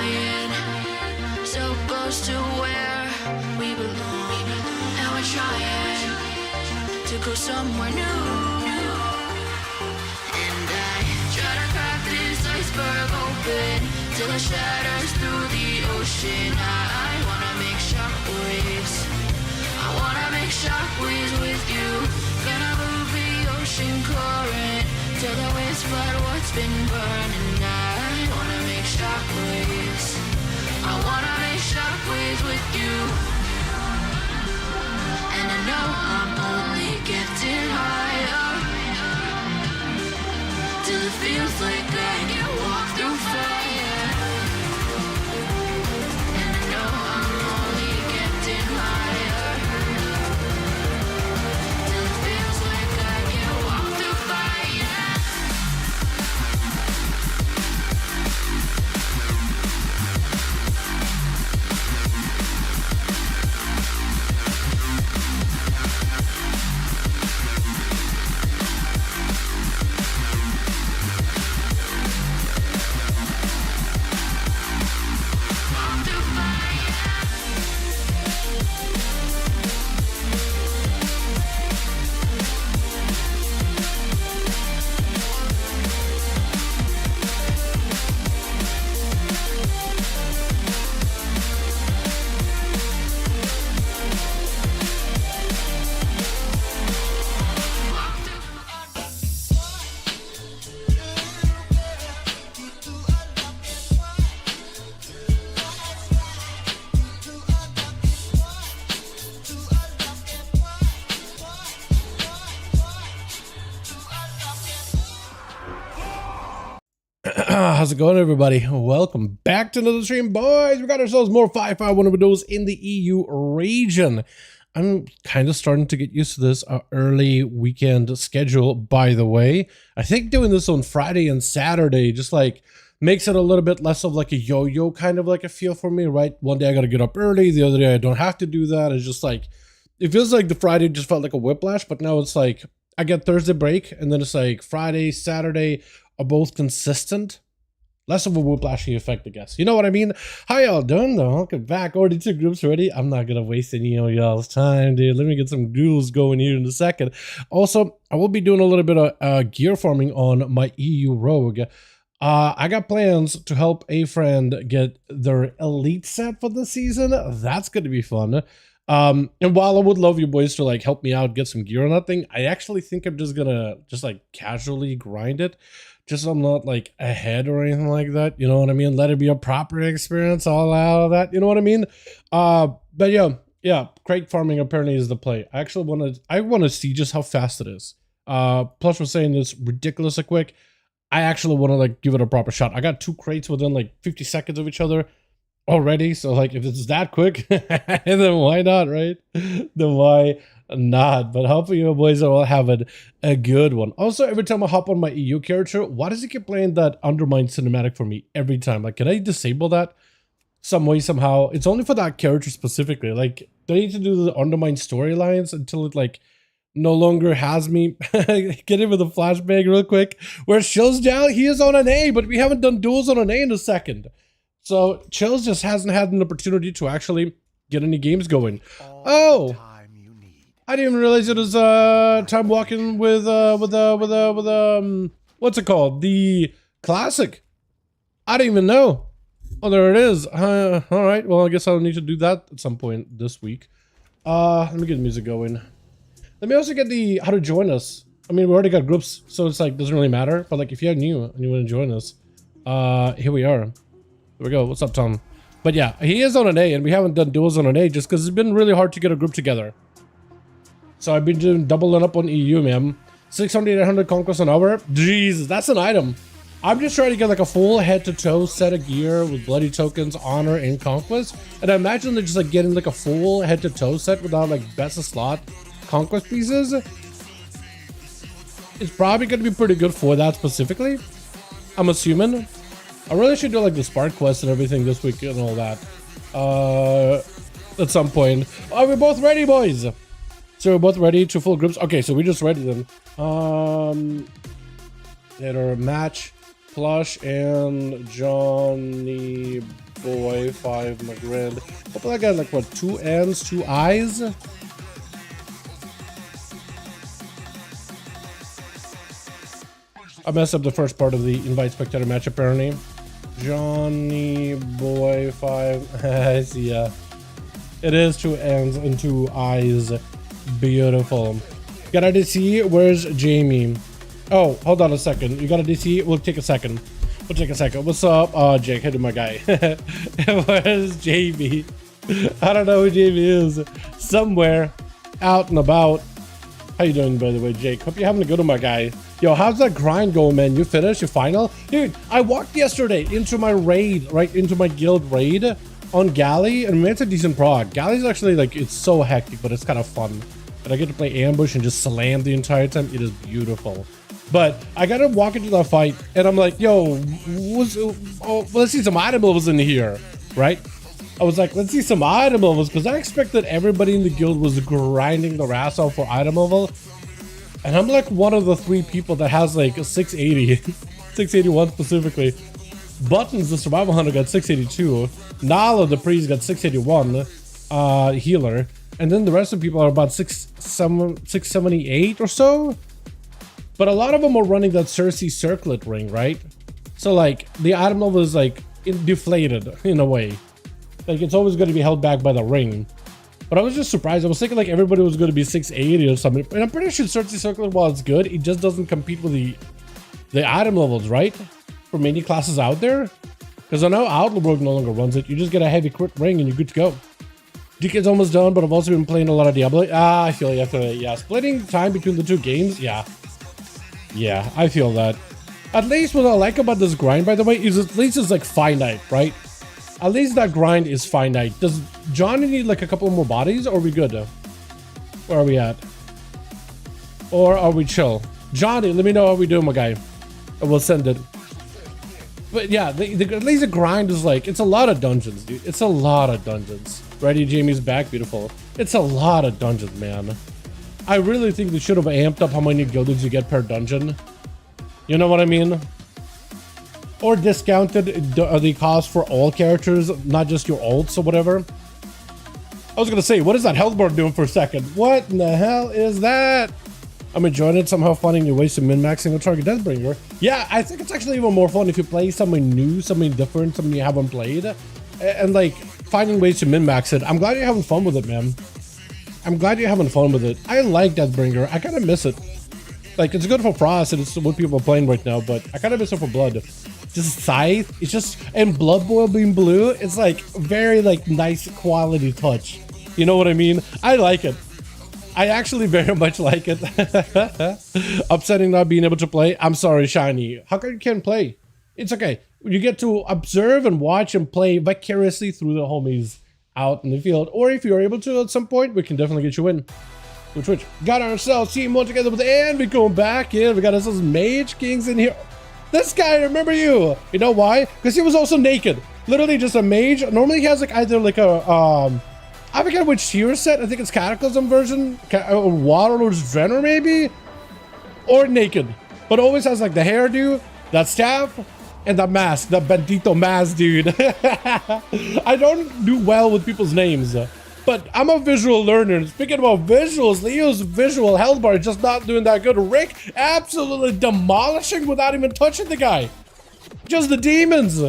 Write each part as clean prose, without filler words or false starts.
trying so close to where we belong, and we're trying to go somewhere new. And I try to crack this iceberg open till it shatters through the ocean. I wanna make shockwaves. I wanna make shockwaves with you. Gonna move the ocean current till the winds flood what's been burning. I wanna make shockwaves. I wanna make shockwaves with you. And I know I'm only getting higher till it feels like I can walk through fire. And I know I'm only getting higher till it feels like I can walk through fire. How's it going, everybody? Welcome back to another stream, boys. We got ourselves more 5V5 1V1 DUELS in the EU region. I'm kind of starting to get used to this early weekend schedule, by the way. I think doing this on Friday and Saturday just like makes it a little bit less of like a yo-yo kind of like a feel for me, right? One day I got to get up early, the other day I don't have to do that. It's just like, it feels like the Friday just felt like a whiplash, but now it's like I get Thursday break and then it's like Friday, Saturday are both consistent. Less of a whiplashy effect, I guess. You know what I mean? How y'all doing though? Welcome back. Already 2 groups ready. I'm not gonna waste any of y'all's time, dude. Let me get some duels going here in a second. Also, I will be doing a little bit of gear farming on my EU rogue. I got plans to help a friend get their elite set for the season. That's gonna be fun. And while I would love you boys to like help me out, get some gear on that thing, I actually think I'm just gonna like casually grind it. Just so I'm not like ahead or anything like that, you know what I mean? Let it be a proper experience, all out of that, you know what I mean? But yeah, crate farming apparently is the play. I actually want to see just how fast it is. Plus we're saying it's ridiculously quick. I actually want to like give it a proper shot. I got 2 crates within like 50 seconds of each other already, so like if it's that quick, then why not, right? Then why not? But hopefully you boys are all having a good one. Also, every time I hop on my EU character, why does it keep playing that Undermine cinematic for me every time? Like, can I disable that some way, somehow? It's only for that character specifically. Like, do I need to do the Undermine storylines until it like no longer has me? Get him with a flashbang real quick. Where Chills down, he is on an A, but we haven't done duels on an A in a second. So Chills just hasn't had an opportunity to actually get any games going. Oh, I didn't even realize it was time walking with what's it called? The classic. I didn't even know. Oh, there it is. All right. Well, I guess I'll need to do that at some point this week. Let me get the music going. Let me also get the how to join us. I mean, we already got groups, so it's like doesn't really matter. But like, if you're new and you want to join us, here we are. Here we go. What's up, Tom? But yeah, he is on an A, and we haven't done duels on an A just because it's been really hard to get a group together. So I've been doing doubling up on EU, man. 600, 800 conquests an hour. Jesus, that's an item. I'm just trying to get like a full head-to-toe set of gear with bloody tokens, honor, and conquest. And I imagine they're just like getting like a full head-to-toe set without like best of slot conquest pieces. It's probably going to be pretty good for that specifically, I'm assuming. I really should do like the Spark quest and everything this week and all that. At some point. Are we both ready, boys? So we're both ready to full groups. Okay, so we just ready then. That are match, Plush, and Johnny boy 5 Madrid. Hopefully I got like what, 2 N's, 2 I's. I messed up the first part of the invite spectator match apparently. Johnny boy 5. I see, yeah. It is 2 N's and 2 I's. Beautiful. Got a DC? Where's Jamie? Oh, hold on a second. You got a DC? We'll take a second. We'll take a second. What's up? Oh, Jake, hey, my guy. Where's Jamie? I don't know who Jamie is. Somewhere out and about. How you doing, by the way, Jake? Hope you're having a good one, my guy. Yo, how's that grind going, man? You finished your final? Dude, I walked yesterday into my raid, right into my guild raid on Galley, and it's a decent prog. Galley's actually like, it's so hectic, but it's kind of fun. And I get to play ambush and just slam the entire time. It is beautiful. But I gotta walk into that fight, and I'm like, yo, let's see some item levels in here, right? I was like, let's see some item levels, because I expected everybody in the guild was grinding their ass off for item level. And I'm like one of the 3 people that has like a 680, 681 specifically. Buttons, the survival hunter, got 682. Nala, the priest, got 681. Healer. And then the rest of the people are about 678 or so. But a lot of them are running that Cersei circlet ring, right? So like the item level is like deflated in a way. Like it's always going to be held back by the ring. But I was just surprised. I was thinking like everybody was going to be 680 or something. And I'm pretty sure Cersei circlet, while it's good, it just doesn't compete with the item levels, right? For many classes out there. Because I know Outlaw no longer runs it. You just get a heavy crit ring and you're good to go. DK's almost done, but I've also been playing a lot of Diablo. I feel you. Yeah, splitting time between the 2 games. Yeah, I feel that. At least what I like about this grind, by the way, is at least it's like finite, right? At least that grind is finite. Does Johnny need like a couple more bodies, or are we good? Where are we at? Or are we chill? Johnny, let me know how we doing, my guy. And we'll send it. But yeah, at least the grind is like, it's a lot of dungeons, dude. It's a lot of dungeons. Ready, Jamie's back. Beautiful. It's a lot of dungeons, man. I really think they should have amped up how many guilds you get per dungeon. You know what I mean? Or discounted the cost for all characters, not just your ults or whatever. I was gonna say, what is that health bar doing for a second? What in the hell is that? I'm enjoying it, somehow finding new ways to min-maxing a target Deathbringer. Yeah, I think it's actually even more fun if you play something new, something different, something you haven't played. And like, finding ways to min-max it. I'm glad you're having fun with it, man. I'm glad you're having fun with it. I like Deathbringer. I kind of miss it. Like, it's good for Frost, and it's what people are playing right now, but I kind of miss it for Blood. Just Scythe, it's just, and Blood Boil being blue, it's like very like nice quality touch. You know what I mean? I like it. I actually very much like it. Upsetting not being able to play. I'm sorry, Shiny. How come you can't play? It's okay. You get to observe and watch and play vicariously through the homies out in the field. Or if you're able to at some point, we can definitely get you in. Which got ourselves team one together with Envy going back in. We got ourselves Mage Kings in here. This guy, remember you. You know why? Because he was also naked. Literally just a mage. Normally he has like either like a I forget which tier set. I think it's Cataclysm version, or Warlord's Drenner maybe, or naked. But always has like the hairdo, that staff, and that mask, that Bandito mask, dude. I don't do well with people's names, but I'm a visual learner. Speaking about visuals, Leo's visual health bar is just not doing that good. Rick absolutely demolishing without even touching the guy. Just the demons.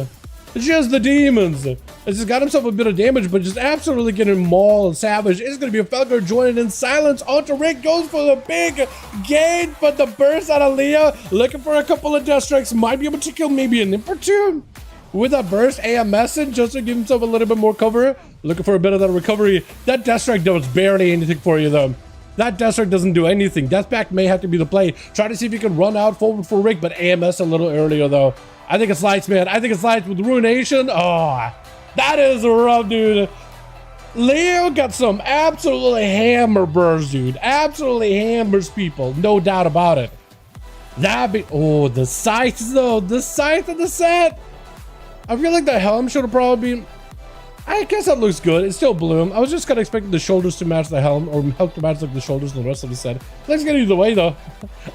Just the demons. It's just got himself a bit of damage, but just absolutely getting mauled and savage. It's going to be a Felgar joining in silence. Onto Rick, goes for the big gain, but the burst out of Leo. Looking for a couple of death strikes. Might be able to kill maybe an imp or two. With a burst, AMS just to give himself a little bit more cover. Looking for a bit of that recovery. That death strike does barely anything for you though. That death strike doesn't do anything. Deathpack may have to be the play. Try to see if you can run out forward for Rick, but AMS a little earlier though. I think it's lights, man. I think it's lights with Ruination. Oh, that is rough, dude. Leo got some absolutely hammer bursts, dude. Absolutely hammers people. No doubt about it. Oh, the scythes though. The scythe of the set. I feel like the helm should have probably been... I guess that looks good. It's still Bloom. I was just kind of expecting the shoulders to match the helm, or help to match like the shoulders and the rest of the set. Let's get either way though.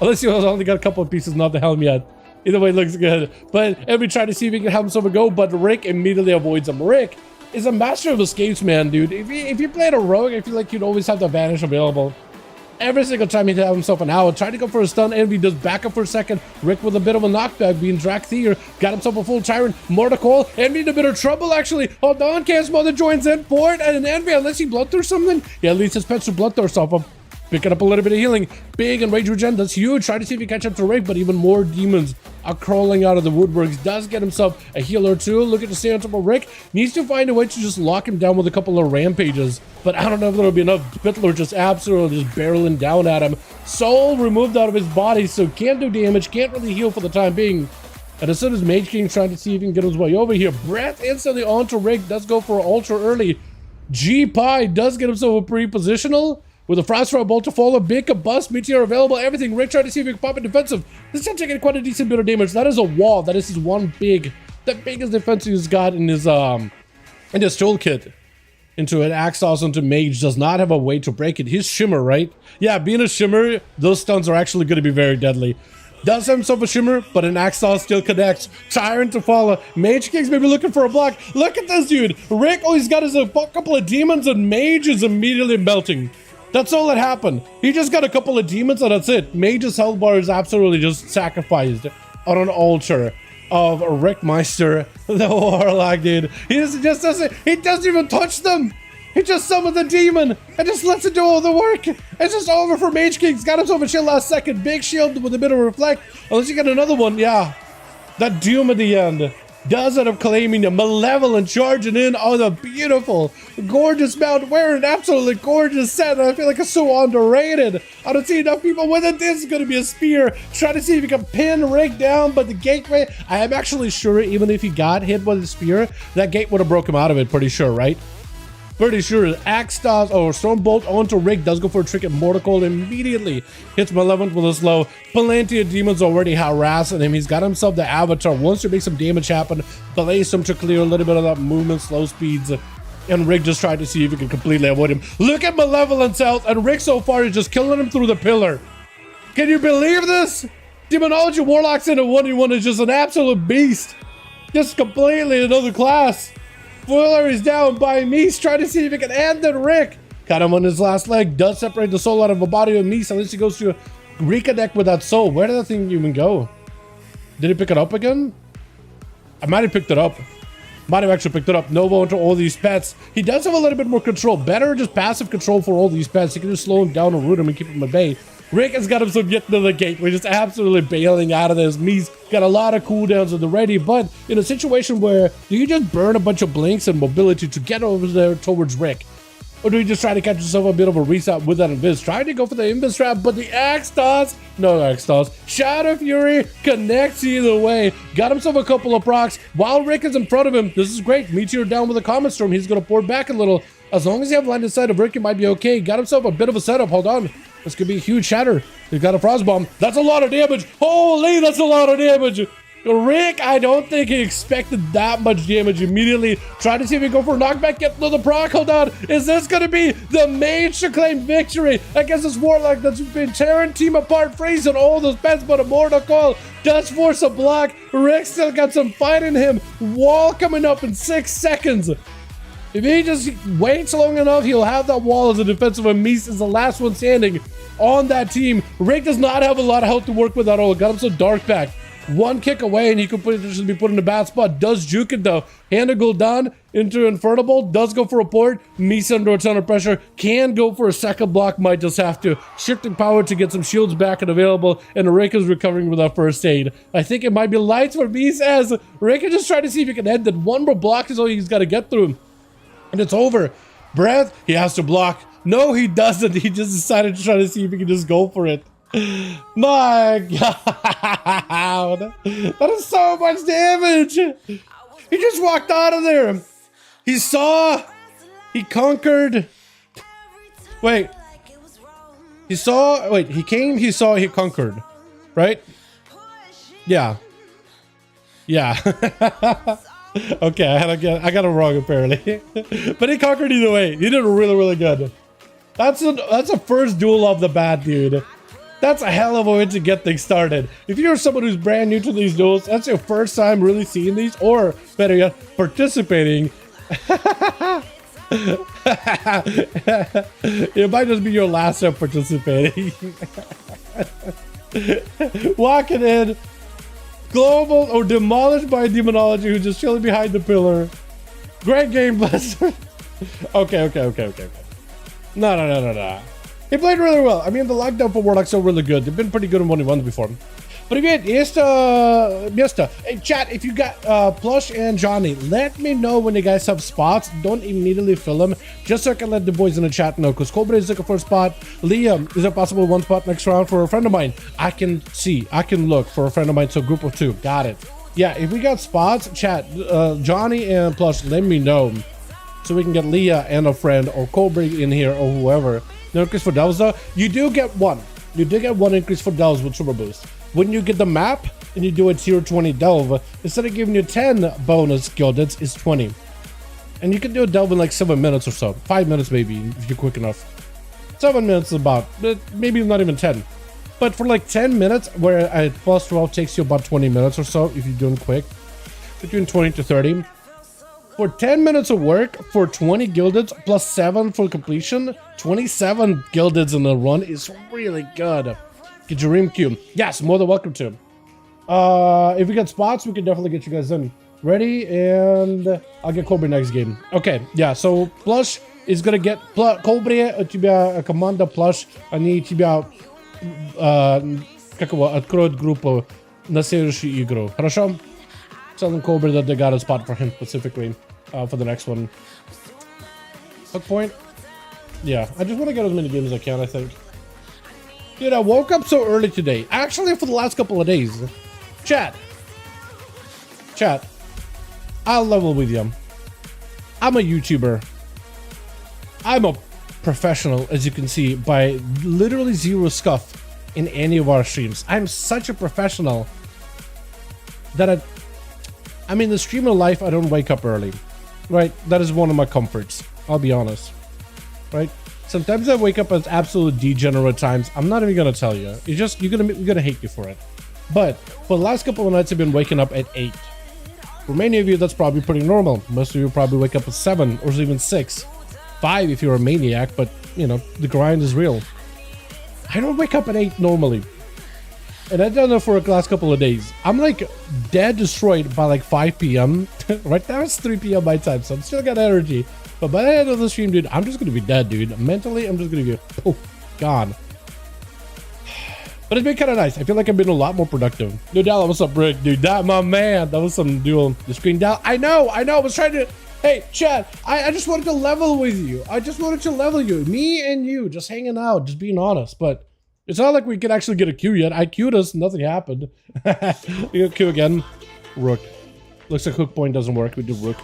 Unless you only got a couple of pieces, not the helm yet. Either way, it looks good. But Envy tried to see if he can have himself a go, but Rick immediately avoids him. Rick is a master of escapes, man, dude. If you played a rogue, I feel like you'd always have the vanish available. Every single time he'd have himself an owl, tried to go for a stun. Envy does back up for a second. Rick with a bit of a knockback, being Drac here. Got himself a full Tyrant. Mortal Envy in a bit of trouble, actually. Hold on, Chaos Mother joins in for it. And Envy, unless he bloodthirsts something. Yeah, at least his pets will bloodthirst off him. Picking up a little bit of healing. Big and rage regen. That's huge. Try to see if he can catch up to Rick, but even more demons are crawling out of the woodworks. Does get himself a heal or two. Look at the stay on top of Rick. Needs to find a way to just lock him down with a couple of rampages. But I don't know if that'll be enough. Bittler just absolutely just barreling down at him. Soul removed out of his body, so can't do damage. Can't really heal for the time being. And as soon as Mage King's trying to see if he can get his way over here, Breath instantly onto Rick. Does go for ultra early. G-Pie does get himself a pre-positional. With a Frostfire Bolt to follow, big combust, Meteor available, everything. Rick tried to see if he could pop it defensive. This is taking quite a decent bit of damage. That is a wall. That is his one big, the biggest defense he's got in his toolkit. Into an Axe Toss into Mage does not have a way to break it. He's Shimmer, right? Yeah, being a Shimmer, those stuns are actually going to be very deadly. Does have himself a Shimmer, but an Axe Toss still connects. Tyrant to follow. Mage King's maybe looking for a block. Look at this dude. Rick, all he's got is a couple of demons, and Mage is immediately melting. That's all that happened. He just got a couple of demons and that's it. Mage's health bar is absolutely just sacrificed on an altar of Rick Meister, the Warlock, dude. He doesn't even touch them. He just summons the demon and just lets it do all the work. It's just over for Mage King. He's got himself a shield last second. Big shield with a bit of reflect. Unless you get another one, yeah. That doom at the end does end up claiming a Malevolent charging in on a beautiful, gorgeous mount, wearing an absolutely gorgeous set. I feel like it's so underrated. I don't see enough people with it. This is going to be a spear. Try to see if you can pin Rick down, but the gateway, I am actually sure even if he got hit with a spear, that gate would have broke him out of it, pretty sure, right? Pretty sure. Axe Toss or Stormbolt onto Rick does go for a trick at Mortal immediately. Hits Malevolent with a slow. Plenty of demons already harassing him. He's got himself the Avatar. Wants to make some damage happen. Blaze him to clear a little bit of that movement, slow speeds. And Rick just tried to see if he can completely avoid him. Look at Malevolent's health. And Rick so far is just killing him through the pillar. Can you believe this? Demonology Warlocks in a 1v1 is just an absolute beast. Just completely another class. Fuller is down by Mies, trying to see if he can end it. Rick got him on his last leg. Does separate the soul out of the body of Mies unless he goes to reconnect with that soul. Where did that thing even go? Did he pick it up again? I might have picked it up. Might have actually picked it up. Nova into all these pets. He does have a little bit more control. Better just passive control for all these pets. He can just slow him down and root him and keep him at bay. Rick has got himself getting to the gate. We're just absolutely bailing out of this. Mies got a lot of cooldowns at the ready, but in a situation where do you just burn a bunch of blinks and mobility to get over there towards Rick? Or do you just try to catch yourself a bit of a reset with that Invis? Trying to go for the Invis trap, but the Axe Toss, no Axe Toss. Shadow Fury connects either way. Got himself a couple of procs while Rick is in front of him. This is great. Meteor down with a Comet Storm. He's going to pour back a little. As long as you have line of sight of Rick, it might be okay. Got himself a bit of a setup. Hold on. This could be a huge shatter. He's got a Frost Bomb. That's a lot of damage. Holy, that's a lot of damage. Rick, I don't think he expected that much damage immediately. Try to see if he can go for a knockback. Get another proc. Hold on. Is this going to be the Mage to claim victory against this Warlock that's been tearing team apart, freezing all those pets, but a Mortal Call does force a block. Rick still got some fight in him. Wall coming up in 6 seconds. If he just waits long enough, he'll have that wall as a defensive, and Mies is the last one standing on that team. Rick does not have a lot of health to work with at all. Got him some Dark Pack. One kick away, and he could just be put in a bad spot. Does juke it, though. Hand to Gul'dan into Infernal Bolt. Does go for a port. Mies under a ton of pressure. Can go for a second block. Might just have to. Shifting power to get some shields back and available, and Rick is recovering with that first aid. I think it might be lights for Mies as Rick is just trying to see if he can end it. One more block is all he's got to get through. And it's over. Breath, he has to block. No, he doesn't. He just decided to try to see if he can just go for it. My God. That is so much damage. He just walked out of there. He saw. He conquered. Wait. He saw. Wait, he came, he saw, he conquered. Right? Yeah. Yeah. Okay, I got it wrong apparently. But he conquered either way. He did really, really good. That's a first duel of the bat, dude. That's a hell of a way to get things started. If you're someone who's brand new to these duels, that's your first time really seeing these, or better yet, participating. It might just be your last time participating. Walking in, global or demolished by a demonology who's just chilling behind the pillar. Great game, Buster. Okay. No. He played really well. I mean, the lockdown for Warlock's still really good. They've been pretty good in 1v1s before. But again, hey, chat, if you got Plush and Johnny, let me know when you guys have spots. Don't immediately fill them, just so I can let the boys in the chat know, because Cobra is looking for a spot. Liam, is there possible one spot next round for a friend of mine? I can look for a friend of mine, so group of 2. Got it. Yeah, if we got spots, chat, Johnny and Plush, let me know, so we can get Leah and a friend, or Cobra in here, or whoever. No increase for Delves though. You do get one. You did get one increase for Delves with Super Boost. When you get the map and you do a tier 20 delve, instead of giving you 10 bonus gildeds, it's 20. And you can do a delve in like 7 minutes or so. 5 minutes maybe, if you're quick enough. 7 minutes is about, maybe not even 10. But for like 10 minutes, where a plus 12 takes you about 20 minutes or so, if you're doing quick, between 20 to 30. For 10 minutes of work, for 20 gildeds, plus 7 for completion, 27 gildeds in a run is really good. Get your Ream Cube. Yes, more than welcome to. If we get spots, we can definitely get you guys in. Ready, and I'll get Cobra next game. Okay, yeah, so Plush is gonna get Cobra, у тебя команда Plush, они тебя откроют группу на следующую игру. Хорошо? Telling Cobra that they got a spot for him specifically for the next one. Hook point? Yeah, I just want to get as many games as I can, I think. Dude, I woke up so early today. Actually, for the last couple of days. Chat, I'll level with you. I'm a YouTuber. I'm a professional, as you can see, by literally zero scuff in any of our streams. I'm such a professional that I mean, the streamer life, I don't wake up early, right? That is one of my comforts, I'll be honest, right? Sometimes I wake up at absolute degenerate times. I'm not even gonna tell you. You're gonna hate me for it. But for the last couple of nights, I've been waking up at 8. For many of you, that's probably pretty normal. Most of you probably wake up at 7 or even 6, 5 if you're a maniac. But you know, the grind is real. I don't wake up at 8 normally. And I've done that for the last couple of days. I'm like dead destroyed by like 5 p.m. Right now it's 3 p.m. my time, so I'm still got energy. But by the end of the stream, dude, I'm just gonna be dead, dude. Mentally, I'm just gonna be gone. But it's been kind of nice. I feel like I've been a lot more productive. Dude, Dalaran, what's up, Rick? Dude, that my man. That was some duel. The screen down. I know. I was trying to. Hey, chat. I just wanted to level with you. I just wanted to level you. Me and you, just hanging out, just being honest. But it's not like we could actually get a queue yet. I queued us. Nothing happened. We got queue again. Rook. Looks like hook point doesn't work. We do rook.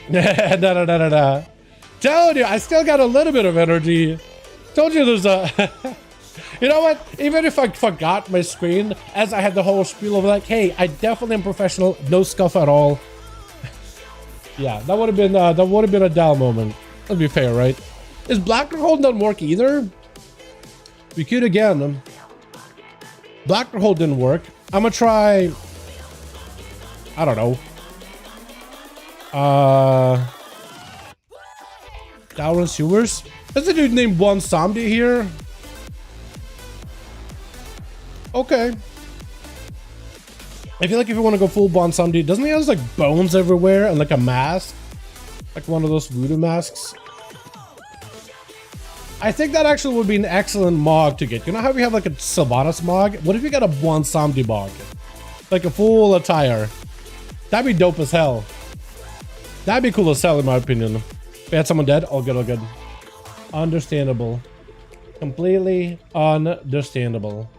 No. Told you, I still got a little bit of energy. Told you there's a... You know what? Even if I forgot my screen, as I had the whole spiel of like, hey, I definitely am professional. No scuff at all. Yeah, that would have been a Dal moment. Let's be fair, right? Is Blackroll doesn't work either? We queued again. Blackroll didn't work. I'm gonna try... I don't know. Dalaran Sewers? There's a dude named One Samdi here. Okay. I feel like if you want to go full Bon Samdi, doesn't he have like bones everywhere and like a mask? Like one of those voodoo masks? I think that actually would be an excellent mog to get. You know how we have like a Sylvanas mog? What if you got a Bon Samdi mog? Like a full attire. That'd be dope as hell. That'd be cool as hell in my opinion. If we had someone dead, all good, all good. Understandable. Completely understandable.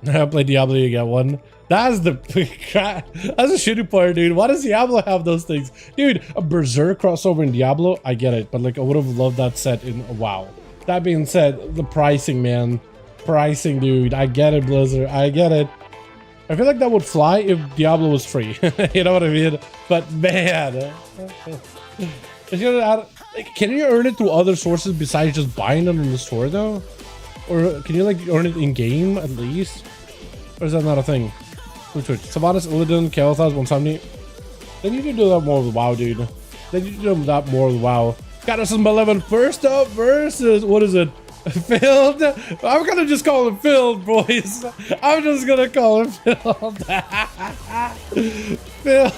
I play Diablo, you get one. That's the that's a shitty part, dude. Why does Diablo have those things? Dude, a Berserk crossover in Diablo, I get it, but like I would have loved that set in WoW. That being said, the pricing, man. Pricing, dude. I get it, Blizzard. I get it. I feel like that would fly if Diablo was free. You know what I mean? But man. Can you earn it through other sources besides just buying it in the store though? Or can you like earn it in game at least? Or is that not a thing? Which Savanas, Illidan, Kael'thas, 170. They need to do that more with WoW, dude. They need to do that more with WoW. Got us some 11. First up versus, what is it? Filled? I'm gonna just call him Filled, boys. I'm just gonna call him Filled. Filled.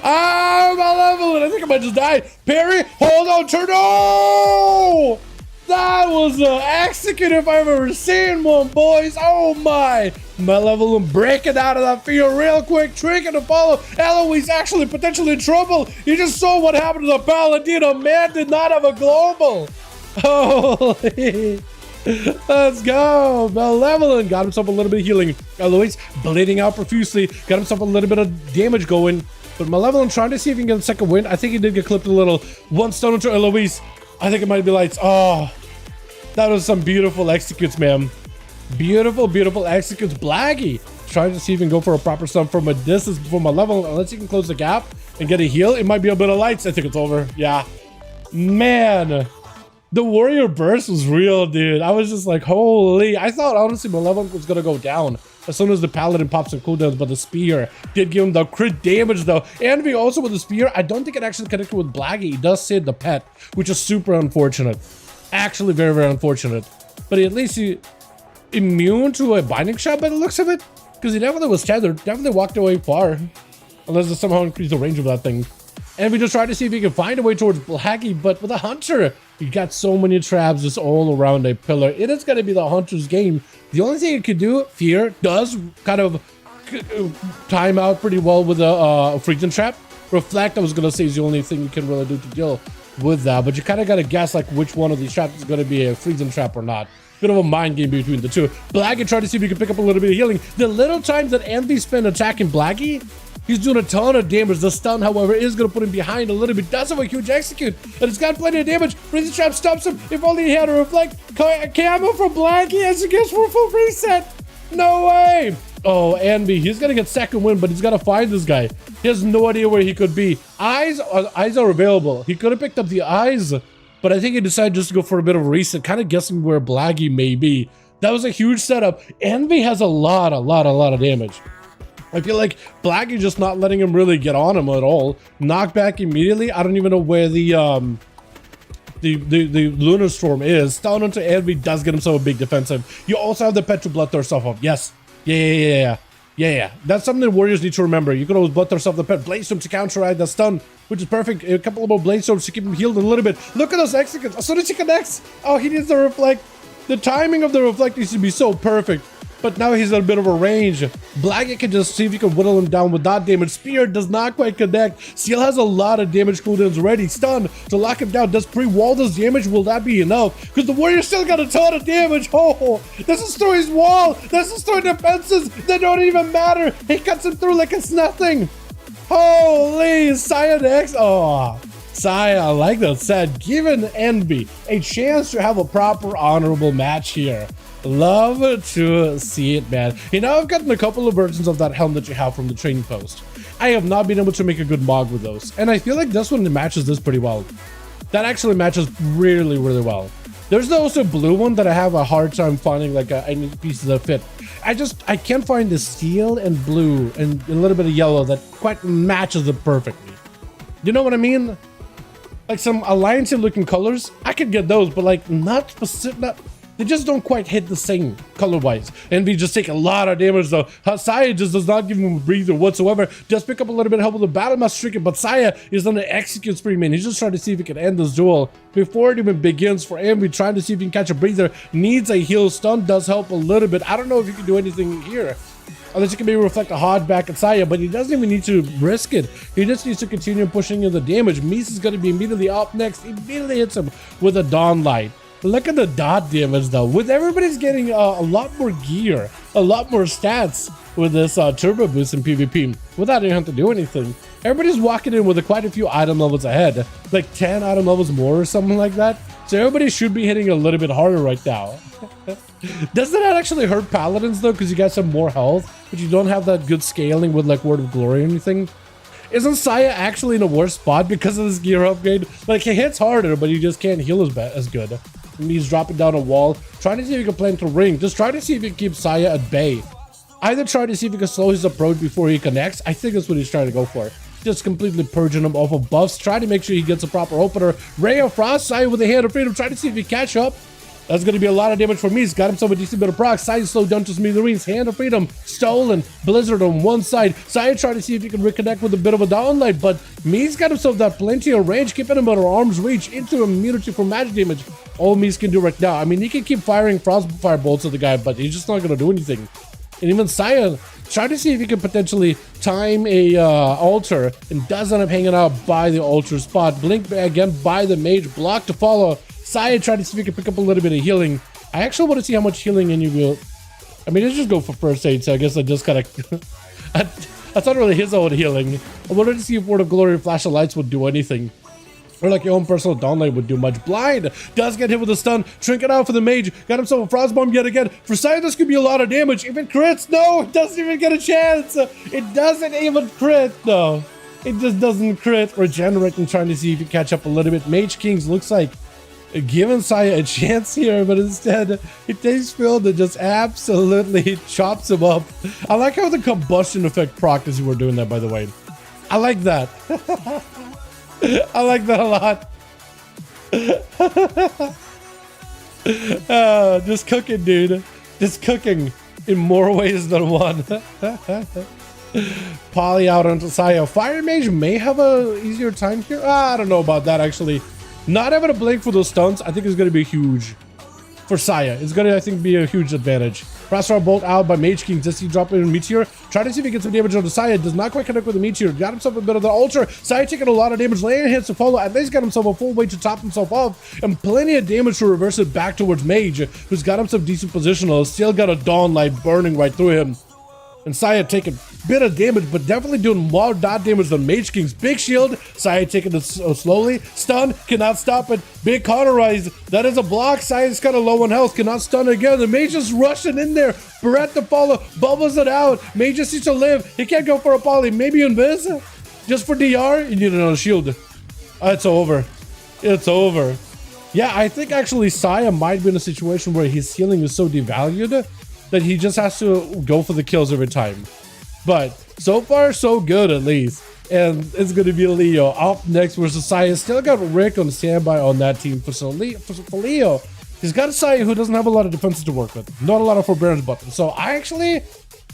Ah, Malevolent. I think I might just die. Parry, hold on, turn. No! That was an execute if I've ever seen one, boys. Oh my. Malevolent breaking out of that field real quick. Tricking to follow. Eloise actually potentially in trouble. You just saw what happened to the Paladin. A man did not have a global. Holy. Let's go. Malevolent got himself a little bit of healing. Eloise bleeding out profusely. Got himself a little bit of damage going. But Malevolent trying to see if he can get a second win. I think he did get clipped a little. One stone into Eloise. I think it might be lights. Oh, that was some beautiful executes, man. Beautiful, beautiful executes. Blaggy trying to see if he can go for a proper stun from a distance before Malevolent. Unless he can close the gap and get a heal, it might be a bit of lights. I think it's over. Yeah. Man. The warrior burst was real, dude. I was just like, holy. I thought, honestly, Malevolent was going to go down as soon as the Paladin pops some cooldowns, but the spear did give him the crit damage, though. Envy also with the spear. I don't think it actually connected with Blaggy. He does save the pet, which is super unfortunate. Actually, very, very unfortunate. But at least he immune to a binding shot by the looks of it, because he definitely was tethered. Definitely walked away far, unless it somehow increased the range of that thing. And we just tried to see if he could find a way towards Blaggy, but with a Hunter, he got so many traps just all around a pillar. It is going to be the Hunter's game. The only thing he could do, Fear, does kind of time out pretty well with a freezing trap. Reflect, I was going to say, is the only thing you can really do to deal with that. But you kind of got to guess like which one of these traps is going to be a freezing trap or not. Bit of a mind game between the two. Blaggy tried to see if he could pick up a little bit of healing. The little time that Envy spent attacking Blaggy, he's doing a ton of damage. The stun, however, is going to put him behind a little bit. Does have a huge execute, and it's got plenty of damage. Freezing trap stops him. If only he had a reflect. Camo from Blaggy as he gets for a full reset. No way. Oh, Envy, he's going to get second win, but he's got to find this guy. He has no idea where he could be. Eyes are available. He could have picked up the eyes, but I think he decided just to go for a bit of a reset, kind of guessing where Blaggy may be. That was a huge setup. Envy has a lot of damage. I feel like Blaggy just not letting him really get on him at all. Knockback immediately. I don't even know where the Lunar Storm is. Down onto Envy does get himself a big defensive. You also have the Petro Bloodthirst off of. Yes. Yeah. That's something the Warriors need to remember. You can always Bloodthirst off the Pet. Blade Storm to counteract the stun, which is perfect. A couple of more Blade Storms to keep him healed a little bit. Look at those executes. As soon as he connects, oh, he needs to reflect. The timing of the reflect needs to be so perfect. But now he's at a bit of a range. Blaggy can just see if he can whittle him down with that damage. Spear does not quite connect. Seal has a lot of damage cooldowns already. Stun to lock him down. Does pre-wall this damage? Will that be enough? Because the Warrior still got a ton of damage. Oh, this destroys wall. This destroys defenses. They don't even matter. He cuts him through like it's nothing. Holy, Saya X. Oh, Saya, I like that said. Giving Envy a chance to have a proper honorable match here. Love to see it, man. You know, I've gotten a couple of versions of that helm that you have from the training post. I have not been able to make a good mog with those, and I feel like this one matches this pretty well. That actually matches really well. There's also a blue one that I have a hard time finding, like I need pieces that fit. I can't find the steel and blue and a little bit of yellow that quite matches it perfectly. You know what I mean? Like some alliance looking colors, I could get those, but like not specific. They just don't quite hit the same color-wise. Envy just take a lot of damage though. Saya just does not give him a breather whatsoever. Just pick up a little bit of help with the Battle Master Stricken, but Saya is on the execute spree, man. He's just trying to see if he can end this duel before it even begins. For Envy, trying to see if he can catch a breather. Needs a heal. Stun does help a little bit. I don't know if he can do anything here. Unless he can maybe reflect a hard back at Saya, but he doesn't even need to risk it. He just needs to continue pushing in the damage. Mies is going to be immediately up next. Immediately hits him with a Dawn Light. Look at the dot damage though. With everybody's getting a lot more gear, a lot more stats with this turbo boost in PvP without even having to do anything. Everybody's walking in with quite a few item levels ahead, like 10 item levels more or something like that. So everybody should be hitting a little bit harder right now. Doesn't that actually hurt Paladins though? Because you got some more health, but you don't have that good scaling with like Word of Glory or anything. Isn't Saya actually in a worse spot because of this gear upgrade? Like, he hits harder, but he just can't heal as good. He's dropping down a wall, trying to see if he can plant a ring. Just try to see if he can keep Saya at bay. Either try to see if he can slow his approach before he connects. I think that's what he's trying to go for. Just completely purging him off of buffs. Try to make sure he gets a proper opener. Ray of Frost, Saya with a Hand of Freedom. Try to see if he catch up. That's going to be a lot of damage for me. He's got himself a decent bit of proc. Saya slowed down to smithereens. Hand of Freedom stolen. Blizzard on one side. Saya trying to see if he can reconnect with a bit of a downlight, but Me's got himself that plenty of range, keeping him at her arm's reach into immunity for magic damage. All Mies can do right now. I mean, he can keep firing frostfire bolts at the guy, but he's just not going to do anything. And even Saya try to see if he can potentially time a altar, and does end up hanging out by the altar spot. Blink again by the mage. Block to follow. Saya tried to see if he can pick up a little bit of healing. I actually want to see how much healing in you will. I mean, let's just go for first aid, so I guess I just gotta. That's not really his own healing. I wanted to see if Word of Glory Flash of Lights would do anything. Or like your own personal downlight would do much. Blind does get hit with a stun. Trinket out for the mage. Got himself a frost bomb yet again. For Saya, this could be a lot of damage. Even crits. No, it doesn't even get a chance. It doesn't even crit. No, it just doesn't crit. Regenerating, trying to see if you catch up a little bit. Mage Kings looks like giving Saya a chance here, but instead it takes Phil that just absolutely chops him up. I like how the combustion effect proc as you were doing that, by the way. I like that. I like that a lot. Just cooking, dude. Just cooking in more ways than one. Poly out onto Saya. Fire Mage may have a easier time here. I don't know about that, actually. Not having a blink for those stunts, I think is going to be huge for Saya. It's going to, I think, be a huge advantage. Frostfire Bolt out by Mage King. Does he drop in a Meteor? Try to see if he gets some damage on the Saya. Does not quite connect with the Meteor. Got himself a bit of the Ultra. Saya taking a lot of damage. Laying hits to follow. At least got himself a full way to top himself off. And plenty of damage to reverse it back towards Mage, who's got himself decent positional. Still got a Dawn Light burning right through him. And Saya taking a bit of damage, but definitely doing more dot damage than Mage King's. Big shield. Saya taking it slowly. Stun. Cannot stop it. Big cauterize. That is a block. Saya's kind of low on health. Cannot stun again. The Mage is rushing in there. Barrette to follow. Bubbles it out. Mage just needs to live. He can't go for a poly. Maybe invis. Just for DR. You need another shield. It's over. It's over. Yeah, I think actually Saya might be in a situation where his healing is so devalued that he just has to go for the kills every time. But so far, so good at least. And it's going to be Leo up next versus Saya. Still got Rick on standby on that team for Leo. He's got a Saya who doesn't have a lot of defenses to work with. Not a lot of forbearance buttons. So I actually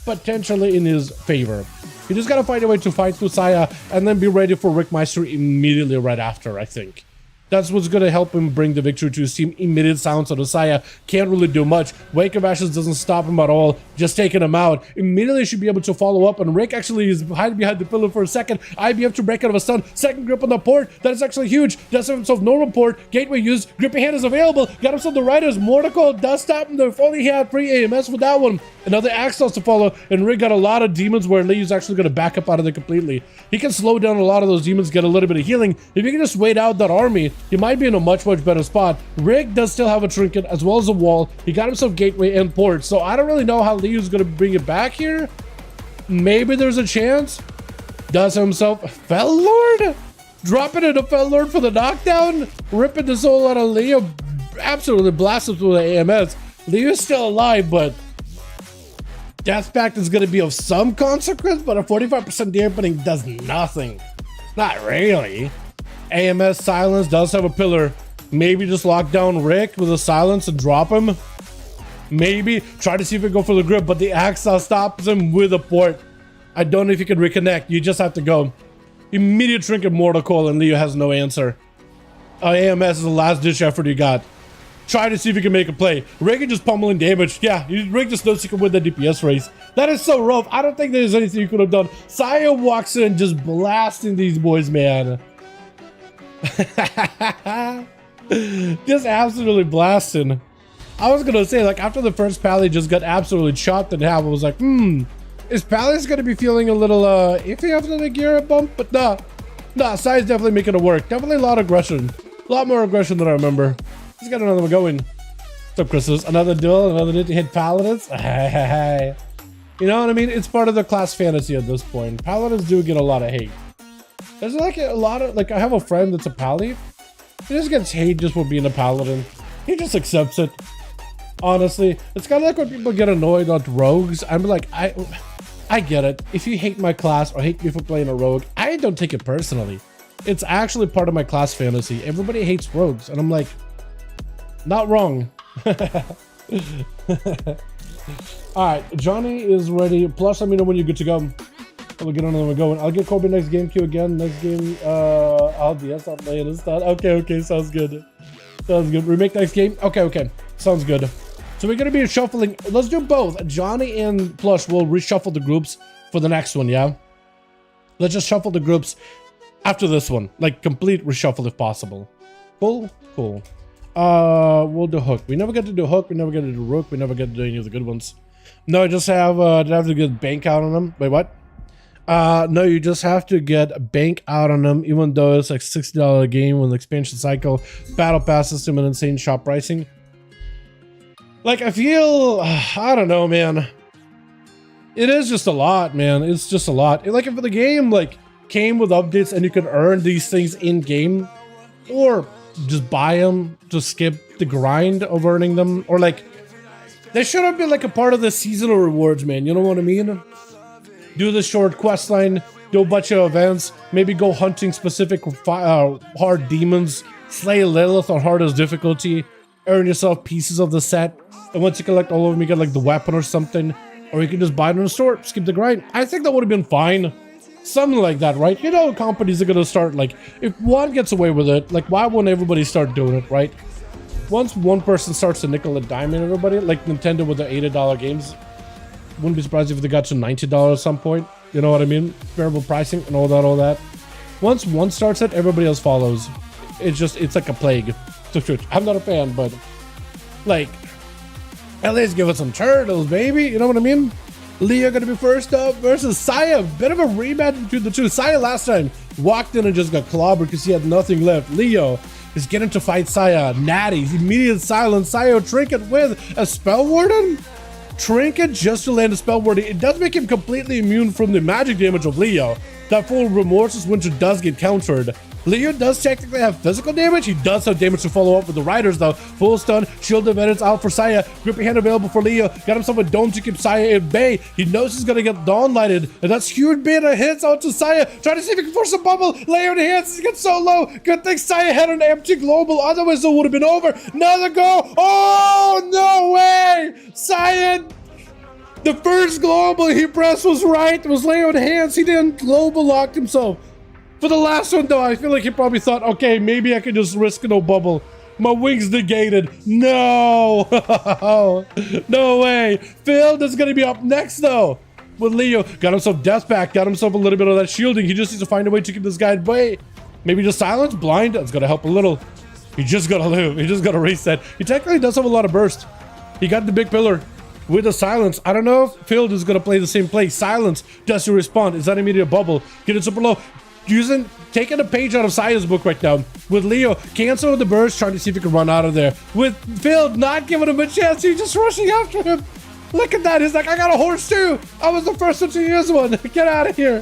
potentially in his favor. You just got to find a way to fight through Saya and then be ready for Rick Meister immediately right after, I think. That's what's going to help him bring the victory to his team. Immediate sounds on Saya. Can't really do much. Wake of Ashes doesn't stop him at all. Just taking him out. Immediately should be able to follow up. And Rick actually is hiding behind the pillar for a second. IBF to break out of a stun. Second grip on the port. That is actually huge. Does have himself normal port. Gateway used. Gripping hand is available. Got himself the Riders. Mortical does stop him. If only he had free AMS with that one. Another Axos to follow. And Rick got a lot of demons where Lee's actually going to back up out of there completely. He can slow down a lot of those demons. Get a little bit of healing. If you can just wait out that army, he might be in a much better spot. Rick does still have a trinket as well as a wall. He got himself gateway and port, so I don't really know how Leo's gonna bring it back here. Maybe there's a chance. Does himself Fel Lord, dropping it to Fel Lord for the knockdown, ripping the soul out of Leo. Absolutely blasted through the AMS. Leo's still alive, but Death Pact is gonna be of some consequence, but a 45% dampening does nothing. Not really. AMS silence does have a pillar. Maybe just lock down Rick with a silence and drop him. Maybe try to see if we go for the grip, but the Axa stops him with a port. I don't know if you can reconnect. You just have to go. Immediate trinket mortal call, and Leo has no answer. AMS is the last ditch effort you got. Try to see if you can make a play. Rick is just pummeling damage. Yeah, Rick just knows he can win the DPS race. That is so rough. I don't think there's anything you could have done. Saya walks in just blasting these boys, man. Just absolutely blasting. I was gonna say, like, after the first Pally just got absolutely chopped in half, I was like, is Pally's gonna be feeling a little iffy after the gear bump? But nah, Sai's definitely making it work. Definitely a lot of aggression. A lot more aggression than I remember. He's got another one going. What's up, Christmas? Another duel, another need to hit Paladins. You know what I mean? It's part of the class fantasy at this point. Paladins do get a lot of hate. There's like a lot of, like, I have a friend that's a Pally. He just gets hate just for being a Paladin. He just accepts it. Honestly, it's kind of like when people get annoyed at rogues. I'm like, I get it. If you hate my class or hate me for playing a rogue, I don't take it personally. It's actually part of my class fantasy. Everybody hates rogues, and I'm like, not wrong. All right, Johnny is ready. Plus, let me know when you're good to go. We'll get on and we're going. I'll get Kobe next game queue again. Next game, yes, I'll play it. It's done. Okay, sounds good. Sounds good. Remake next game. Okay, sounds good. So we're gonna be shuffling. Let's do both. Johnny and Plush will reshuffle the groups for the next one. Yeah. Let's just shuffle the groups after this one, like complete reshuffle if possible. Cool. We'll do Hook. We never get to do Hook. We never get to do Rook. We never get to do any of the good ones. No, I just have did I have to get bank out on them? Wait, what? No, you just have to get bank out on them, even though it's like $60 a game with an expansion cycle, battle pass system, and insane shop pricing. Like, I feel, I don't know, man. It is just a lot, man. It's just a lot. Like, if the game like came with updates and you could earn these things in game, or just buy them to skip the grind of earning them, or like, they should have been like a part of the seasonal rewards, man. You know what I mean? Do the short quest line, do a bunch of events, maybe go hunting specific hard demons, slay Lilith on hardest difficulty, earn yourself pieces of the set, and once you collect all of them, you get like the weapon or something, or you can just buy it in the store, skip the grind. I think that would have been fine. Something like that, right? You know, companies are gonna start, like, if one gets away with it, like, why won't everybody start doing it, right? Once one person starts to nickel and dime everybody, like Nintendo with the $80 games, wouldn't be surprised if they got to $90 at some point. You know what I mean? Variable pricing and all that. Once one starts it, everybody else follows. It's like a plague. I'm not a fan, but like, at least give us some turtles, baby. You know what I mean? Leo gonna be first up versus Saya. Bit of a rematch between the two. Saya last time walked in and just got clobbered because he had nothing left. Leo is getting to fight Saya. Natty's immediate silence. Saya Trinket with a Spell Warden. Trinket just to land a Spell Warden. It does make him completely immune from the magic damage of Leo. That full Remorseless Winter does get countered. Leo does technically have physical damage. He does have damage to follow up with the Riders though. Full stun, shield of edits out for Saya. Gripping hand available for Leo. Got himself a dome to keep Saya at bay. He knows he's gonna get Dawn Lighted. And that's huge bit of hits out to Saya. Trying to see if he can force a bubble. Leo in the hands. He gets so low. Good thing Saya had an empty global. Otherwise it would have been over. Another go. Oh, no way. Saya. The first global he pressed was right. It was Leo in hands. He didn't global lock himself. For the last one, though, I feel like he probably thought, okay, maybe I could just risk no bubble. My wings negated. No. No way. Phil is going to be up next, though. With Leo. Got himself death back. Got himself a little bit of that shielding. He just needs to find a way to keep this guy at bay. Maybe just silence. Blind. That's going to help a little. He just got to live. He just got to reset. He technically does have a lot of burst. He got the big pillar. With the silence, I don't know if Phil is going to play the same play. Silence. Does he respond? Is that immediate bubble? Get it super low. Taking a page out of Saya's book right now. With Leo, cancel the burst, trying to see if he can run out of there. With Phil not giving him a chance, he's just rushing after him. Look at that. He's like, I got a horse too. I was the first one to use one. Get out of here.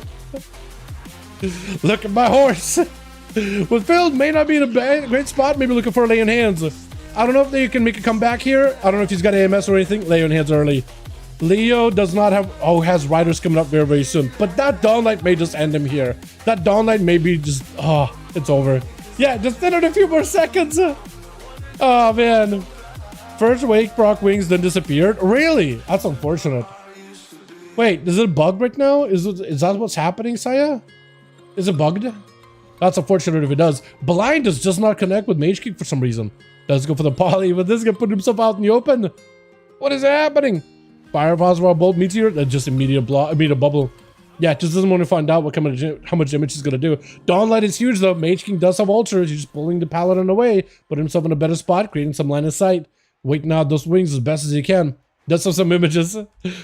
Look at my horse. With Phil, may not be in a great spot. Maybe looking for Lay in hands. I don't know if they can make a comeback here. I don't know if he's got AMS or anything. Lay in hands early. Leo does not have, has Riders coming up very, very soon. But that Dawnlight may just end him here. That Dawnlight may be just, it's over. Yeah, just in a few more seconds. Oh, man. First Wake proc wings then disappeared. Really? That's unfortunate. Wait, is it bugged right now? Is that what's happening, Saya? Is it bugged? That's unfortunate if it does. Blind does just not connect with Mage King for some reason. Does go for the poly, but this guy put himself out in the open. What is happening? Fire Phosphor Bolt Meteor, that's just immediate bubble. Yeah, just doesn't want to find out how much damage he's gonna do. Dawnlight is huge though. Mage King does have ultras. He's just pulling the Paladin away, put himself in a better spot, creating some line of sight, waiting out those wings as best as he can. Does have some images.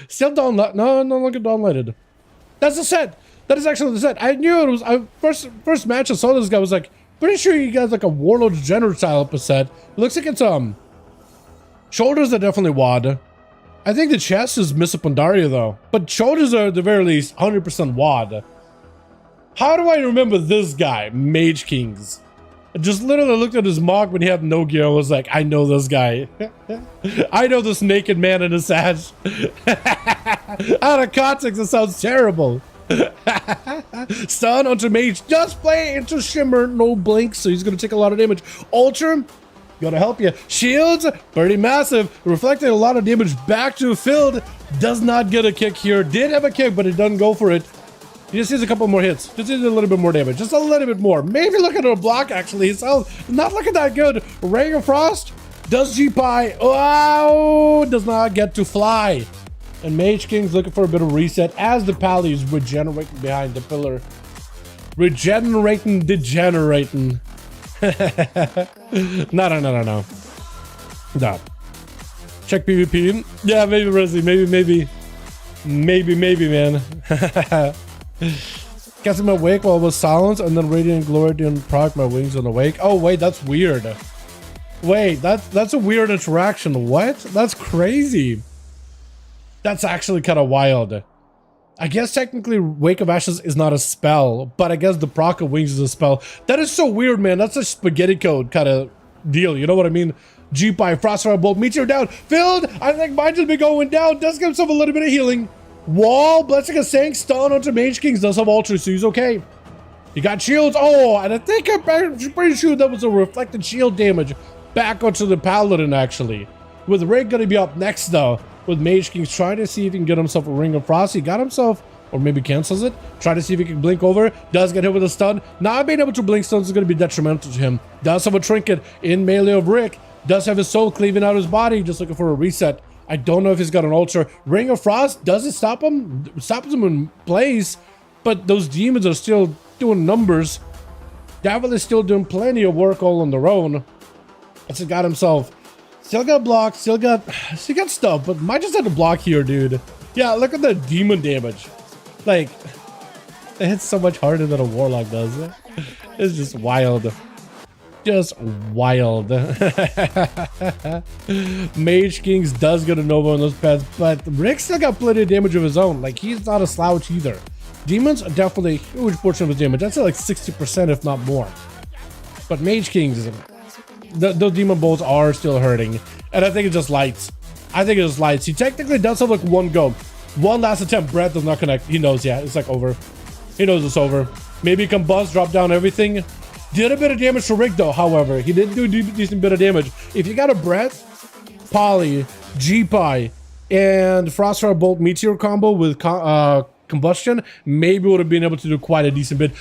Still Dawnlight. No longer Dawnlighted. That's the set. That is actually the set. I knew it was. First match I saw this guy was like, pretty sure he got like a Warlord General style up a set. It looks like it's shoulders are definitely WAD. I think the chest is Missa Pandaria though, but shoulders are at the very least 100% WAD. How do I remember this guy, Mage Kings? I just literally looked at his mog when he had no gear. I was like, I know this guy. I know this naked man in a sash. Out of context, it sounds terrible. Stun onto mage, just play into shimmer, no blink, so he's gonna take a lot of damage. Ultra, gotta help you. Shields, pretty massive, reflecting a lot of damage back to Field. Does not get a kick here. Did have a kick, but it doesn't go for it. He just needs a couple more hits. Just needs a little bit more damage. Just a little bit more. Maybe look at a block, actually. His health not looking that good. Ray of Frost does G-Pie. Oh, does not get to fly. And Mage King's looking for a bit of reset as the Pally is regenerating behind the pillar. Regenerating, degenerating. No. Check PvP. Yeah, maybe Resi. Maybe, man. Catching my wake while it was silent, and then Radiant Glory didn't proc my wings on the wake. Oh, wait, that's weird. Wait, that's a weird interaction. What? That's crazy. That's actually kind of wild. I guess technically Wake of Ashes is not a spell, but I guess the proc of wings is a spell. That is so weird, man. That's a spaghetti code kind of deal. You know what I mean? G-Pie, Frostfire Bolt, Meteor down. Filled! I think mine just been going down. Does give himself a little bit of healing. Wall, Blessing of Sank, stun onto Mage Kings. Does have Ultra, so he's okay. He got shields. Oh, and I think I'm pretty sure that was a reflected shield damage back onto the Paladin, actually. With Rig gonna be up next, though. With Mage Kings trying to see if he can get himself a Ring of Frost. He got himself, or maybe cancels it. Try to see if he can blink over. Does get hit with a stun. Not being able to blink stuns is going to be detrimental to him. Does have a trinket in melee of Rick. Does have his soul cleaving out his body. Just looking for a reset. I don't know if he's got an ultra. Ring of Frost, does it stop him? It stops him in place. But those demons are still doing numbers. Devil is still doing plenty of work all on their own. It's got himself. Still got block, still got stuff, but might just have to block here, dude. Yeah, look at the demon damage. Like, it hits so much harder than a warlock does. It's just wild. Just wild. Mage Kings does get a Nova on those pets, but Rick still got plenty of damage of his own. Like, he's not a slouch either. Demons are definitely a huge portion of his damage. I'd say like 60% if not more. But Mage Kings, those demon bolts are still hurting. And I think it's just lights. He technically does have like one go. One last attempt. Breath does not connect. He knows, yeah, it's like over. He knows it's over. Maybe combust, drop down everything. Did a bit of damage to Rick though, however. He did do a decent bit of damage. If you got a Breath, Poly, G-Pie, and Frostfire Bolt Meteor combo with combustion, maybe would have been able to do quite a decent bit.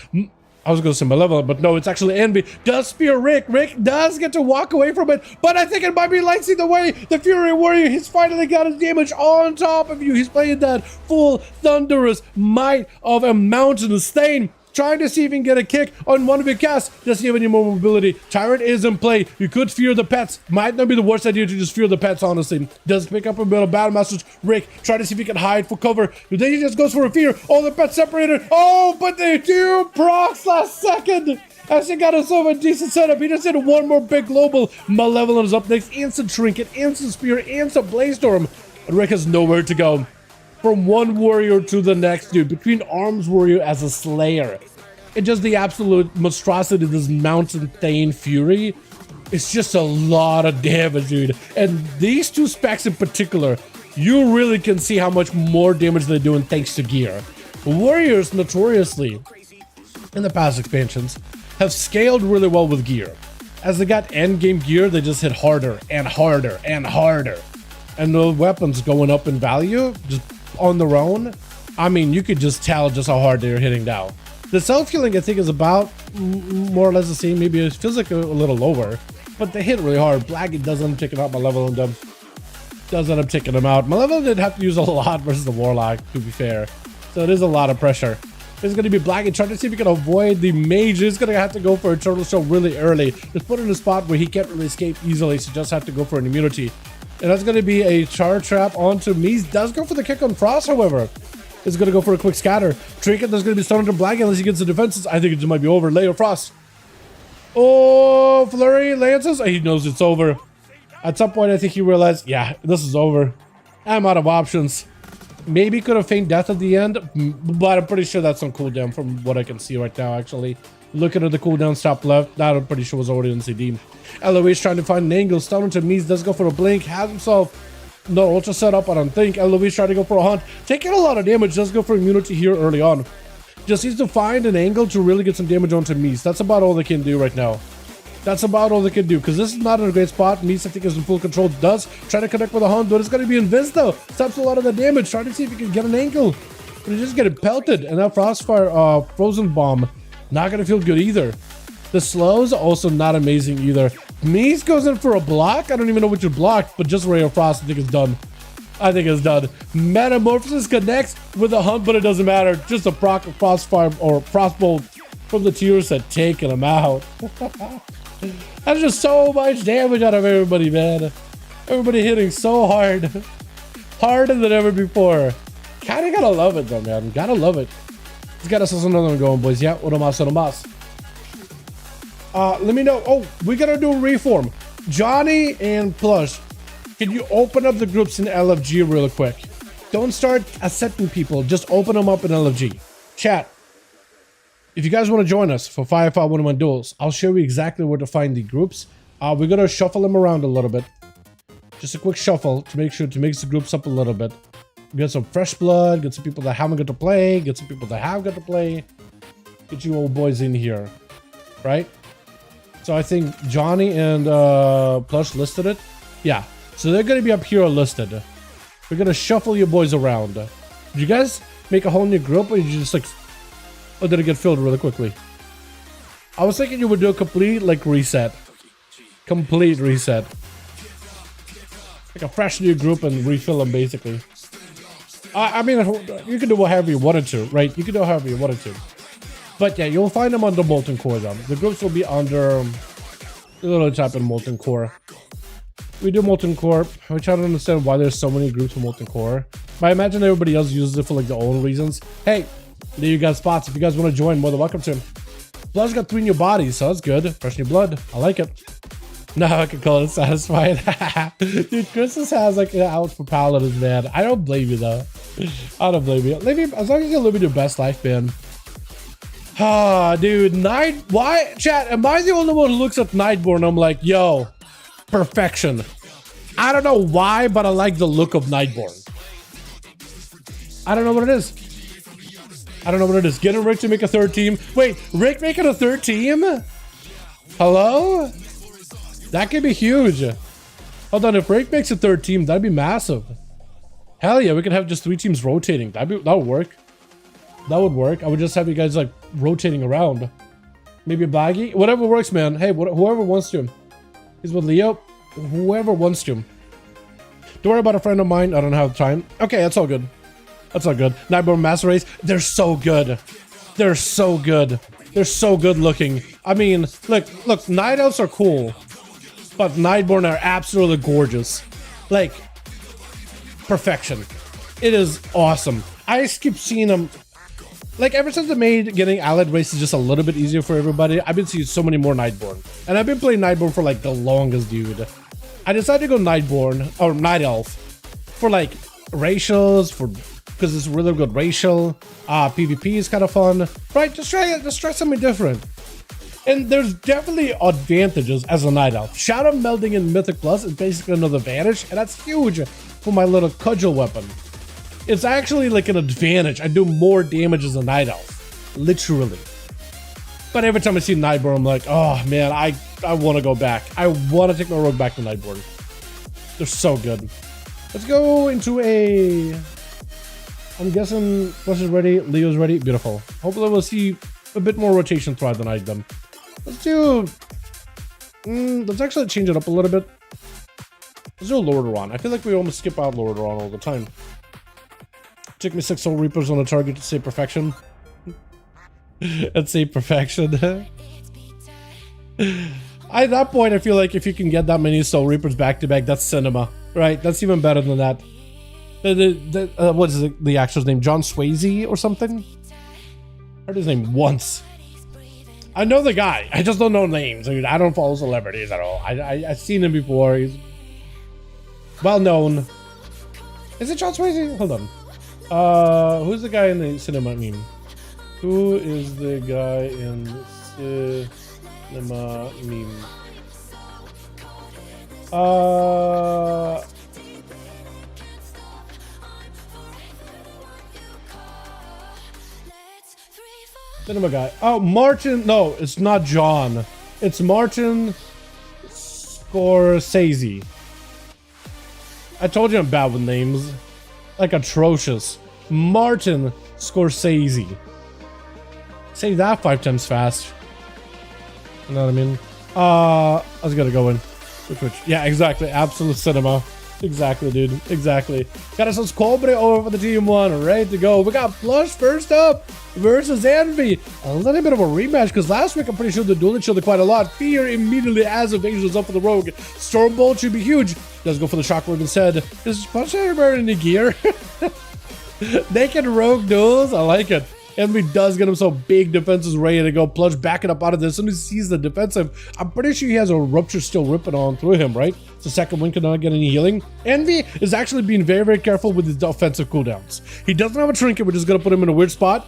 I was going to say Malevolent, but no, it's actually Envy. Does spear Rick. Rick does get to walk away from it, but I think it might be Lightsy the way. The Fury Warrior, he's finally got his damage on top of you. He's playing that full thunderous might of a mountain stain. Trying to see if he can get a kick on one of your casts. Does he have any more mobility? Tyrant is in play. You could fear the pets. Might not be the worst idea to just fear the pets, honestly. Does pick up a bit of battle masters. Rick, try to see if he can hide for cover. Then he just goes for a fear. Oh, the pets separated. Oh, but they do procs last second. As he got himself a decent setup. He just did one more big global. Malevolent is up next. Instant trinket, instant spear, instant blaze storm. And Rick has nowhere to go. From one warrior to the next, dude. Between Arms Warrior as a Slayer and just the absolute monstrosity of this Mountain Thane Fury, it's just a lot of damage, dude. And these two specs in particular, you really can see how much more damage they're doing thanks to gear. Warriors, notoriously, in the past expansions, have scaled really well with gear. As they got endgame gear, they just hit harder and harder and harder. And the weapons going up in value, just on their own, I mean, you could just tell just how hard they're hitting now. The self-healing, I think, is about more or less the same. Maybe it feels like a little lower, but they hit really hard. Blackie does end up taking out Malevolent. Does end up taking them out. Malevolent did have to use a lot versus the Warlock, to be fair. So it is a lot of pressure. It's going to be Blackie trying to see if he can avoid the mage. He's going to have to go for a turtle show really early. Just put in a spot where he can't really escape easily, so just have to go for an immunity. And that's going to be a char trap onto Mies. Does go for the kick on Frost, however. Is going to go for a quick scatter. Trinket that's going to be stunned to Black unless he gets the defenses. I think it just might be over. Layer Frost. Oh, Flurry lances. He knows it's over. At some point, I think he realized, yeah, this is over. I'm out of options. Maybe could have feigned death at the end, but I'm pretty sure that's on cooldown from what I can see right now, actually. Looking at the cooldown top left, that I'm pretty sure was already on CD. LOE's trying to find an angle. Stunner to Mies does go for a blink. Has himself no ultra set up, I don't think. LOE's trying to go for a hunt. Taking a lot of damage. Does go for immunity here early on. Just needs to find an angle to really get some damage onto Mies. That's about all they can do right now. That's about all they can do, because this is not in a great spot. Mies, I think, is in full control. Does try to connect with a hunt, but it's going to be invis though. Stops a lot of the damage. Trying to see if he can get an angle. But he's just getting pelted. And that Frostfire Frozen Bomb, not going to feel good either. The slows, also not amazing either. Mies goes in for a block. I don't even know what you blocked, but just Ray of Frost, I think it's done. I think it's done. Metamorphosis connects with a hunt, but it doesn't matter. Just a proc of Frostfire or Frostbolt from the tier set taking him out. That's just so much damage out of everybody, man. Everybody hitting so hard. Harder than ever before. Kinda gotta love it though, man. Gotta love it. Let's get us another one going, boys. Yeah, uno más, uno más. Let me know. Oh, we gotta do a reform. Johnny and Plush, can you open up the groups in LFG real quick? Don't start accepting people. Just open them up in LFG. Chat. If you guys want to join us for 5V5 1v1 Duels, I'll show you exactly where to find the groups. We're going to shuffle them around a little bit. Just a quick shuffle to make sure to mix the groups up a little bit. Get some fresh blood, get some people that haven't got to play, get some people that have got to play. Get you old boys in here, right? So I think Johnny and Plush listed it. Yeah, so they're going to be up here listed. We're going to shuffle your boys around. Did you guys make a whole new group, or did you just like... Oh, did it get filled really quickly? I was thinking you would do a complete, like, reset. Complete reset. Like a fresh new group and refill them, basically. I mean, you can do whatever you wanted to, right? You can do however you wanted to. But yeah, you'll find them under Molten Core, though. The groups will be under... You literally type in Molten Core. We do Molten Core. We try to understand why there's so many groups for Molten Core. But I imagine everybody else uses it for, like, their own reasons. Hey! There you got spots. If you guys want to join, more than welcome to. Blood's got 3 new bodies, so that's good. Fresh new blood. I like it. Now I can call it satisfied. Dude, Christmas has like an out for paladins, man. I don't blame you though. I don't blame you. Live your, as long as you're living your best life, man. Ah, dude, why? Chat, am I the only one who looks at Nightborn and I'm like, yo, perfection. I don't know why, but I like the look of Nightborn. I don't know what it is. I don't know what it is. Getting Rick to make a 3rd team. Wait, Rick making a 3rd team? Hello? That could be huge. Hold on, if Rick makes a 3rd team, that'd be massive. Hell yeah, we could have just 3 teams rotating. That would work. That would work. I would just have you guys like rotating around. Maybe a baggy. Whatever works, man. Hey, whoever wants to. He's with Leo. Whoever wants to. Don't worry about a friend of mine. I don't have time. Okay, that's all good. That's all good. Nightborn Master Race. They're so good. They're so good. They're so good looking. I mean, look, Night Elves are cool. But Nightborn are absolutely gorgeous. Like, perfection. It is awesome. I just keep seeing them. Like, ever since they made getting allied races just a little bit easier for everybody, I've been seeing so many more Nightborn. And I've been playing Nightborn for like the longest, dude. I decided to go Nightborn, or Night Elf, for like racials, because it's really good racial. PvP is kind of fun, right? Just try something different. And there's definitely advantages as a Night Elf. Shadow melding in Mythic Plus is basically another advantage, and that's huge for my little cudgel weapon. It's actually like an advantage. I do more damage as a Night Elf, literally. But every time I see Nightborn, I'm like, oh man, I want to go back. I want to take my rogue back to Nightborn. They're so good. Let's go into a... I'm guessing Flush is ready, Leo's ready. Beautiful. Hopefully we'll see a bit more rotation throughout the night then. Let's do... let's actually change it up a little bit. Let's do a Lordaeron. I feel like we almost skip out Lordaeron all the time. Took me 6 Soul Reapers on a target to say perfection. Let's say perfection. At that point, I feel like if you can get that many Soul Reapers back to back, that's cinema, right? That's even better than that. What is the actor's name? John Swayze or something? I heard his name once. I know the guy. I just don't know names. I mean, I don't follow celebrities at all. I've seen him before. He's well known. Is it John Swayze? Hold on. Who's the guy in the cinema meme? Who is the guy in Cinema meme. Cinema guy. Oh, Martin. No, it's not John. It's Martin Scorsese. I told you I'm bad with names. Like atrocious. Martin Scorsese. Say that 5 times fast. You know what I mean? I was gonna go in. Which, yeah, exactly. Absolute cinema. Exactly, dude. Exactly. Got ourselves Cobre over for the team one. Ready to go. We got Plush first up versus Envy. A little bit of a rematch because last week I'm pretty sure the duel shielded quite a lot. Fear immediately as evasion is up for the Rogue. Stormbolt should be huge. Does go for the Shockwave instead. Is Plush ever in the gear? Naked Rogue duels. I like it. Envy does get him so big defenses ready to go. Plush backing up out of this. As soon as he sees the defensive, I'm pretty sure he has a rupture still ripping on through him, right? It's the second win, cannot get any healing. Envy is actually being very, very careful with his offensive cooldowns. He doesn't have a trinket, which is going to put him in a weird spot.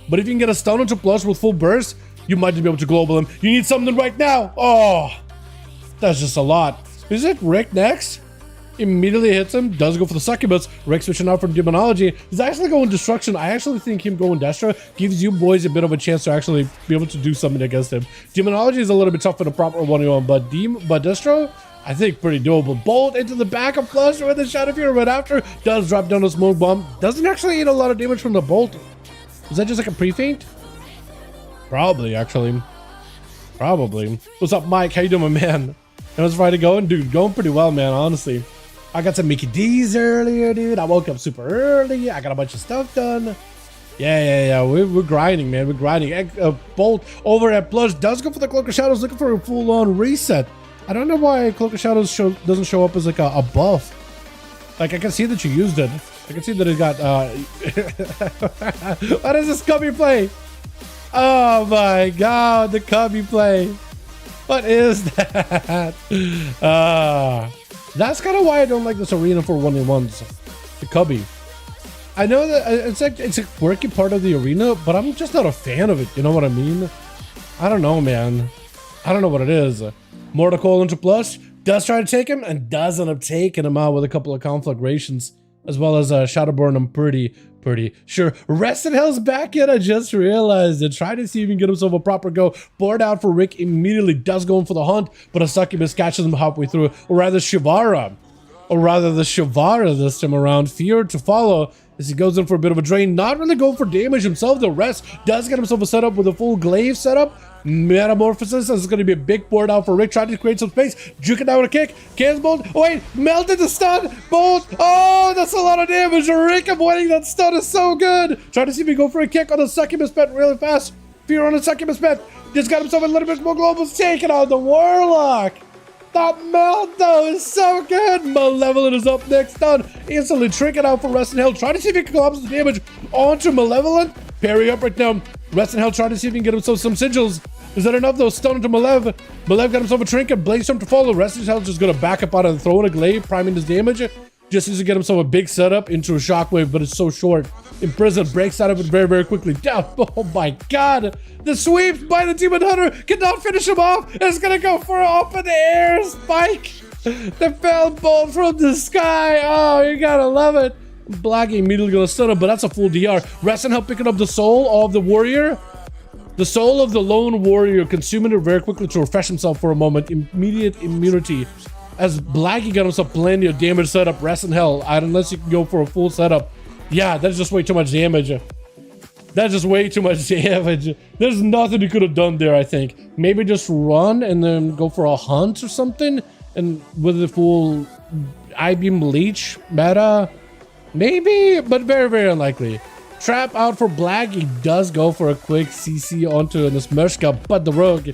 But if you can get a stun onto Plush with full burst, you might be able to global him. You need something right now. Oh, that's just a lot. Is it Rick next? Immediately hits him, does go for the succubus. Rick switching out from demonology. He's actually going destruction. I actually think him going Destra gives you boys a bit of a chance to actually be able to do something against him. Demonology is a little bit tough for the proper 1v1, but Destro, I think pretty doable. Bolt into the back of Plush with a Shadow Fury right after. Does drop down a smoke bomb. Doesn't actually eat a lot of damage from the bolt. Is that just like a pre-feint? Probably, actually. Probably. What's up, Mike? How you doing, man? How's Friday going? Dude, going pretty well, man, honestly. I got some Mickey D's earlier, dude. I woke up super early. I got a bunch of stuff done. Yeah. We're grinding, man. We're grinding. Bolt over at Plush does go for the Cloak of Shadows, looking for a full-on reset. I don't know why Cloak of Shadows doesn't show up as like a buff. Like, I can see that you used it. I can see that it got... What is this cubby play? Oh my god, the cubby play. What is that? That's kind of why I don't like this arena for 1v1s. The cubby. I know that it's a quirky part of the arena, but I'm just not a fan of it. You know what I mean? I don't know, man. I don't know what it is. Mortal into Plush does try to take him and does end up taking him out with a couple of conflagrations, as well as Shadowburn. I'm pretty sure. Rested Hell's back yet. I just realized it. Try to see if he can get himself a proper go. Board out for Rick immediately does go in for the hunt, but a succubus catches him halfway through, or rather the Shivara this time around. Fear to follow as he goes in for a bit of a drain. Not really going for damage himself. The rest does get himself a setup with a full glaive setup. Metamorphosis. This is going to be a big board out for Rick, trying to create some space. Juke it down with a kick. Cans Bolt. Oh wait, melted the stun. Bolt. Oh, that's a lot of damage. Rick avoiding that stun is so good. Trying to see if he go for a kick on the succubus pet really fast. Fear on the succubus pet. Just got himself a little bit more globals. Taking on the Warlock. That melt though is so good. Malevolent is up next. Stun. Instantly trinket out for Rest in Hell. Trying to see if he can collapse the damage onto Malevolent. Parry up right now. Rest in Hell trying to see if he can get himself some sigils. Is that enough though? Stun into Malev. Malev got himself a trinket. Blazestorm to follow. Rest in Hell just gonna back up out and throw in a glaive, priming his damage. Just needs to get himself a big setup into a shockwave, but it's so short. Imprison breaks out of it very, very quickly. Oh my god. The sweeps by the Demon Hunter cannot finish him off. It's gonna go for an up in the air spike. The fell bolt from the sky. Oh, you gotta love it. Blackie immediately gonna stun him, but that's a full DR. Rest and Help picking up the soul of the warrior. The soul of the lone warrior, consuming it very quickly to refresh himself for a moment. Immediate immunity. As Blackie got himself plenty of damage setup. Rest in Hell, unless you can go for a full setup. Yeah, that's just way too much damage. That's just way too much damage. There's nothing you could have done there, I think. Maybe just run and then go for a hunt or something. And with the full I-Beam Leech meta. Maybe, but very, very unlikely. Trap out for Black. He does go for a quick CC onto an Smurshka, but the Rogue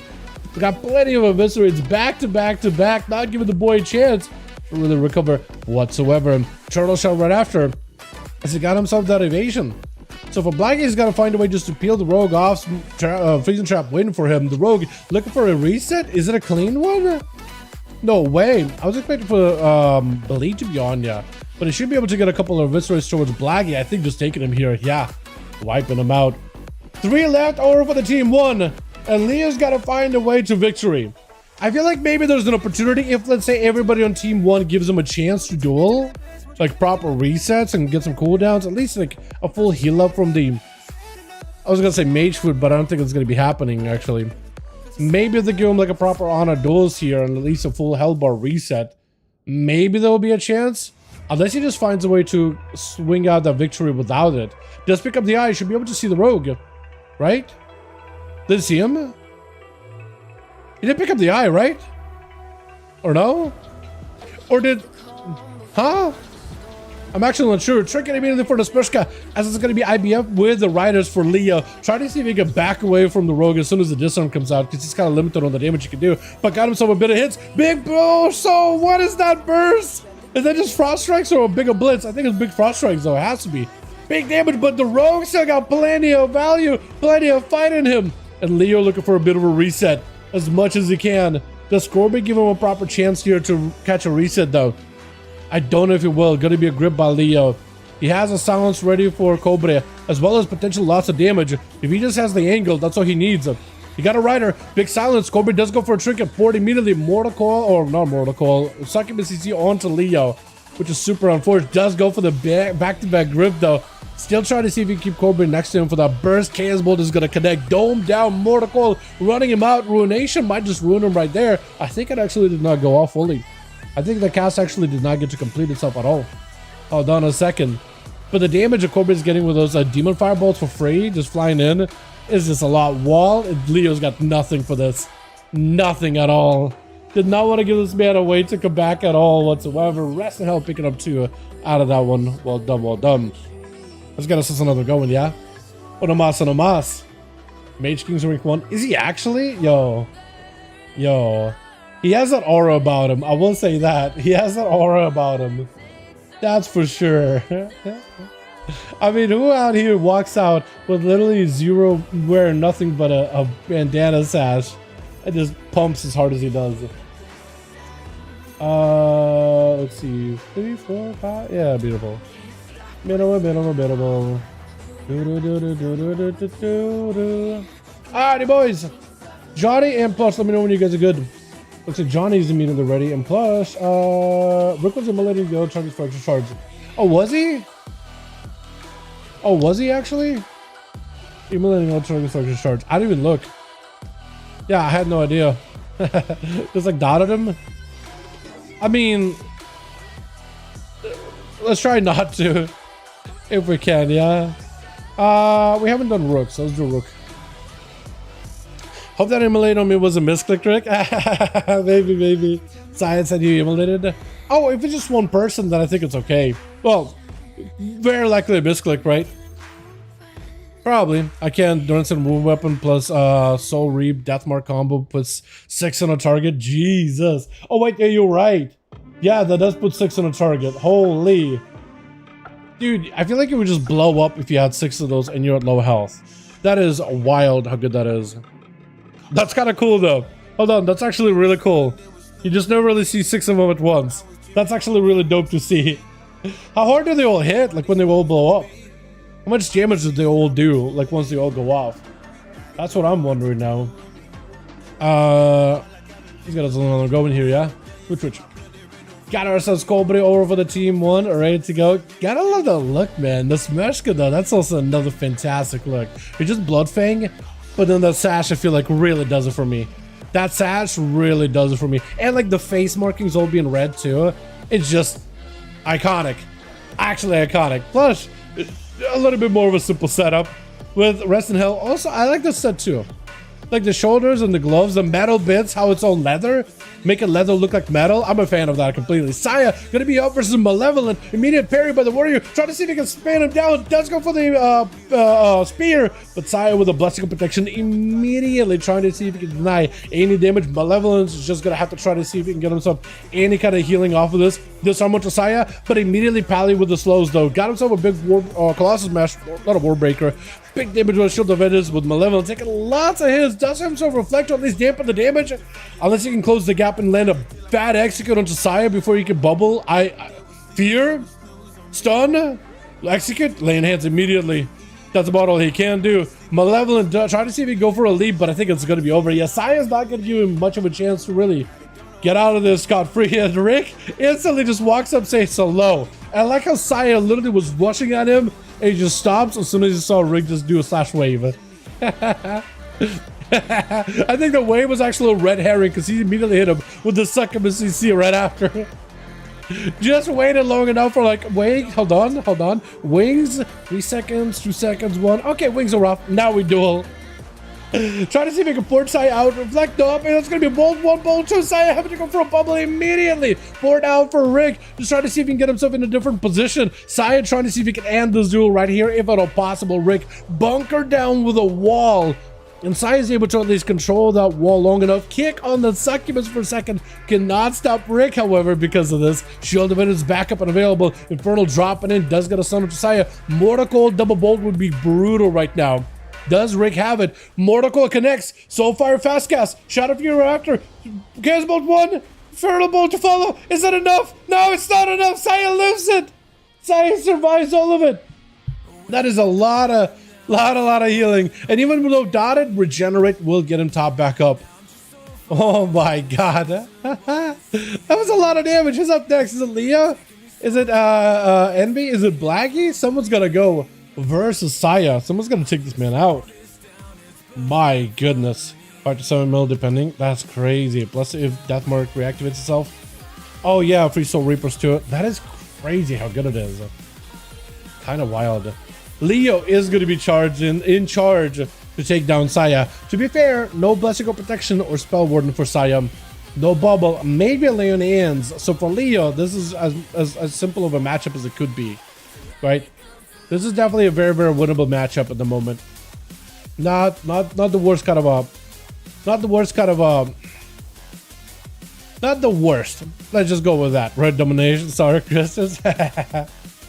got plenty of eviscerates back to back to back, not giving the boy a chance to really recover whatsoever. Turtle Shell right after, as he got himself that evasion. So for Black, he's got to find a way just to peel the Rogue off. Freezing Trap waiting for him. The Rogue looking for a reset. Is it a clean one? No way. I was expecting for Bleed to be on, yeah. But he should be able to get a couple of eviscerates towards Blackie. I think just taking him here. Yeah. Wiping him out. 3 left over for the team 1. And Leo's got to find a way to victory. I feel like maybe there's an opportunity if, let's say, everybody on team 1 gives him a chance to duel, like proper resets and get some cooldowns, at least like a full heal up from the, I was gonna say mage food, but I don't think it's gonna be happening actually. Maybe if they give him like a proper honor duels here and at least a full health bar reset, maybe there will be a chance. Unless he just finds a way to swing out that victory without it. Just pick up the eye, you should be able to see the rogue, right? Did you see him? He didn't pick up the eye, right? Or no? Or did... Huh? I'm actually not sure. Trick it immediately for the Spurska, as it's going to be IBF with the riders for Leo. Try to see if he can back away from the rogue as soon as the disarm comes out, because he's kind of limited on the damage he can do. But got himself a bit of hits. Big burst! So what is that burst? Is that just frost strikes or a bigger blitz? I think it's big frost strikes though. It has to be. Big damage, but the rogue still got plenty of value, plenty of fight in him. And Leo looking for a bit of a reset as much as he can. Does Scorby give him a proper chance here to catch a reset though? I don't know if he will. Gonna be a grip by Leo. He has a silence ready for Cobra, as well as potential lots of damage. If he just has the angle, that's all he needs. He got a rider. Big silence. Cobra does go for a trinket. Port immediately. Mortal Coil, or not Mortal Coil. Succubus CC onto Leo, which is super unfortunate. Does go for the back-to-back grip though. Still trying to see if he can keep Cobra next to him for that burst. Chaos Bolt is going to connect. Dome down. Mortal Coil running him out. Ruination might just ruin him right there. I think it actually did not go off fully. I think the cast actually did not get to complete itself at all. Hold on a second. But the damage that Cobra is getting with those Demon Firebolts for free, just flying in, is just a lot. Wall, Leo's got nothing for this. Nothing at all. Did not want to give this man a way to come back at all whatsoever. Rest in hell picking up 2 out of that one. Well done, well done. Let's get us another going, yeah? Onomas, onomas. Mage King's rank 1. Is he actually? Yo. He has that aura about him. I will say that. He has that aura about him. That's for sure. I mean, who out here walks out with literally zero, wearing nothing but a bandana sash and just pumps as hard as he does? Let's see. 3, 4, 5. Yeah, beautiful. Beautiful. Alrighty, boys. Johnny and Plus, let me know when you guys are good. Looks like Johnny's immediately ready, and plus, Rick was immolating the other charges for extra charge. Oh, was he? Oh, was he actually? Immolating all charges for extra charge. I didn't even look. Yeah, I had no idea. Just like dotted him. I mean, let's try not to, if we can, yeah. We haven't done Rook, so let's do Rook. Hope that immolate on me was a misclick trick. Maybe. Science said you immolated. Oh, if it's just one person, then I think it's okay. Well, very likely a misclick, right? Probably. I can Durance and Move Weapon plus Soul Reap Deathmark combo puts 6 on a target. Jesus. Oh wait, yeah, you're right. Yeah, that does put 6 on a target. Holy. Dude, I feel like it would just blow up if you had 6 of those and you're at low health. That is wild how good that is. That's kind of cool though. Hold on, that's actually really cool. You just never really see 6 of them at once. That's actually really dope to see. How hard do they all hit, like when they all blow up? How much damage do they all do, like once they all go off? That's what I'm wondering now. He's got us another going here, yeah? Which? Got ourselves Cobra over for the team 1, ready to go. Gotta love the look, man. The Smeshka though, that's also another fantastic look. You're just Bloodfang, but then the sash I feel like really does it for me. That sash really does it for me. And like the face markings all being red too. It's just iconic. Actually iconic. Plus, a little bit more of a simple setup with Rest in Hell. Also, I like this set too. Like the shoulders and the gloves, the metal bits, how it's all leather, making leather look like metal. I'm a fan of that completely. Saya gonna be up versus Malevolent. Immediate parry by the warrior. Trying to see if he can span him down. Does go for the spear, but Saya with a blessing of protection immediately trying to see if he can deny any damage. Malevolent is just gonna have to try to see if he can get himself any kind of healing off of this. Disarm to Saya, but immediately pally with the slows though. Got himself a big Colossus Mash, not a Warbreaker. Big damage with Shield of Edges with Malevolent taking lots of hits. Does himself reflect or at least dampen the damage, unless he can close the gap and land a bad execute onto Saya before he can bubble. I fear, stun, execute, laying hands immediately. That's about all he can do. Malevolent try to see if he can go for a leap, but I think it's going to be over. Yeah, Saya's not going to give him much of a chance to really get out of this scot-free. And Rick instantly just walks up, says hello. And I like how Saya literally was rushing at him, and he just stops as soon as he saw Rick just do a slash wave. I think the wave was actually a red herring because he immediately hit him with the succubus CC right after. Just waited long enough for like, wait, hold on. Wings, 3 seconds, 2 seconds, 1. Okay, wings are off. Now we duel. Try to see if he can port Saya out, reflect up, and it's gonna be bolt 1, bolt 2. Saya having to go for a bubble immediately. Port out for Rick. Just trying to see if he can get himself in a different position. Saya trying to see if he can end this duel right here, if at all possible. Rick bunkered down with a wall. And Saya is able to at least control that wall long enough. Kick on the succubus for a second. Cannot stop Rick, however, because of this. Shield of it is back up and available. Infernal dropping in. Does get a stun up to Saya. Mortal Coil double bolt would be brutal right now. Does Rick have it? Mortal Coil connects. Soulfire fast cast. Shadow Fury after. Chaos Bolt 1. Infernal Bolt to follow. Is that enough? No, it's not enough. Saya lives it. Saya survives all of it. That is a lot of healing. And even though dotted, regenerate will get him top back up. Oh my god. That was a lot of damage. Who's up next? Is it Leah? Is it Envy? Is it Blackie? Someone's gonna go versus Saya. Someone's gonna take this man out. My goodness. 5 to 7 mil depending. That's crazy. Plus if Deathmark reactivates itself. Oh yeah, free Soul Reapers to it. That is crazy how good it is. Kind of wild. Leo is going to be in charge to take down Saya. To be fair, no Blessing or Protection or Spell Warden for Saya. No bubble, maybe a Leon Hands. So for Leo, this is as simple of a matchup as it could be, right? This is definitely a very, very winnable matchup at the moment. Not the worst kind of a, not the worst. Let's just go with that. Red Domination, sorry, Christus.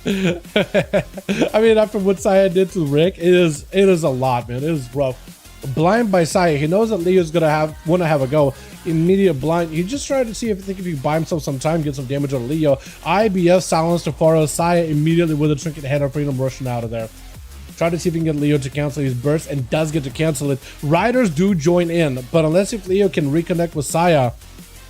I mean, after what Saya did to Rick, it is a lot, man. It is rough. Blind by Saya. He knows that Leo's gonna want to have a go. Immediate blind. He just tried to see if he can buy himself some time, get some damage on Leo. IBF silence to Faro. Saya immediately with a trinket head of freedom rushing out of there. Try to see if he can get Leo to cancel his burst, and does get to cancel it. Riders do join in, but unless if Leo can reconnect with Saya,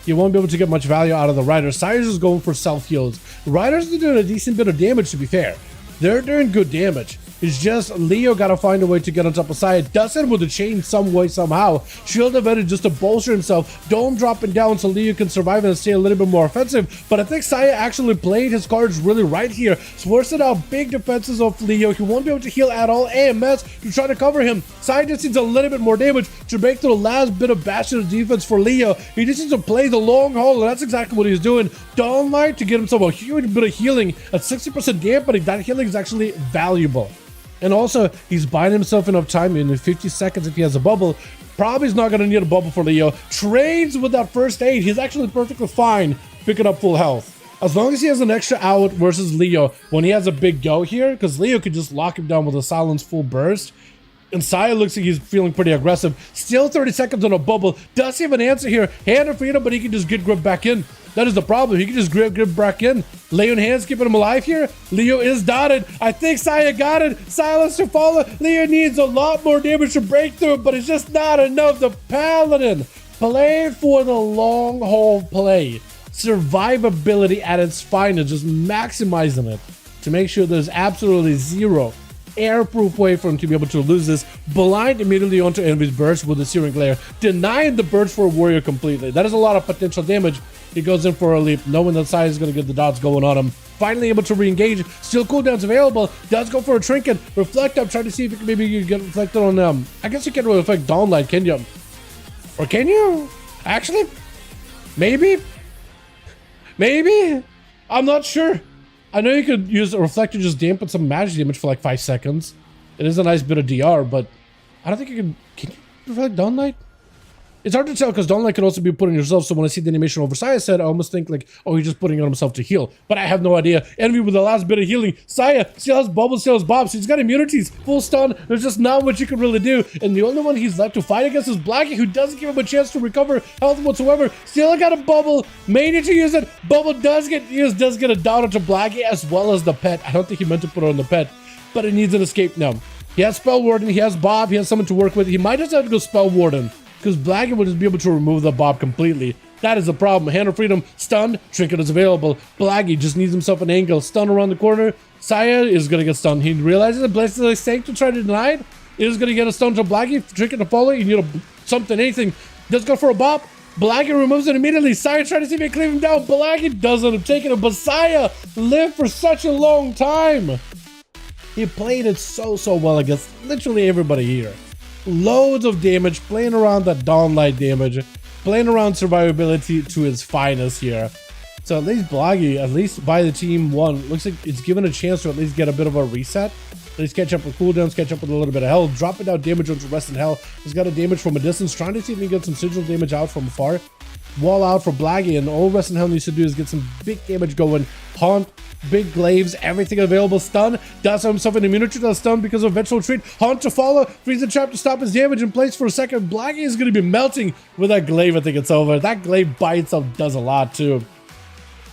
you won't be able to get much value out of the Riders. Saya's just going for self-heals. Riders are doing a decent bit of damage, to be fair. They're doing good damage. It's just Leo got to find a way to get on top of Saya. Does it with the chain some way, somehow. Shield of it just to bolster himself. Dome dropping down so Leo can survive and stay a little bit more offensive. But I think Saya actually played his cards really right here. Forcing out big defenses of Leo. He won't be able to heal at all. AMS to try to cover him. Saya just needs a little bit more damage to break through the last bit of bastion of defense for Leo. He just needs to play the long haul, and that's exactly what he's doing. Dawn Light to get himself a huge bit of healing. At 60% dampening, that healing is actually valuable. And also, he's buying himself enough time in 50 seconds if he has a bubble. Probably is not going to need a bubble for Leo. Trades with that first aid. He's actually perfectly fine picking up full health. As long as he has an extra out versus Leo when he has a big go here, because Leo could just lock him down with a silence full burst. And Saya looks like he's feeling pretty aggressive. Still 30 seconds on a bubble. Does he have an answer here? Hand of freedom, but he can just get grip back in. That is the problem. He can just grip back in. Leo in hands keeping him alive here. Leo is dotted. I think Saya got it. Silence to follow. Leo needs a lot more damage to break through, but it's just not enough. The Paladin play for the long haul play. Survivability at its finest. Just maximizing it to make sure there's absolutely zero airproof way for him to be able to lose this. Blind immediately onto Envy's burst with the Searing Glare, denying the burst for a warrior completely. That is a lot of potential damage. He goes in for a leap, knowing that Saya is going to get the dots going on him. Finally able to re-engage. Still cooldowns available. Does go for a trinket. Reflect up, trying to see if maybe you can get reflected on I guess you can't really reflect Dawnlight, can you? Or can you? Actually? Maybe? Maybe? I'm not sure. I know you could use a reflector, just dampen some magic damage for like 5 seconds. It is a nice bit of DR, but I don't think you can you reflect Dawnlight? It's hard to tell because Dawnlight can also be put on yourself, so when I see the animation over Saya said, I almost think like, oh, he's just putting it on himself to heal. But I have no idea. Envy with the last bit of healing. Saya still has bubbles, still has bobs. He's got immunities, full stun. There's just not much you can really do. And the only one he's left to fight against is Blackie, who doesn't give him a chance to recover health whatsoever. Still got a bubble. May need to use it. Bubble does get used, does get a down onto Blackie as well as the pet. I don't think he meant to put it on the pet, but it needs an escape now. He has Spell Warden, he has Bob, he has someone to work with. He might just have to go Spell Warden, because Blaggy will just be able to remove the Bob completely. That is the problem. Hand of Freedom, stunned, Trinket is available. Blaggy just needs himself an angle. Stun around the corner. Saya is going to get stunned. He realizes that Blessed is sank to try to deny it. He is going to get a stun to Blaggy. Trinket to follow. You need something, anything. Does go for a bop. Blaggy removes it immediately. Saya trying to see if he can cleave him down. Blaggy doesn't have taken it, but Saya lived for such a long time. He played it so well against literally everybody here. Loads of damage, playing around that Dawn Light damage, playing around survivability to its finest here. So at least Blaggy, at least by the team one, looks like it's given a chance to at least get a bit of a reset. At least catch up with cooldowns, catch up with a little bit of health, dropping out damage onto Rest in Hell. He's got a damage from a distance, trying to see if he can get some sigil damage out from afar. Wall out for Blaggy, and all Rest in Hell needs to do is get some big damage going. Haunt, big glaives, everything available. Stun, does have himself an immunity to the stun because of Vengeful Retreat. Haunt to follow, freeze the trap to stop his damage in place for a second. Blaggy is going to be melting with that glaive. I think it's over. That glaive by itself does a lot too.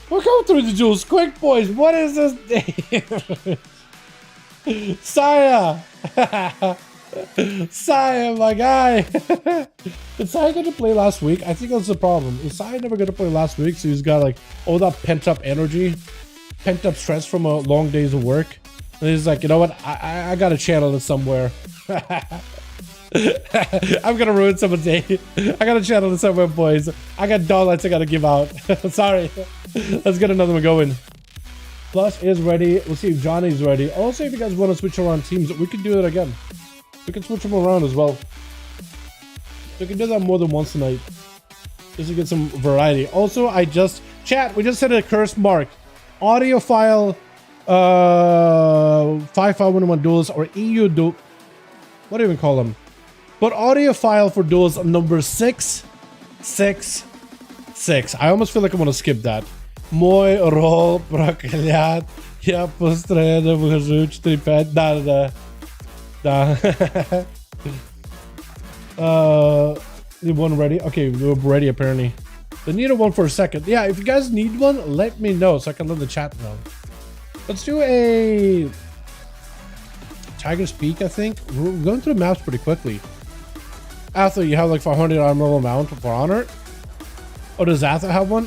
We're going through the duels quick, boys. What is this? Saya! Saya, my guy! Did Saya get to play last week? I think that's the problem. Is Saya never going to play last week? So he's got like all that pent up energy, pent up stress from a long days of work. And he's like, you know what? I got to channel it somewhere. I'm going to ruin someone's day. I got to channel it somewhere, boys. I got dollars I got to give out. Sorry. Let's get another one going. Plush is ready. We'll see if Johnny's ready. Also, if you guys want to switch around teams, we can do it again. We can switch them around as well. We can do that more than once tonight, just to get some variety. Also, we just set a curse mark. Audio file 5V5 1V1 Duels or EU Duel. What do you even call them? But audio file for Duels number 666. I almost feel like I'm gonna skip that. Мой ролл проклят. Я построен выхожу 4-5. Да. Need one ready? Okay, we're ready apparently. They needed one for a second. Yeah, if you guys need one, let me know so I can let the chat know. Let's do a Tiger's Peak, I think. We're going through the maps pretty quickly. Atha, you have like 500 armor amount for honor. Oh, does Atha have one?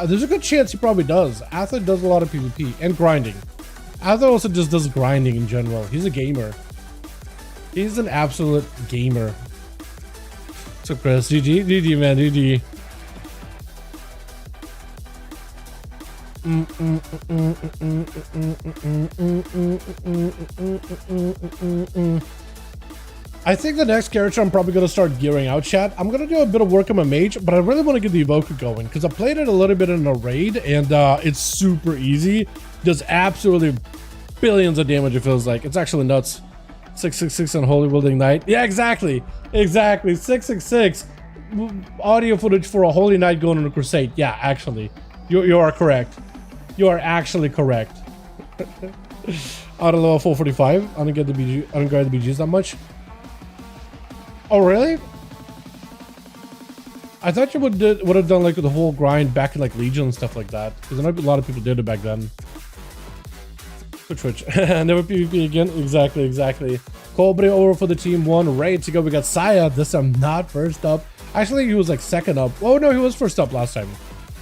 There's a good chance he probably does. Atha does a lot of PvP and grinding. Atha also just does grinding in general. He's a gamer. He's an absolute gamer. So Chris, GG, man, GG. I think the next character I'm probably going to start gearing out, chat. I'm going to do a bit of work on my mage, but I really want to get the Evoker going because I played it a little bit in a raid and it's super easy. Does absolutely billions of damage, it feels like. It's actually nuts. 666 on Holy Wielding Knight. Yeah, exactly. 666. Audio footage for a Holy Knight going on a crusade. Yeah, actually. You are correct. You are actually correct. Auto level 445. I don't get the BG. I don't get the BGs that much. Oh, really? I thought you would have done like the whole grind back in like Legion and stuff like that. Because I know a lot of people did it back then. Twitch. Never PvP again. Exactly. Colby over for the team one. Ready to go. We got Saya. This time not first up. Actually, he was like second up. Oh no, he was first up last time.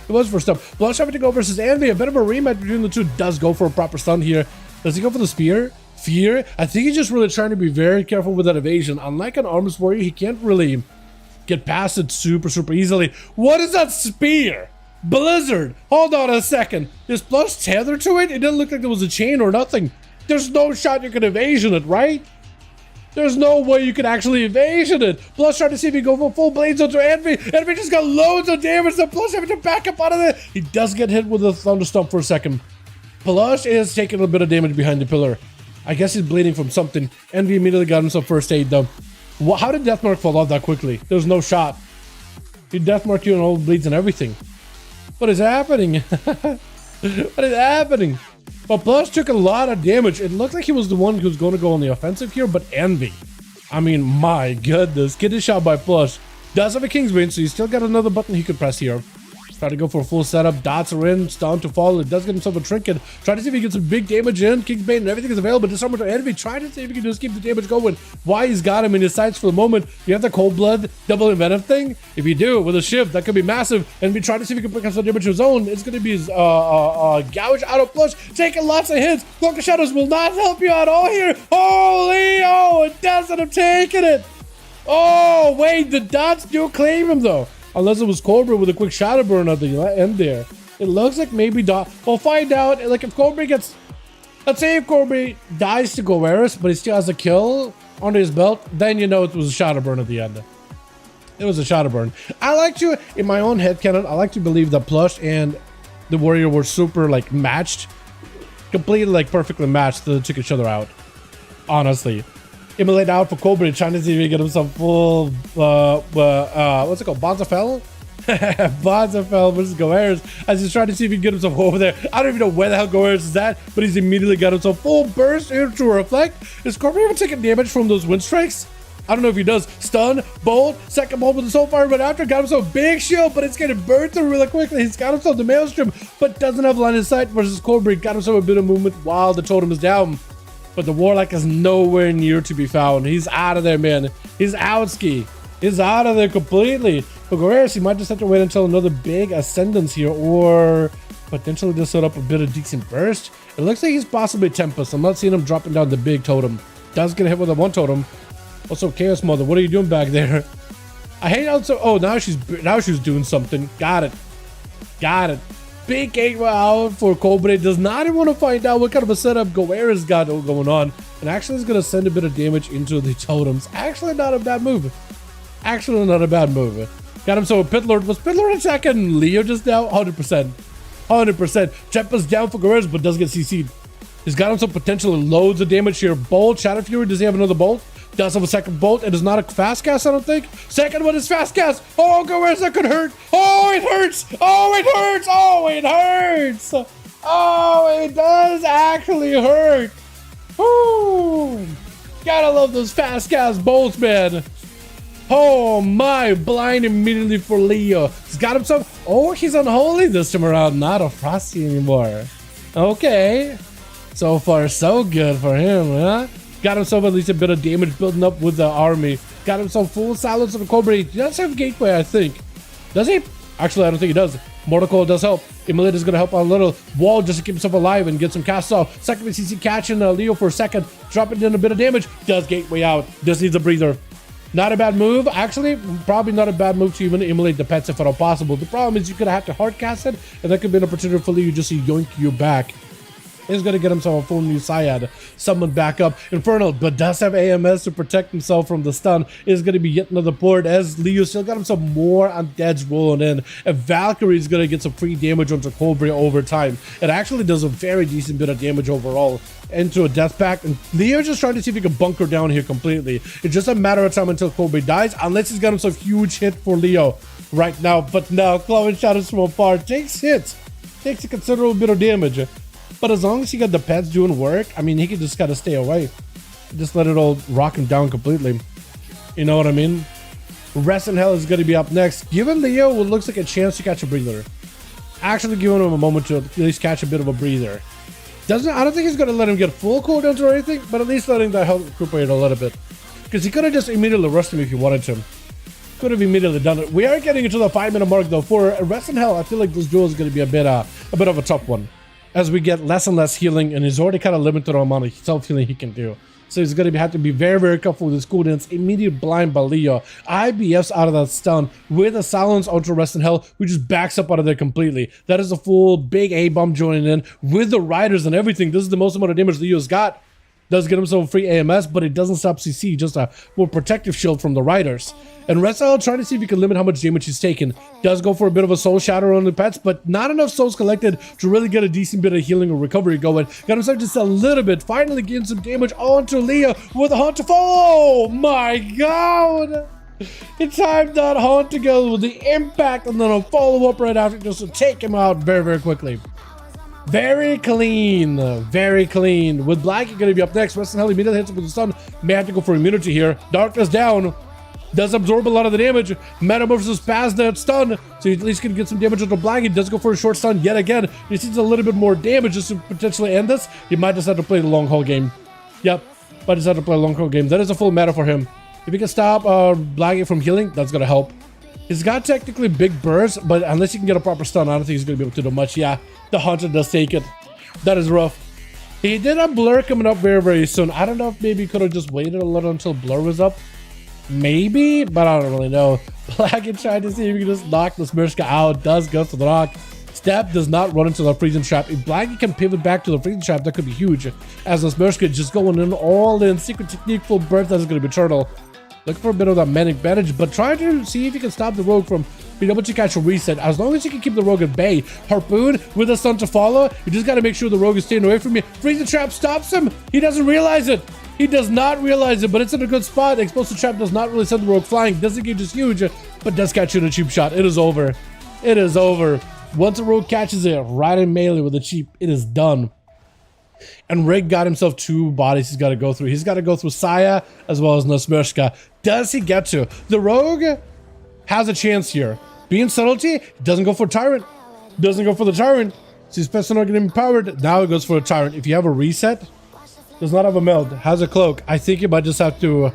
He was first up. Blush having to go versus Envy. A bit of a rematch between the two. Does go for a proper stun here. Does he go for the spear? Fear? I think he's just really trying to be very careful with that evasion. Unlike an Armors Warrior, he can't really get past it super easily. What is that spear? Blizzard! Hold on a second. Is Blush tethered to it? It didn't look like there was a chain or nothing. There's no shot you can evasion it, right? There's no way you can actually evasion it. Blush trying to see if he can go for full blades onto Envy. Envy just got loads of damage. So Blush having to back up out of it. He does get hit with a thunderstomp for a second. Blush is taking a bit of damage behind the pillar. I guess he's bleeding from something. Envy immediately got himself first aid though. How did Deathmark fall off that quickly? There's no shot. He Deathmarked you and all bleeds and everything. What is happening? What is happening? But Blush took a lot of damage. It looked like he was the one who was going to go on the offensive here, but Envy. I mean, my goodness. Get a shot by Blush. Does have a Kingsbane, so he's still got another button he could press here. Try to go for a full setup. Dots are in. Stun to fall. It does get himself a trinket. Try to see if he gets some big damage in. King's Bane and everything is available. Just so much enemy. Try to see if he can just keep the damage going. Why he's got him in his sights for the moment. You have the cold blood double inventive thing. If you do with a shift, that could be massive. And we try to see if he can pick up some damage of his own. It's going to be his gouge out of flush. Taking lots of hits. Cloak of Shadows will not help you at all here. Oh, Leo! It doesn't have taken it. Oh, wait. The dots do claim him though. Unless it was Cobra with a quick shadow burn at the end there. It looks like maybe we'll find out. Like if Cobra gets, let's say if Cobra dies to Goeris, but he still has a kill under his belt, then you know it was a shadow burn at the end. It was a shadow burn. I like to, in my own headcanon, I like to believe that Plush and the Warrior were super like matched, completely like perfectly matched to took each other out. Honestly. Immolate out for Cobra, trying to see if he can get him some full, what's it called? Bonzafell? Bonzafell versus Goeris. As he's trying to see if he can get himself over there. I don't even know where the hell Goeris is at, but he's immediately got himself full burst into a reflect. Is Cobra even taking damage from those wind strikes? I don't know if he does. Stun, bolt, second bolt with the soul fire, but after got himself a big shield, but it's getting burned through really quickly. He's got himself the maelstrom, but doesn't have line of sight versus Cobra. Got himself a bit of movement while the totem is down. But the Warlock is nowhere near to be found. He's out of there, man. He's out ski. He's out of there completely. But Goeris, he might just have to wait until another big ascendance here, or potentially just set up a bit of decent burst. It looks like he's possibly Tempest. I'm not seeing him dropping down the big totem. Does get hit with a one totem. Also, Chaos Mother, what are you doing back there? I hate how so. Oh, now she's doing something. Got it. Got it. Big gateway out for Cobra. Does not even want to find out what kind of a setup Goeris got going on. And actually is going to send a bit of damage into the totems. Actually not a bad move. Actually not a bad move. Got him so a Pit Lord. Was Pit Lord attacking Leo just now? 100%. 100%. Tempest down for Goeris, but does get CC'd. He's got him some potentially loads of damage here. Bolt, Shadow Fury. Does he have another bolt? Does have a second bolt. It is not a fast cast, I don't think. Second one is fast cast. Oh, Goeris, that could hurt. Oh, it hurts. Oh, it hurts. Oh, it hurts. Oh, it does actually hurt. Ooh. Gotta love those fast cast bolts, man. Oh my, blind immediately for Leo. He's got himself. Oh, he's unholy this time around. Not a Frosty anymore. Okay. So far, so good for him, huh? Got himself at least a bit of damage building up with the army. Got himself full silence of the Cobra. He does have Gateway, I think. Does he? Actually, I don't think he does. Mortal Coil does help. Immolate is going to help out a little. Wall just to keep himself alive and get some casts off. Second CC catching Leo for a second. Dropping in a bit of damage. Does Gateway out. Just needs a breather. Not a bad move. Actually, probably not a bad move to even immolate the pets if at all possible. The problem is you could have to hard cast it, and that could be an opportunity for Leo just to yoink you back. He's going to get himself a full new Syad. Summoned back up. Infernal, but does have AMS to protect himself from the stun. Is going to be yet another board as Leo still got himself more undeads rolling in. And Valkyrie is going to get some free damage onto Cobra over time. It actually does a very decent bit of damage overall into a death pact. And Leo's just trying to see if he can bunker down here completely. It's just a matter of time until Cobra dies. Unless he's got himself a huge hit for Leo right now. But now, Clawing Shadows from afar takes hits. Takes a considerable bit of damage. But as long as he got the pets doing work, I mean, he can just gotta stay away. Just let it all rock him down completely. You know what I mean? Rest in Hell is gonna be up next. Giving Leo what looks like a chance to catch a breather. Actually giving him a moment to at least catch a bit of a breather. I don't think he's gonna let him get full cooldowns or anything, but at least letting that help recuperate a little bit. Because he could have just immediately rushed him if he wanted to. Could have immediately done it. We are getting into the 5-minute mark though. For Rest in Hell, I feel like this duel is gonna be a bit of a tough one. As we get less and less healing, and he's already kind of limited on amount of self-healing he can do. So he's going to have to be very, very careful with his cooldowns. Immediate blind by Leo. IBF's out of that stun with a silence ultra Rest in Hell, which just backs up out of there completely. That is a full big A-bomb joining in with the riders and everything. This is the most amount of damage Leo's got. Does get himself a free AMS, but it doesn't stop CC, just a more protective shield from the riders. And Rest in Hell trying to see if he can limit how much damage he's taken. Does go for a bit of a soul shatter on the pets, but not enough souls collected to really get a decent bit of healing or recovery going. Got himself just a little bit, finally getting some damage onto Leo with a haunt to fall. Oh my god! It timed that haunt together with the impact and then a follow-up right after just to take him out very, very quickly. Very clean, very clean. With Black, you're going to be up next. Rest in Hell immediately hits him with the stun. May have to go for immunity here. Darkness down. Does absorb a lot of the damage. Metamorphosis past that stun, so you at least can get some damage onto Black. He does go for a short stun yet again. He sees a little bit more damage just to potentially end this. He might decide to play the long haul game. Yep, might decide to play a long haul game. That is a full meta for him. If he can stop Black from healing, that's gonna help. He's got technically big bursts, but unless you can get a proper stun, I don't think he's gonna be able to do much. Yeah, the Hunter does take it. That is rough. He did have Blur coming up very, very soon. I don't know if maybe he could have just waited a little until Blur was up. Maybe, but I don't really know. Black is trying to see if he can just knock the Smirska out. Does go to the rock. Step does not run into the freezing trap. If Black can pivot back to the freezing trap, that could be huge. As the Smirska just going in all in. Secret technique, full burst, that's going to be turtle. Looking for a bit of that manic advantage, but try to see if you can stop the rogue from being able to catch a reset. As long as you can keep the rogue at bay. Harpoon with a stun to follow. You just got to make sure the rogue is staying away from you. Freezing trap stops him. He doesn't realize it. He does not realize it, but it's in a good spot. Explosive trap does not really send the rogue flying. Disengage is huge, but does catch you in a cheap shot. It is over. It is over. Once a rogue catches it right in melee with a cheap, it is done. And Rick got himself 2 bodies he's got to go through. He's got to go through Saya as well as Nasmirska. Does he get to? The rogue has a chance here. Being subtlety, doesn't go for Tyrant. Doesn't go for the Tyrant. So he's personal getting empowered. Now he goes for a Tyrant. If you have a reset, does not have a meld, has a cloak. I think you might just have to...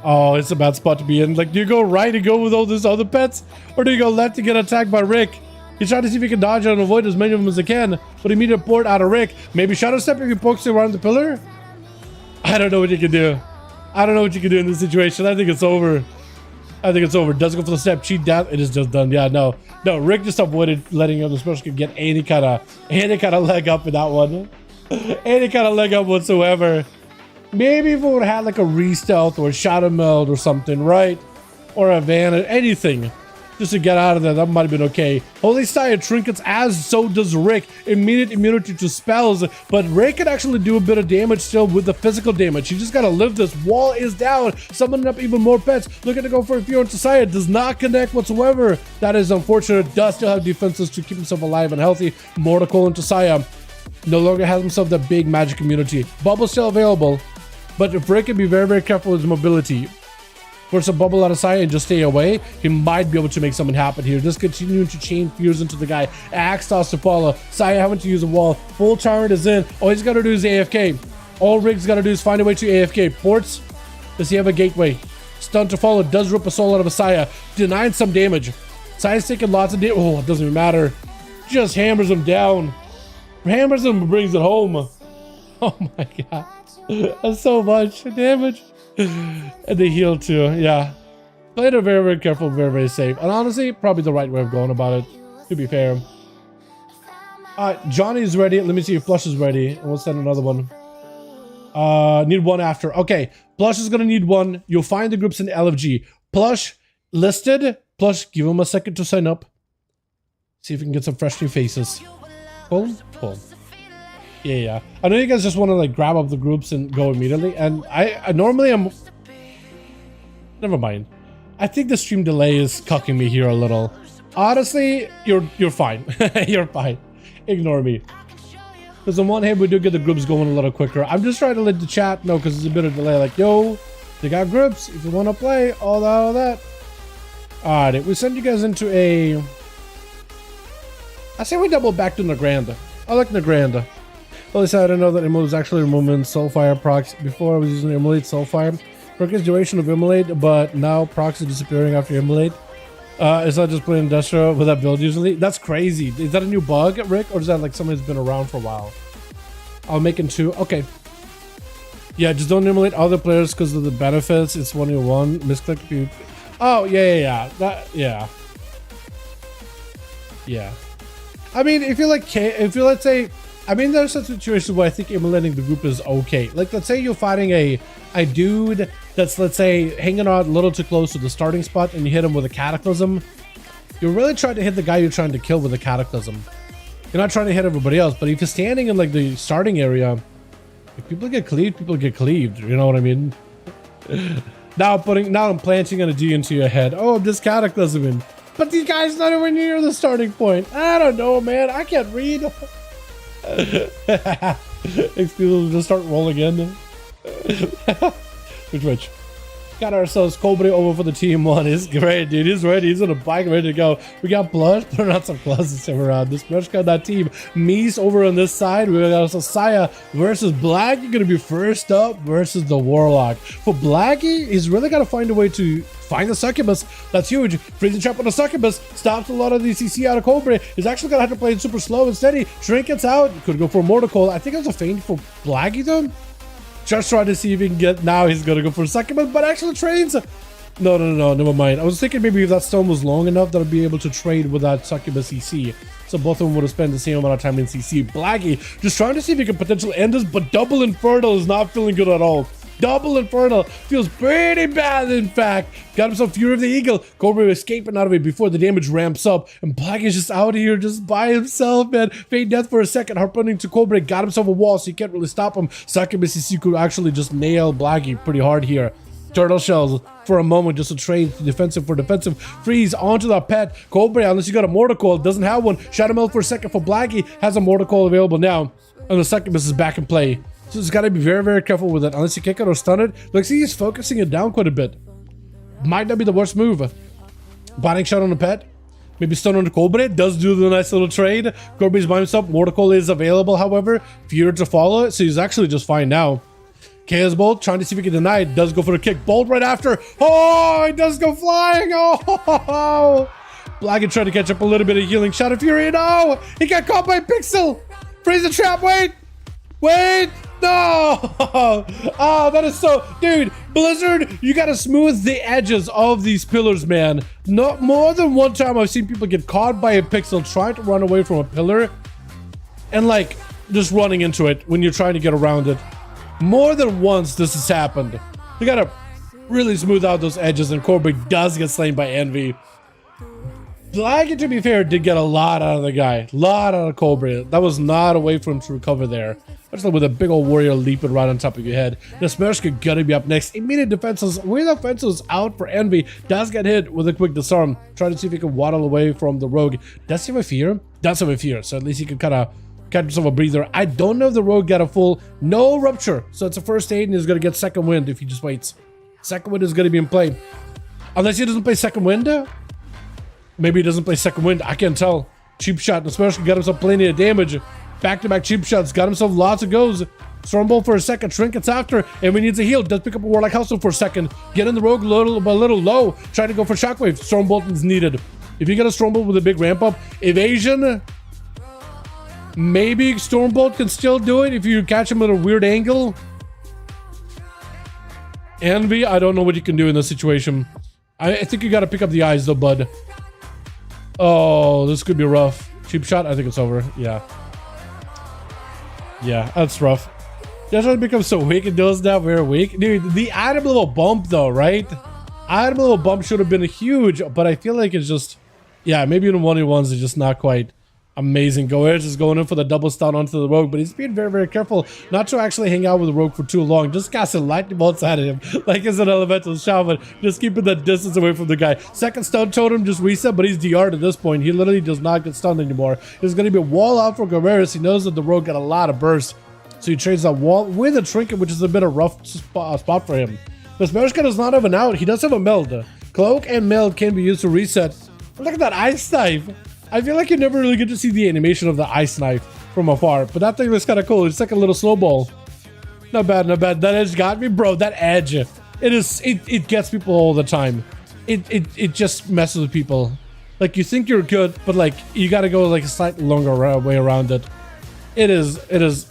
Oh, it's a bad spot to be in. Like, do you go right and go with all these other pets? Or do you go left to get attacked by Rick? He's trying to see if he can dodge and avoid as many of them as he can, but immediate port out of Rick. Maybe Shadow Step if he pokes around the pillar? I don't know what you can do. I don't know what you can do in this situation. I think it's over. I think it's over. Doesn't go for the step. Cheat death. It is just done. Yeah, no. No, Rick just avoided letting the special get any kind of leg up in that one. Any kind of leg up whatsoever. Maybe if it would have had like a re-stealth or a shadow meld or something, right? Or a van, anything. Just to get out of there, that might have been okay. Holy Saya trinkets, as so does Rick. Immediate immunity to spells, but Rick can actually do a bit of damage still with the physical damage. You just gotta live this. Wall is down, summoning up even more pets. Looking to go for a few into Saya, does not connect whatsoever. That is unfortunate. Does still have defenses to keep himself alive and healthy. More to call into Saya. No longer has himself that big magic immunity. Bubble still available, but if Rick can be very, very careful with his mobility. Force a bubble out of Saya and just stay away, he might be able to make something happen here. Just continuing to chain fears into the guy. Axe toss to follow. Saya having to use a wall. Full Tyrant is in. All he's got to do is AFK. All Rick's got to do is find a way to AFK. Ports. Does he have a gateway? Stun to follow. Does rip a soul out of a Saya. Denying some damage. Saya's taking lots of damage. Oh, it doesn't even matter. Just hammers him down. Hammers him and brings it home. Oh my god. That's so much damage. And they heal too. Yeah. Played it very, very careful, very, very safe. And honestly, probably the right way of going about it, to be fair. Alright, Johnny's ready. Let me see if Plush is ready. And we'll send another one. Need one after. Okay. Plush is gonna need one. You'll find the groups in LFG. Plush listed. Plush, give him a second to sign up. See if we can get some fresh new faces. Pull. Yeah. I know you guys just want to like grab up the groups and go immediately. And I normally am... Never mind. I think the stream delay is cucking me here a little. Honestly, you're fine. You're fine. Ignore me. Because on one hand, we do get the groups going a little quicker. I'm just trying to let the chat know because there's a bit of delay. Like, yo, they got groups. If you want to play, all that. Alright, we send you guys into a... I say we double back to Nagranda. I like Nagranda. Well, I said I didn't know that Immolate was actually removing Soulfire procs. Before I was using Immolate Soulfire. Increase duration of Immolate, but now procs are disappearing after Immolate. It's not just playing Industrial with that build usually. That's crazy. Is that a new bug, Rick? Or is that like something that's been around for a while? I'll make it 2. Okay. Yeah, just don't Immolate other players because of the benefits. It's 1v1. Misclick. Oh, yeah. Yeah. I mean, if you like, let's say, I mean, there's some situations where I think immolating the group is okay. Like, let's say you're fighting a dude that's, let's say, hanging out a little too close to the starting spot and you hit him with a Cataclysm. You're really trying to hit the guy you're trying to kill with a Cataclysm. You're not trying to hit everybody else, but if you're standing in, like, the starting area, if people get cleaved, people get cleaved. You know what I mean? Now I'm planting an ID into your head. Oh, I'm just Cataclysming. But these guys not even near the starting point. I don't know, man. I can't read. Excuse me, just start rolling in. Which? Got ourselves Cobra over for the team one. It's great, dude. He's ready. He's on a bike, ready to go. We got Blush, putting out some clubs this time around. This Blush got that team. Mies over on this side. We got Saya versus Blackie. Gonna be first up versus the Warlock. For Blackie, he's really got to find a way to find the Succubus. That's huge. Freezing trap on the Succubus. Stops a lot of the CC out of Cobra. He's actually gonna have to play it super slow and steady. Shrink gets out. Could go for a Mortal Coil. I think it was a feint for Blackie though. Just trying to see if he can get. Now he's gonna go for a Succubus, but actually trades. No, never mind. I was thinking maybe if that stone was long enough that I'd be able to trade with that Succubus CC. So both of them would have spent the same amount of time in CC. Blackie just trying to see if he can potentially end this, but Double Infernal is not feeling good at all. Double Infernal feels pretty bad, in fact. Got himself Fury of the Eagle. Cobra escaping out of it before the damage ramps up. And Blackie's just out here just by himself, man. Fade death for a second. Harpooning to Cobra. Got himself a wall, so you can't really stop him. Succubus CC could actually just nail Blackie pretty hard here. Turtle shells for a moment just to trade defensive for defensive. Freeze onto the pet. Cobra, unless you got a Mortal Coil, doesn't have one. Shadow Meld for a second for Blackie. Has a Mortal Coil available now. And the Succubus is back in play. So just gotta be very, very careful with it. Unless you kick it or stun it. Looks like he's focusing it down quite a bit. Might not be the worst move. Binding shot on the pet. Maybe stun on the Cobra. Does do the nice little trade. Cobra's by himself. Mortal Coil is available, however. Fury to follow it. So he's actually just fine now. Chaos Bolt, trying to see if he can deny it. Does go for a kick. Bolt right after. Oh, he does go flying. Oh, Blackie trying to catch up a little bit of healing. Shot of Fury. No, he got caught by Pixel. Freeze the trap. Wait. No. Oh, that is so. Dude, Blizzard, you got to smooth the edges of these pillars, man. Not more than one time I've seen people get caught by a Pixel trying to run away from a pillar and like just running into it when you're trying to get around it. More than once this has happened. You gotta really smooth out those edges, and Cobra does get slain by Envy. Blackie, to be fair, did get a lot out of the guy. A lot out of Cobra. That was not a way for him to recover there. Especially with a big old warrior leaping right on top of your head. The Smershka gonna be up next. Immediate defenses. With offenses out for Envy. Does get hit with a quick disarm. Try to see if he can waddle away from the rogue. Does he have a fear? Does have a fear. So at least he can kind of catch himself a breather. I don't know if the rogue got a full no rupture, so it's a first aid and he's gonna get second wind if he just waits. Second wind is gonna be in play, unless he doesn't play second wind. Maybe he doesn't play second wind. I can't tell. Cheap shot, especially got himself plenty of damage. Back-to-back cheap shots, got himself lots of goes. Stormbolt for a second, Trinkets after, and we need a heal. Does pick up a Warlock Household for a second. Get in the rogue a little low. Try to go for Shockwave. Stormbolt is needed. If you get a Stormbolt with a big ramp up, evasion. Maybe Stormbolt can still do it if you catch him at a weird angle. Envy, I don't know what you can do in this situation. I think you got to pick up the eyes though, bud. Oh, this could be rough. Cheap shot, I think it's over. Yeah, that's rough. That's why it becomes so weak. It does that very weak. Dude, the item level bump though, right? Item level bump should have been huge, but I feel like it's just, yeah, maybe in 1v1s it's just not quite amazing. Goer's is going in for the double stun onto the rogue, but he's being very, very careful not to actually hang out with the rogue for too long. Just casting lightning bolts at him like it's an elemental shaman, just keeping that distance away from the guy. Second stun totem just reset, but he's DR'd at this point. He literally does not get stunned anymore. There's going to be a wall out for Goer's. He knows that the rogue got a lot of burst, so he trades that wall with a trinket, which is a bit of rough spot for him. The Smershka does not have an out. He does have a meld. Cloak and meld can be used to reset. But look at that ice knife. I feel like you never really get to see the animation of the ice knife from afar, but that thing was kind of cool. It's like a little snowball. Not bad, not bad. That edge got me, bro. That edge, it gets people all the time. It just messes with people. Like, you think you're good, but like you got to go like a slightly longer way around it. It is.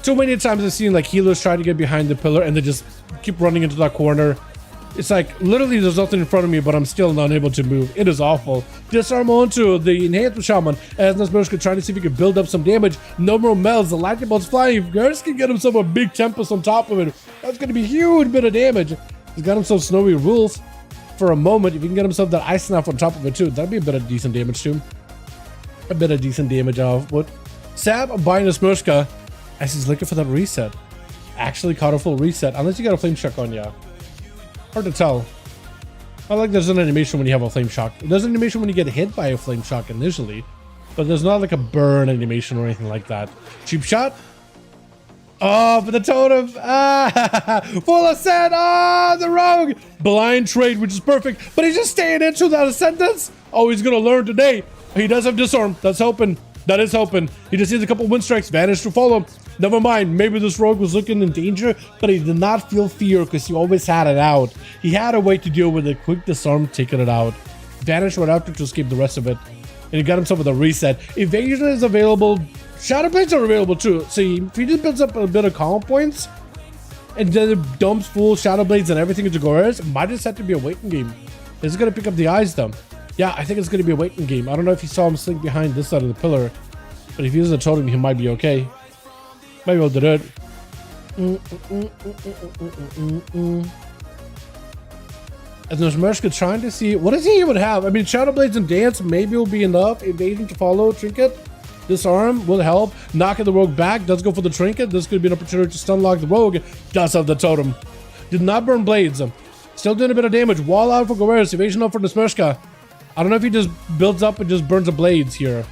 Too many times I've seen like healers try to get behind the pillar and they just keep running into that corner. It's like, literally there's nothing in front of me, but I'm still not able to move. It is awful. Disarm onto the Enhanced Shaman as Nesmershka trying to see if he can build up some damage. No more melds. The lightning bolt's flying. If Gers can get himself a big Tempest on top of it, that's going to be a huge bit of damage. He's got himself Snowy Wolf for a moment. If he can get himself that Ice Knife on top of it too, that'd be a bit of decent damage too. A bit of decent damage off. But Sab buying Nesmershka as he's looking for that reset. Actually caught a full reset, unless you got a Flame Shock on ya. Hard to tell. I like there's an animation when you have a flame shock. There's an animation when you get hit by a flame shock initially, but there's not like a burn animation or anything like that. Cheap shot. Oh, but the totem. Ah, full ascent. Ah, the rogue. Blind trade, which is perfect. But he's just staying into that sentence. Oh, he's going to learn today. He does have disarm. That's hoping. That is hoping. He just needs a couple wind strikes. Vanish to follow. Never mind. Maybe this rogue was looking in danger, but he did not feel fear because he always had it out. He had a way to deal with it. Quick disarm, taking it out. Vanish right after to escape the rest of it. And he got himself with a reset. Evasion is available. Shadow Blades are available too. See, if he just builds up a bit of calm points and then it dumps full Shadow Blades and everything into Goreres, it might just have to be a waiting game. Is it going to pick up the eyes though? Yeah, I think it's going to be a waiting game. I don't know if you saw him slink behind this side of the pillar, but if he uses a totem, he might be okay. Maybe we'll do it. As Nozmershka trying to see, what does he even have? I mean, Shadow Blades and Dance maybe will be enough. Evasion to follow, Trinket. Disarm will help. Knocking the rogue back. Does go for the trinket. This could be an opportunity to stun lock the rogue. Does have the totem. Did not burn blades. Still doing a bit of damage. Wall out for Goreres. Evasion up for Nozmershka. I don't know if he just builds up and just burns the blades here.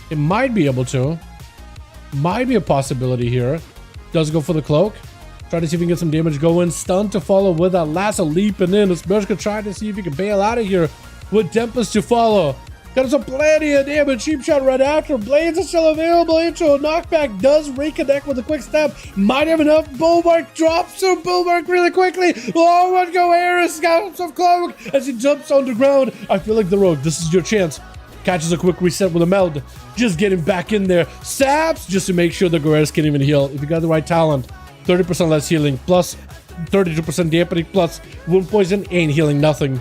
It might be able to. Might be a possibility here. Does go for the cloak. Try to see if he can get some damage going. Stun to follow with that lasso leaping in. Nozmershka trying to see if he can bail out of here with Tempest to follow. Got some plenty of damage. Cheap shot right after. Blades are still available. Intro knockback does reconnect with a quick step. Might have enough. Bulwark drops to Bulwark really quickly. Oh, what go Harris got himself cloak as he jumps on the ground. I feel like the rogue. This is your chance. Catches a quick reset with a meld. Just getting back in there. Saps just to make sure the Goreres can even heal. If you got the right talent. 30% less healing. Plus 32% dampening. Plus wound poison. Ain't healing nothing.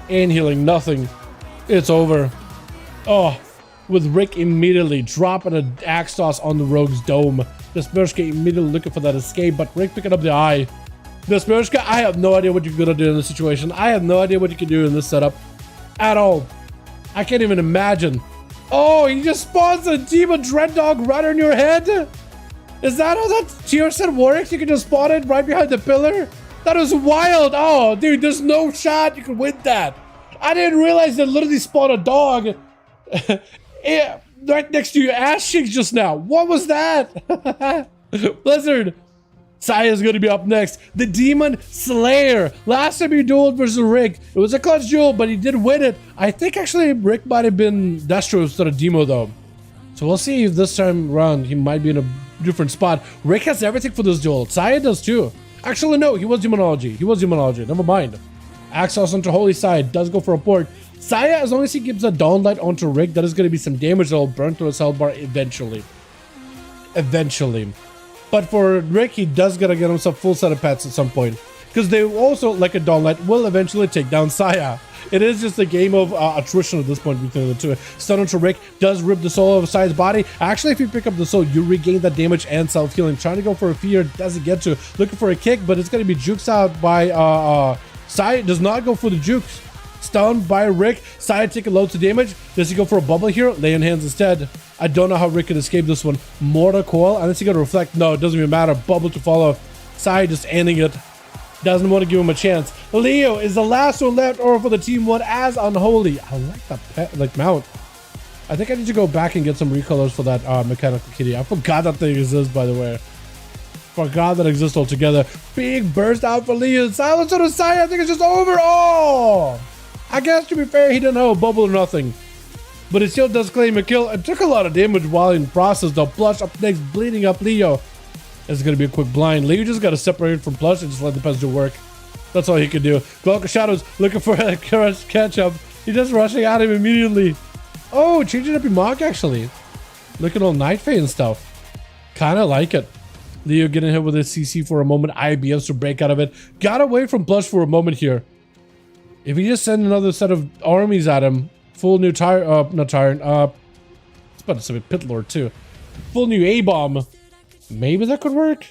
Ain't healing nothing. It's over. Oh, with Rick immediately dropping an axe toss on the rogue's dome. Nozmershka immediately looking for that escape, but Rick picking up the eye. Nozmershka, I have no idea what you're gonna do in this situation. I have no idea what you can do in this setup at all. I can't even imagine. Oh, he just spawns a demon dread dog right on your head? Is that how that tier set works? You can just spawn it right behind the pillar? That is wild. Oh, dude, there's no shot you can win that. I didn't realize they literally spawned a dog yeah, right next to your ass cheeks just now. What was that? Blizzard. Saya's gonna be up next. The Demon Slayer. Last time he dueled versus Rick, it was a clutch duel, but he did win it. I think actually Rick might have been Destro instead of Demo though. So we'll see if this time around he might be in a different spot. Rick has everything for this duel. Saya does too. Actually, no, he was Demonology. He was Demonology. Never mind. Axos onto Holy Side. Does go for a port. Saya, as long as he gives a Dawnlight onto Rick, that is going to be some damage that will burn through his health bar eventually. Eventually. But for Rick, he does got to get himself full set of pets at some point. Because they also, like a Dawnlight, will eventually take down Saya. It is just a game of attrition at this point between the two. Stun onto Rick does rip the soul of Saya's body. Actually, if you pick up the soul, you regain that damage and self-healing. Trying to go for a fear, doesn't get to. Looking for a kick, but it's going to be jukes out by Saya. Does not go for the jukes. Stunned by Rick. Saya taking loads of damage. Does he go for a bubble here? Lay on hands instead. I don't know how Rick can escape this one. Mortar Coil. Unless he got to reflect. No, it doesn't even matter. Bubble to follow. Saya just ending it. Doesn't want to give him a chance. Leo is the last one left over for the Team 1 as Unholy. I like that pet, like mount. I think I need to go back and get some recolors for that mechanical kitty. I forgot that thing exists, by the way. Forgot that exists altogether. Big burst out for Leo. Silence on the side. I think it's just over. Oh! I guess to be fair, he didn't have a bubble or nothing. But it still does claim a kill. It took a lot of damage while in process though. Plush up next, bleeding up Leo. It's going to be a quick blind. Leo just got to separate from Plush and just let the pets do work. That's all he can do. Glauca Shadows looking for a catch up. He's just rushing at him immediately. Oh, changing up your mark actually. Looking all Night Fae and stuff. Kind of like it. Leo getting hit with a CC for a moment. IBS to break out of it. Got away from Plush for a moment here. If you just send another set of armies at him, full new not Tyrant, it's about to say Pit Lord too. Full new A-bomb. Maybe that could work.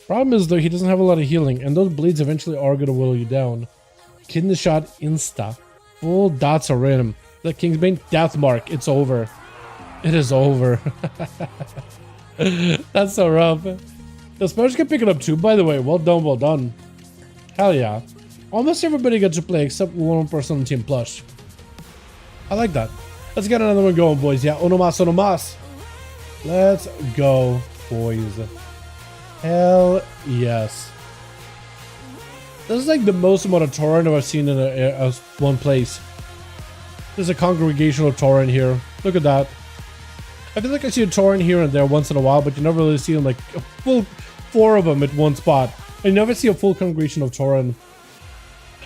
Problem is though, he doesn't have a lot of healing, and those bleeds eventually are gonna whittle you down. Kidney shot insta. Full dots are in him. The Kingsbane death mark. It's over. It is over. That's so rough. The Spurs can pick it up too, by the way. Well done, well done. Hell yeah. Almost everybody got to play except one person on Team Plush. I like that. Let's get another one going, boys. Yeah, uno mas, uno mas. Let's go, boys. Hell yes. This is like the most amount of Tauren I've seen in one place. There's a congregation of Tauren here. Look at that. I feel like I see a Tauren here and there once in a while, but you never really see them like a full 4 of them at one spot. I never see a full congregation of Tauren.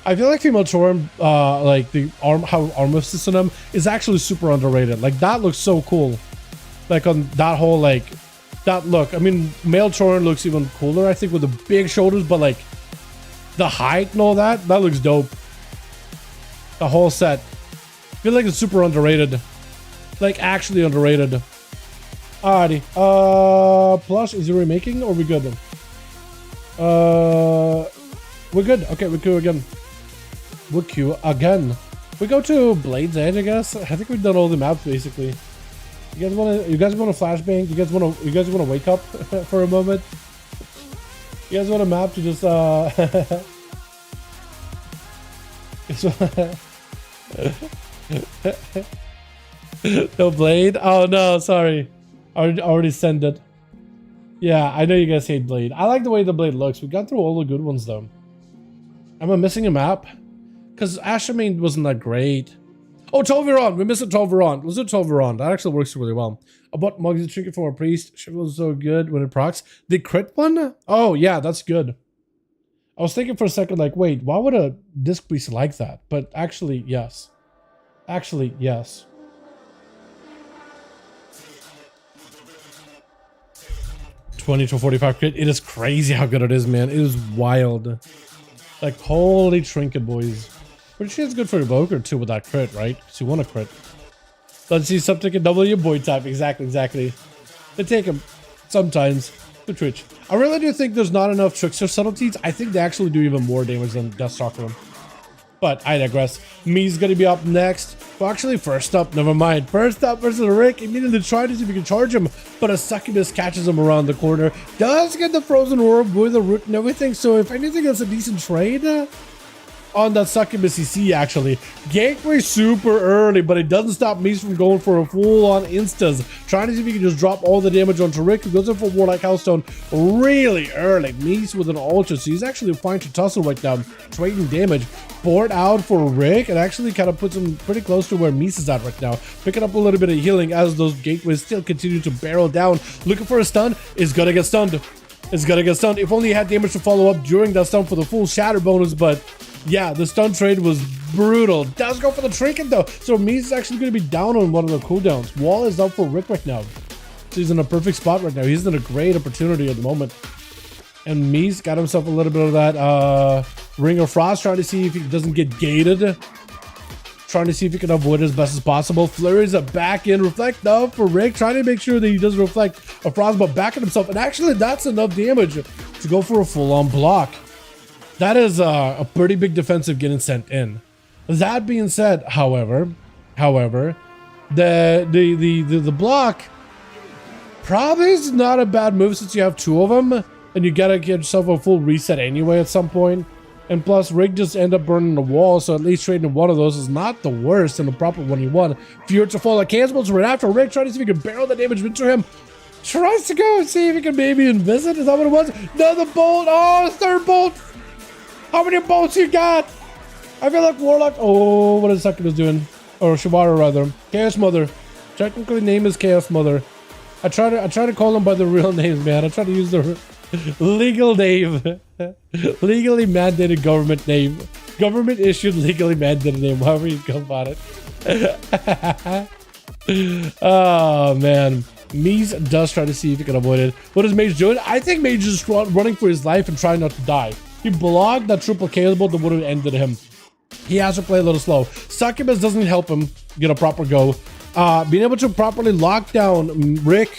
I feel like female Tauren, like the how armor assist on them is actually super underrated. Like that looks so cool. Like on that whole like that look. I mean, male Tauren looks even cooler, I think, with the big shoulders, but like the height and all that looks dope. The whole set. I feel like it's super underrated. Like actually underrated. Alrighty. Plus, is it remaking or we good? We're good. Okay, we're queue again. We're queue again. We go to Blade's Edge, I guess. I think we've done all the maps basically. You guys wanna flashbang? You guys wanna wake up for a moment? You guys want a map to just no Blade? Oh no, sorry. I already sent it. Yeah, I know you guys hate Blade. I like the way the Blade looks. We got through all the good ones though. Am I missing a map? Because Ashamane wasn't that great. Oh, Tolveron! We missed a Tolveron. Let's do Tolveron. That actually works really well. I bought Mugsy Trinket from a priest. She was so good when it procs. The crit one? Oh, yeah, that's good. I was thinking for a second, like, wait, why would a disc priest like that? But actually, yes. Actually, yes. $20 to $45 crit. It is crazy how good it is, man. It is wild. Like, holy trinket, boys. Pretty sure it's good for Evoker too with that crit, right? Because you want a crit. Let's see something can double your boy type. Exactly. They take him sometimes. Good Twitch. I really do think there's not enough trickster subtleties. I think they actually do even more damage than Deathstalker. But I digress. Me's gonna be up next. Well, actually, first up, never mind. First up versus Rick. Immediately try to see if we can charge him, but a succubus catches him around the corner. Does get the frozen orb with the root and everything. So if anything, that's a decent trade on that succubus CC actually. Gateway super early, but it doesn't stop Mies from going for a full-on instas. Trying to see if he can just drop all the damage onto Rick, who goes in for Warlike Hellstone really early. Mies with an ultra, so he's actually fine to tussle right now, trading damage. Board out for Rick, and actually kind of puts him pretty close to where Mies is at right now. Picking up a little bit of healing as those gateways still continue to barrel down. Looking for a stun, is gonna get stunned. Is gonna get stunned. If only he had damage to follow up during that stun for the full shatter bonus, but yeah, the stun trade was brutal. Does go for the trinket though. So Mies is actually going to be down on one of the cooldowns. Wall is up for Rick right now. So he's in a perfect spot right now. He's in a great opportunity at the moment. And Mies got himself a little bit of that Ring of Frost, trying to see if he doesn't get gated. Trying to see if he can avoid it as best as possible. Flurries a back in. Reflect though for Rick. Trying to make sure that he doesn't reflect a Frost, but backing himself. And actually that's enough damage to go for a full-on block. That is a pretty big defensive getting sent in. That being said, however, the block probably is not a bad move since you have 2 of them, and you gotta get yourself a full reset anyway at some point. And plus, Rick just end up burning the wall, so at least trading one of those is not the worst and the proper one he won. Fury to fall like cancels right after Rick, trying to see if he can barrel the damage into him. Tries to go and see if he can maybe invis. Is that what it was? Another bolt. Oh, 3rd bolt. How many bolts you got? I feel like Warlock. Oh, what is Succubus doing? Or Shibara rather. Chaos Mother. Technically, name is Chaos Mother. I try to call them by the real names, man. I try to use the legal name, legally mandated government name, government issued legally mandated name. However you go about it. Oh man. Mies does try to see if he can avoid it. What is Mage doing? I think Mage is just running for his life and trying not to die. He blocked that triple KO bolt that would have ended him. He has to play a little slow. Succubus doesn't help him get a proper go. Being able to properly lock down Rick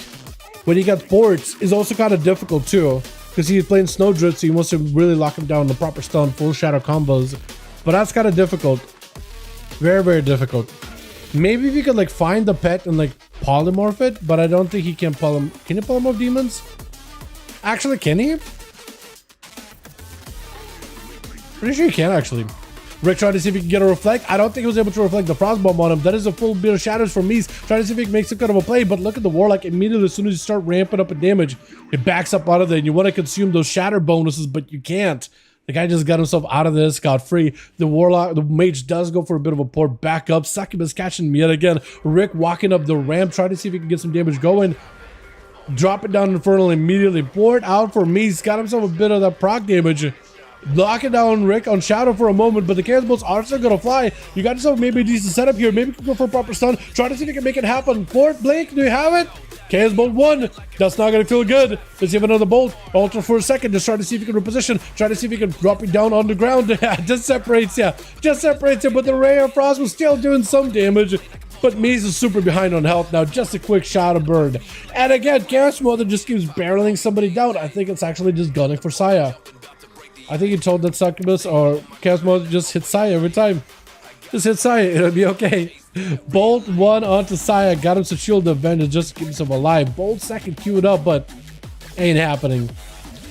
when he got forts is also kind of difficult too, because he's playing Snowdrift, so he wants to really lock him down in the proper stun, full shadow combos. But that's kind of difficult. Very, very difficult. Maybe if you could like find the pet and like polymorph it, but I don't think he can polymorph. Can you polymorph demons? Actually, can he? Pretty sure you can actually. Rick trying to see if he can get a reflect. I don't think he was able to reflect the frostbomb on him. That is a full bit of shatters from Mies. Trying to see if he can make some kind of a play, but look at the Warlock. Immediately, as soon as you start ramping up in damage, it backs up out of there, and you want to consume those shatter bonuses, but you can't. The guy just got himself out of this, scot-free. The Warlock, the Mage does go for a bit of a port back up. Succubus catching me yet again. Rick walking up the ramp, trying to see if he can get some damage going. Drop it down Infernal immediately. Port out for Mies. Got himself a bit of that proc damage. Locking down Rick on Shadow for a moment, but the Chaos Bolts are still gonna fly. You got yourself maybe a decent setup here. Maybe you can go for a proper stun. Try to see if you can make it happen. Port, Blake, do you have it? Chaos Bolt 1. That's not gonna feel good. Let's have another bolt. Alter for a second. Just try to see if you can reposition. Try to see if you can drop it down on the ground. Just separates you. Just separates you, but the Ray of Frost was still doing some damage. But Mies is super behind on health now. Just a quick Shadow Burn. And again, Chaos Mother just keeps barreling somebody down. I think it's actually just gunning for Saya. I think he told that Succubus or Chaos Mode just hit Saya every time. Just hit Saya, it'll be okay. Bolt 1 onto Saya, got him to shield the Avenger just to keep himself alive. Bolt 2nd queued up, but ain't happening.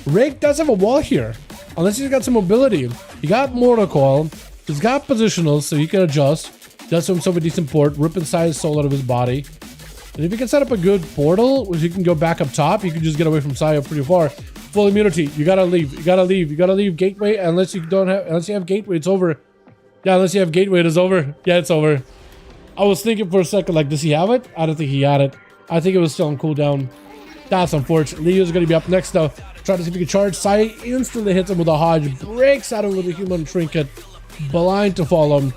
Rick does have a wall here, unless he's got some mobility. He got Mortal Coil, he's got positionals so he can adjust. Does himself a decent port, ripping Saya's soul out of his body. And if you can set up a good portal, where you can go back up top, you can just get away from Saya pretty far. Full immunity. You gotta leave. You gotta leave. You gotta leave Gateway unless you don't have. Unless you have Gateway, it's over. Yeah, unless you have Gateway, it is over. Yeah, it's over. I was thinking for a second, like, does he have it? I don't think he had it. I think it was still on cooldown. That's unfortunate. Leo's gonna be up next though. Try to see if he can charge. Saya instantly hits him with a Hodge. Breaks out of it with a human trinket. Blind to follow him.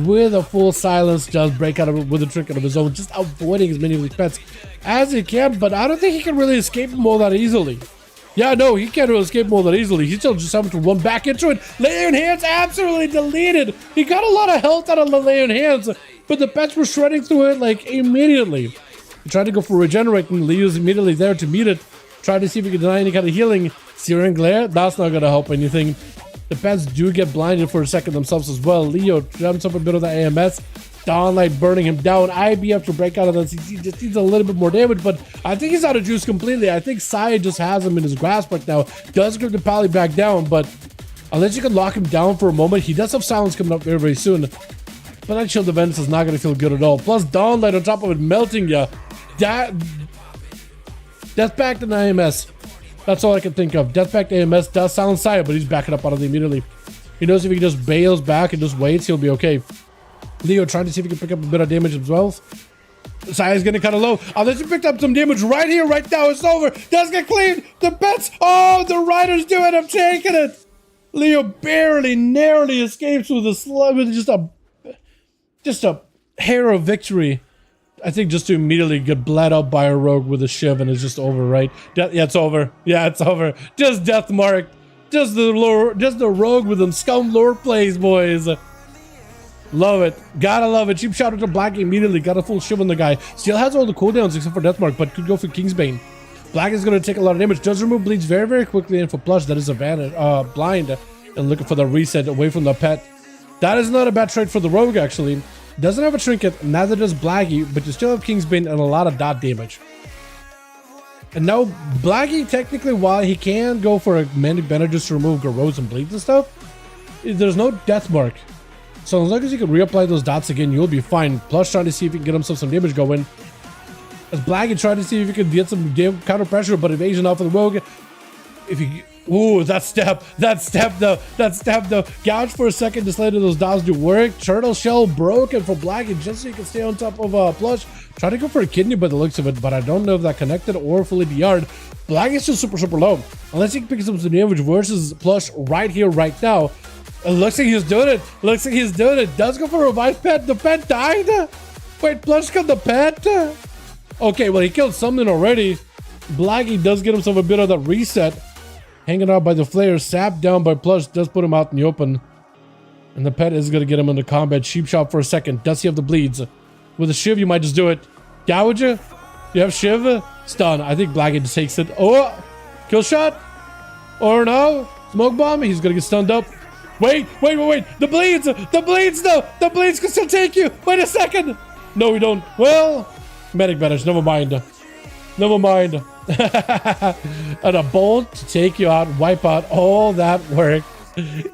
With a full silence, does break out of it with a trinket of his own, just avoiding as many of his pets as he can, but I don't think he can really escape them all that easily. Yeah, no, he can't really escape them all that easily. He's still just having to run back into it. Leon Hands absolutely deleted. He got a lot of health out of the Leon Hands, but the pets were shredding through it like immediately. He tried to go for regenerating. Leo's immediately there to meet it. Tried to see if he could deny any kind of healing. Searing Glare, that's not going to help anything. The pets do get blinded for a second themselves as well. Leo jumps up a bit of the AMS. Dawnlight burning him down. IB have to break out of this. He just needs a little bit more damage, but I think he's out of juice completely. I think Saya just has him in his grasp right now. Does grip the pally back down, but unless you can lock him down for a moment, he does have silence coming up very, very soon. But that shield event is not going to feel good at all. Plus Dawnlight on top of it melting you. Death Pact and AMS. That's all I can think of. Death Pact AMS does silence Saya, but he's backing up out of it immediately. He knows if he just bails back and just waits, he'll be okay. Leo trying to see if he can pick up a bit of damage himself. Saya's getting kind of low. Unless he picked up some damage right here, right now, it's over. Does get cleaned. The pets. Oh, the Riders do it. I'm taking it. Leo barely, narrowly escapes with a slug, with just a hair of victory. I think just to immediately get bled up by a rogue with a shiv and it's just over, right? Yeah, it's over. Yeah, it's over. Just death mark. Just the rogue with them scum lore plays, boys. Love it. Gotta love it. Cheap shout out to Black immediately. Got a full shiv on the guy. Still has all the cooldowns except for Deathmark, but could go for Kingsbane. Black is going to take a lot of damage. Does remove bleeds very, very quickly. And for Plush, that is a blind. And looking for the reset away from the pet. That is not a bad trade for the rogue, actually. Doesn't have a trinket. Neither does Blackie, but you still have Kingsbane and a lot of dot damage. And now, Blackie, technically, while he can go for a Manic Bender just to remove Garrotes and bleeds and stuff, there's no Deathmark. So as long as you can reapply those dots again, you'll be fine. Plus trying to see if he can get himself some damage going. As Blackie trying to see if he can get some counter pressure, but evasion off of the rogue. If he... Ooh, that step though. Gouge for a second to let those dots do work. Turtle shell broken for Blackie just so you can stay on top of Plush. Try to go for a kidney by the looks of it, but I don't know if that connected or fully DR'd. Blackie's still super, super low. Unless he can pick up some damage versus Plush right here, right now. It looks like he's doing it. Does go for a revive pet. The pet died. Wait, Plush killed the pet? Okay, well, he killed something already. Blackie does get himself a bit of that reset. Hanging out by the flare. Sapped down by Plush. Does put him out in the open. And the pet is going to get him into combat. Sheep shot for a second. Does he have the bleeds? With a shiv, you might just do it. Gouge? You have shiv? Stun. I think Blackie just takes it. Oh! Kill shot? Or no? Smoke bomb? He's going to get stunned up. Wait. The bleeds though. The bleeds can still take you. Wait a second. No, we don't. Well, medic banish. Never mind. And a bolt to take you out, wipe out all that work.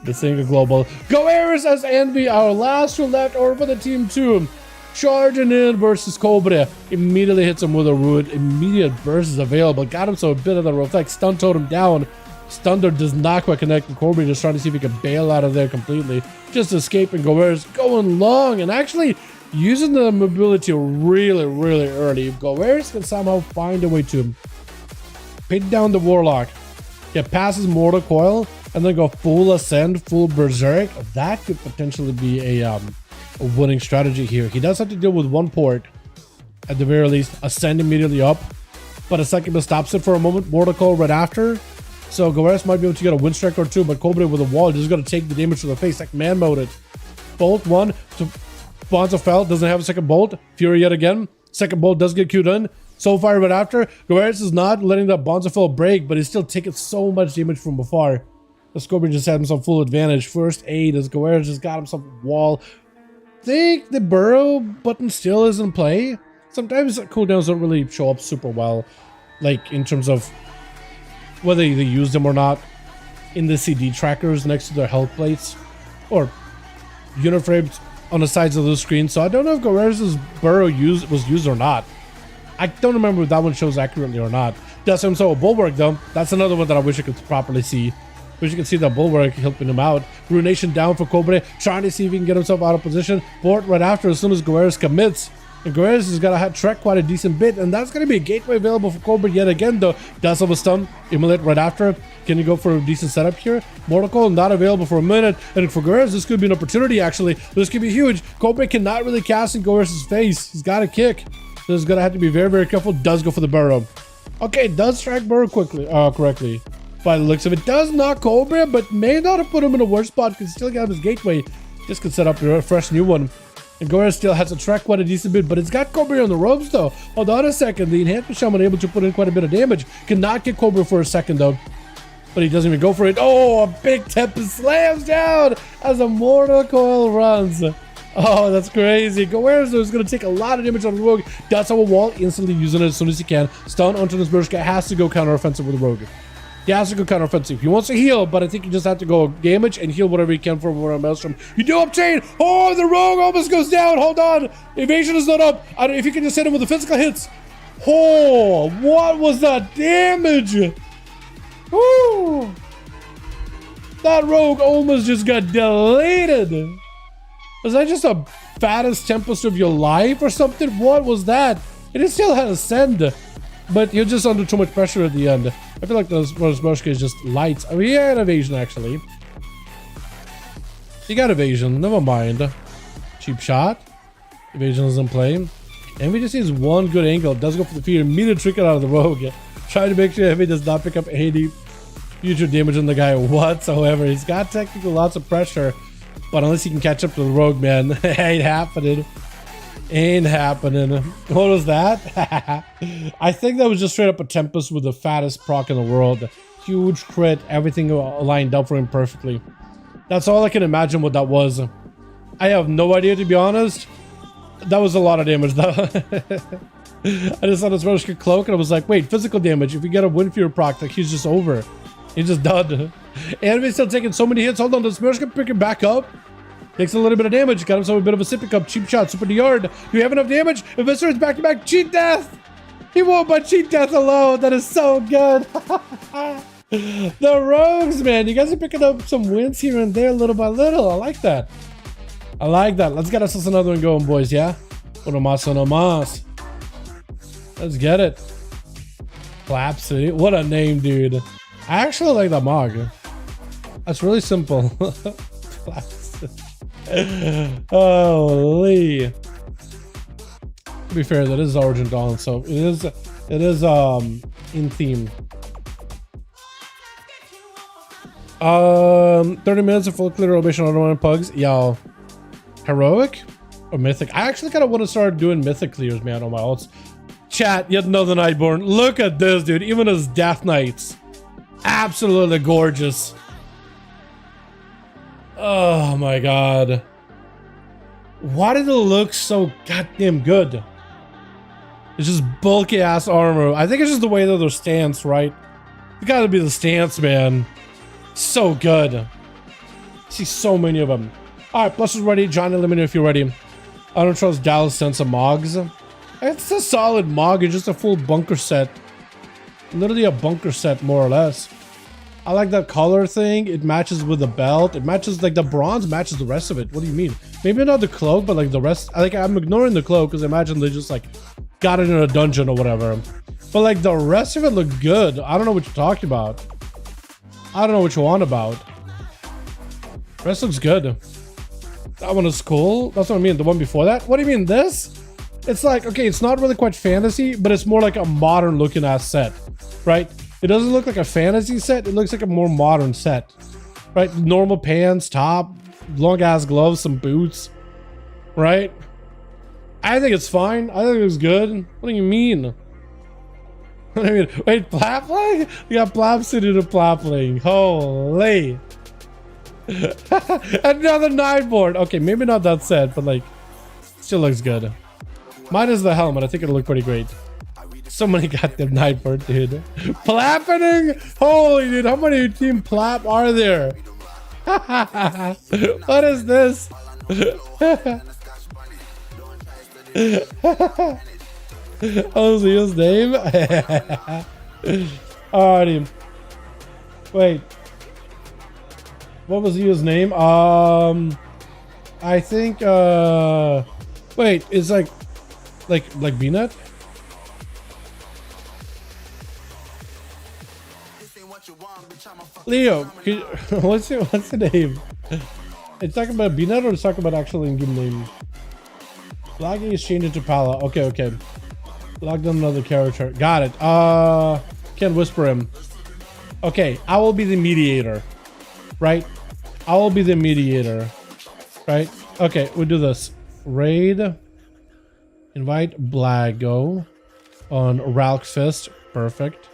The single global. Go Ares as Envy, our last two left over for the team 2. Charging in versus Cobra. Immediately hits him with a root. Immediate burst is available. Got him so a bit of the reflect. Stun totem down. Thunder does not quite connect. And Cobra just trying to see if he can bail out of there completely. Just escaping. Goers going long and actually using the mobility really early. If Goers can somehow find a way to pin down the Warlock, get past his Mortal Coil, and then go full Ascend, full Berserk, that could potentially be a winning strategy here. He does have to deal with one port at the very least. Ascend immediately up, but a second stops it for a moment. Mortal Coil right after. So Goers might be able to get a win strike or two, but Cobra with a wall just got to take the damage to the face, like man moded. Bolt one to Bonzo fell, doesn't have a second bolt. Fury yet again. Second bolt does get queued in. So far right after. Goers is not letting that Bonzo fell break, but he's still taking so much damage from afar. The Scorpion just had himself full advantage. First aid as Goers just got himself a wall. Think the burrow button still is in play. Sometimes cooldowns don't really show up super well, like in terms of whether they use them or not in the CD trackers next to their health plates or unit frames on the sides of the screen. So I don't know if Goers' burrow was used or not. I don't remember if that one shows accurately or not. That's himself a bulwark though. That's another one that I wish I could properly see. Wish you can see that bulwark helping him out. Ruination down for Cobra, trying to see if he can get himself out of position. Port right after as soon as Goers commits. And Goers has got to trek quite a decent bit, and that's going to be a gateway available for Cobra yet again though. Does have a stun, Immolate right after. Can you go for a decent setup here? Mortal Coil not available for a minute, and for Goers this could be an opportunity actually. This could be huge. Cobra cannot really cast in Goers' face. He's got a kick. So he's going to have to be very careful. Does go for the burrow. Okay, does strike burrow correctly. By the looks of it, does knock Cobra, but may not have put him in a worse spot because still got his gateway. Just could set up a fresh new one. And Goers still has to track quite a decent bit, but it's got Cobra on the ropes though. Hold on a second, the enhancement shaman able to put in quite a bit of damage. Cannot get Cobra for a second though. But he doesn't even go for it. Oh, a big tempest slams down as a Mortal Coil runs. Oh, that's crazy. Goers is going to take a lot of damage on the Rogue. Does have a wall, instantly using it as soon as he can. Stun onto this Berserker, has to go counter-offensive with the Rogue. He has to go counter-offensive. He wants to heal, but I think you just have to go damage and heal whatever you can for Maelstrom. You do obtain. Oh, the Rogue almost goes down. Hold on. Evasion is not up. I don't know if you can just hit him with the physical hits. Oh, what was that damage? Woo. That Rogue almost just got deleted. Was that just a fattest tempest of your life or something? What was that? It still had a send, but you're just under too much pressure at the end. I feel like those Berserker is just lights. Oh, he had evasion actually. He got evasion. Never mind. Cheap shot. Evasion is in play. And we just sees one good angle. Does go for the fear. Immediate trick it out of the Rogue. Trying to make sure Heavy does not pick up any future damage on the guy whatsoever. He's got technically lots of pressure, but unless he can catch up to the Rogue, man, ain't happening. Ain't happening. What was that? I think that was just straight up a Tempest with the fattest proc in the world. Huge crit, everything lined up for him perfectly. That's all I can imagine what that was. I have no idea, to be honest. That was a lot of damage though. I just saw this Rogue cloak and I was like, wait, physical damage. If we get a Windfear proc, like he's just over. He's just done. Anime still taking so many hits. Hold on, does Smirch pick him back up? Takes a little bit of damage. Got himself a bit of a sipping cup. Cheap shot. Super yard. Do we have enough damage? Investor is back to back. Cheat death. He won by cheat death alone. That is so good. The Rogues, man. You guys are picking up some wins here and there little by little. I like that. I like that. Let's get us another one going, boys. Yeah? Uno más, uno más. Let's get it. Clap City. What a name, dude. I actually like that mog. That's really simple. Clap City. Holy. To be fair, that is Origin Dawn, so it is in theme. 30 minutes of full clear elevation on one pugs. Yo, heroic or mythic? I actually kind of want to start doing mythic clears, man, on my ults. Chat, yet another Nightborn. Look at this, dude. Even as Death Knights, absolutely gorgeous. Oh my god. Why did it look so goddamn good? It's just bulky ass armor. I think it's just the way that their stance, right? It gotta be the stance, man. So good. see so many of them. All right, Plus is ready. Johnny, let me know if you're ready. I don't trust Dallas sense of Mogs. It's a solid Mog. It's just a full bunker set. Literally a bunker set, more or less. I like that color thing. It matches with the belt. It matches, like, the bronze matches the rest of it. What do you mean? Maybe not the cloak, but like the rest. Like, I'm ignoring the cloak because I imagine they just like got it in a dungeon or whatever. But like the rest of it looked good. I don't know what you're talking about. I don't know what you're on about. Rest looks good. That one is cool. That's what I mean. The one before that. What do you mean this? It's like, okay, it's not really quite fantasy, but it's more like a modern looking ass set, right? It doesn't look like a fantasy set. It looks like a more modern set, right? Normal pants, top, long ass gloves, some boots, right? I think it's fine. I think it's good. What do you mean? What do you mean? Wait, Plapling? You got Plap City to Plapling. Holy. Another night board. Okay, maybe not that set, but like, still looks good. Mine is the helmet. I think it'll look pretty great. So many goddamn night board, dude. Plapping? Holy dude, how many team Plap are there? What is this? Oh, his name? Alrighty. Wait. What was his name? I think wait, it's like B-Net? Leo, what's the name? It's talking about B-Net or it's talking about actually in-game name? Logging is changed to Pala. Okay. Logged on another character. Got it. Can't whisper him. Okay, I will be the mediator. Right? I will be the mediator. Right? Okay, we'll do this. Raid. Invite Blago on Ralk Fist. Perfect.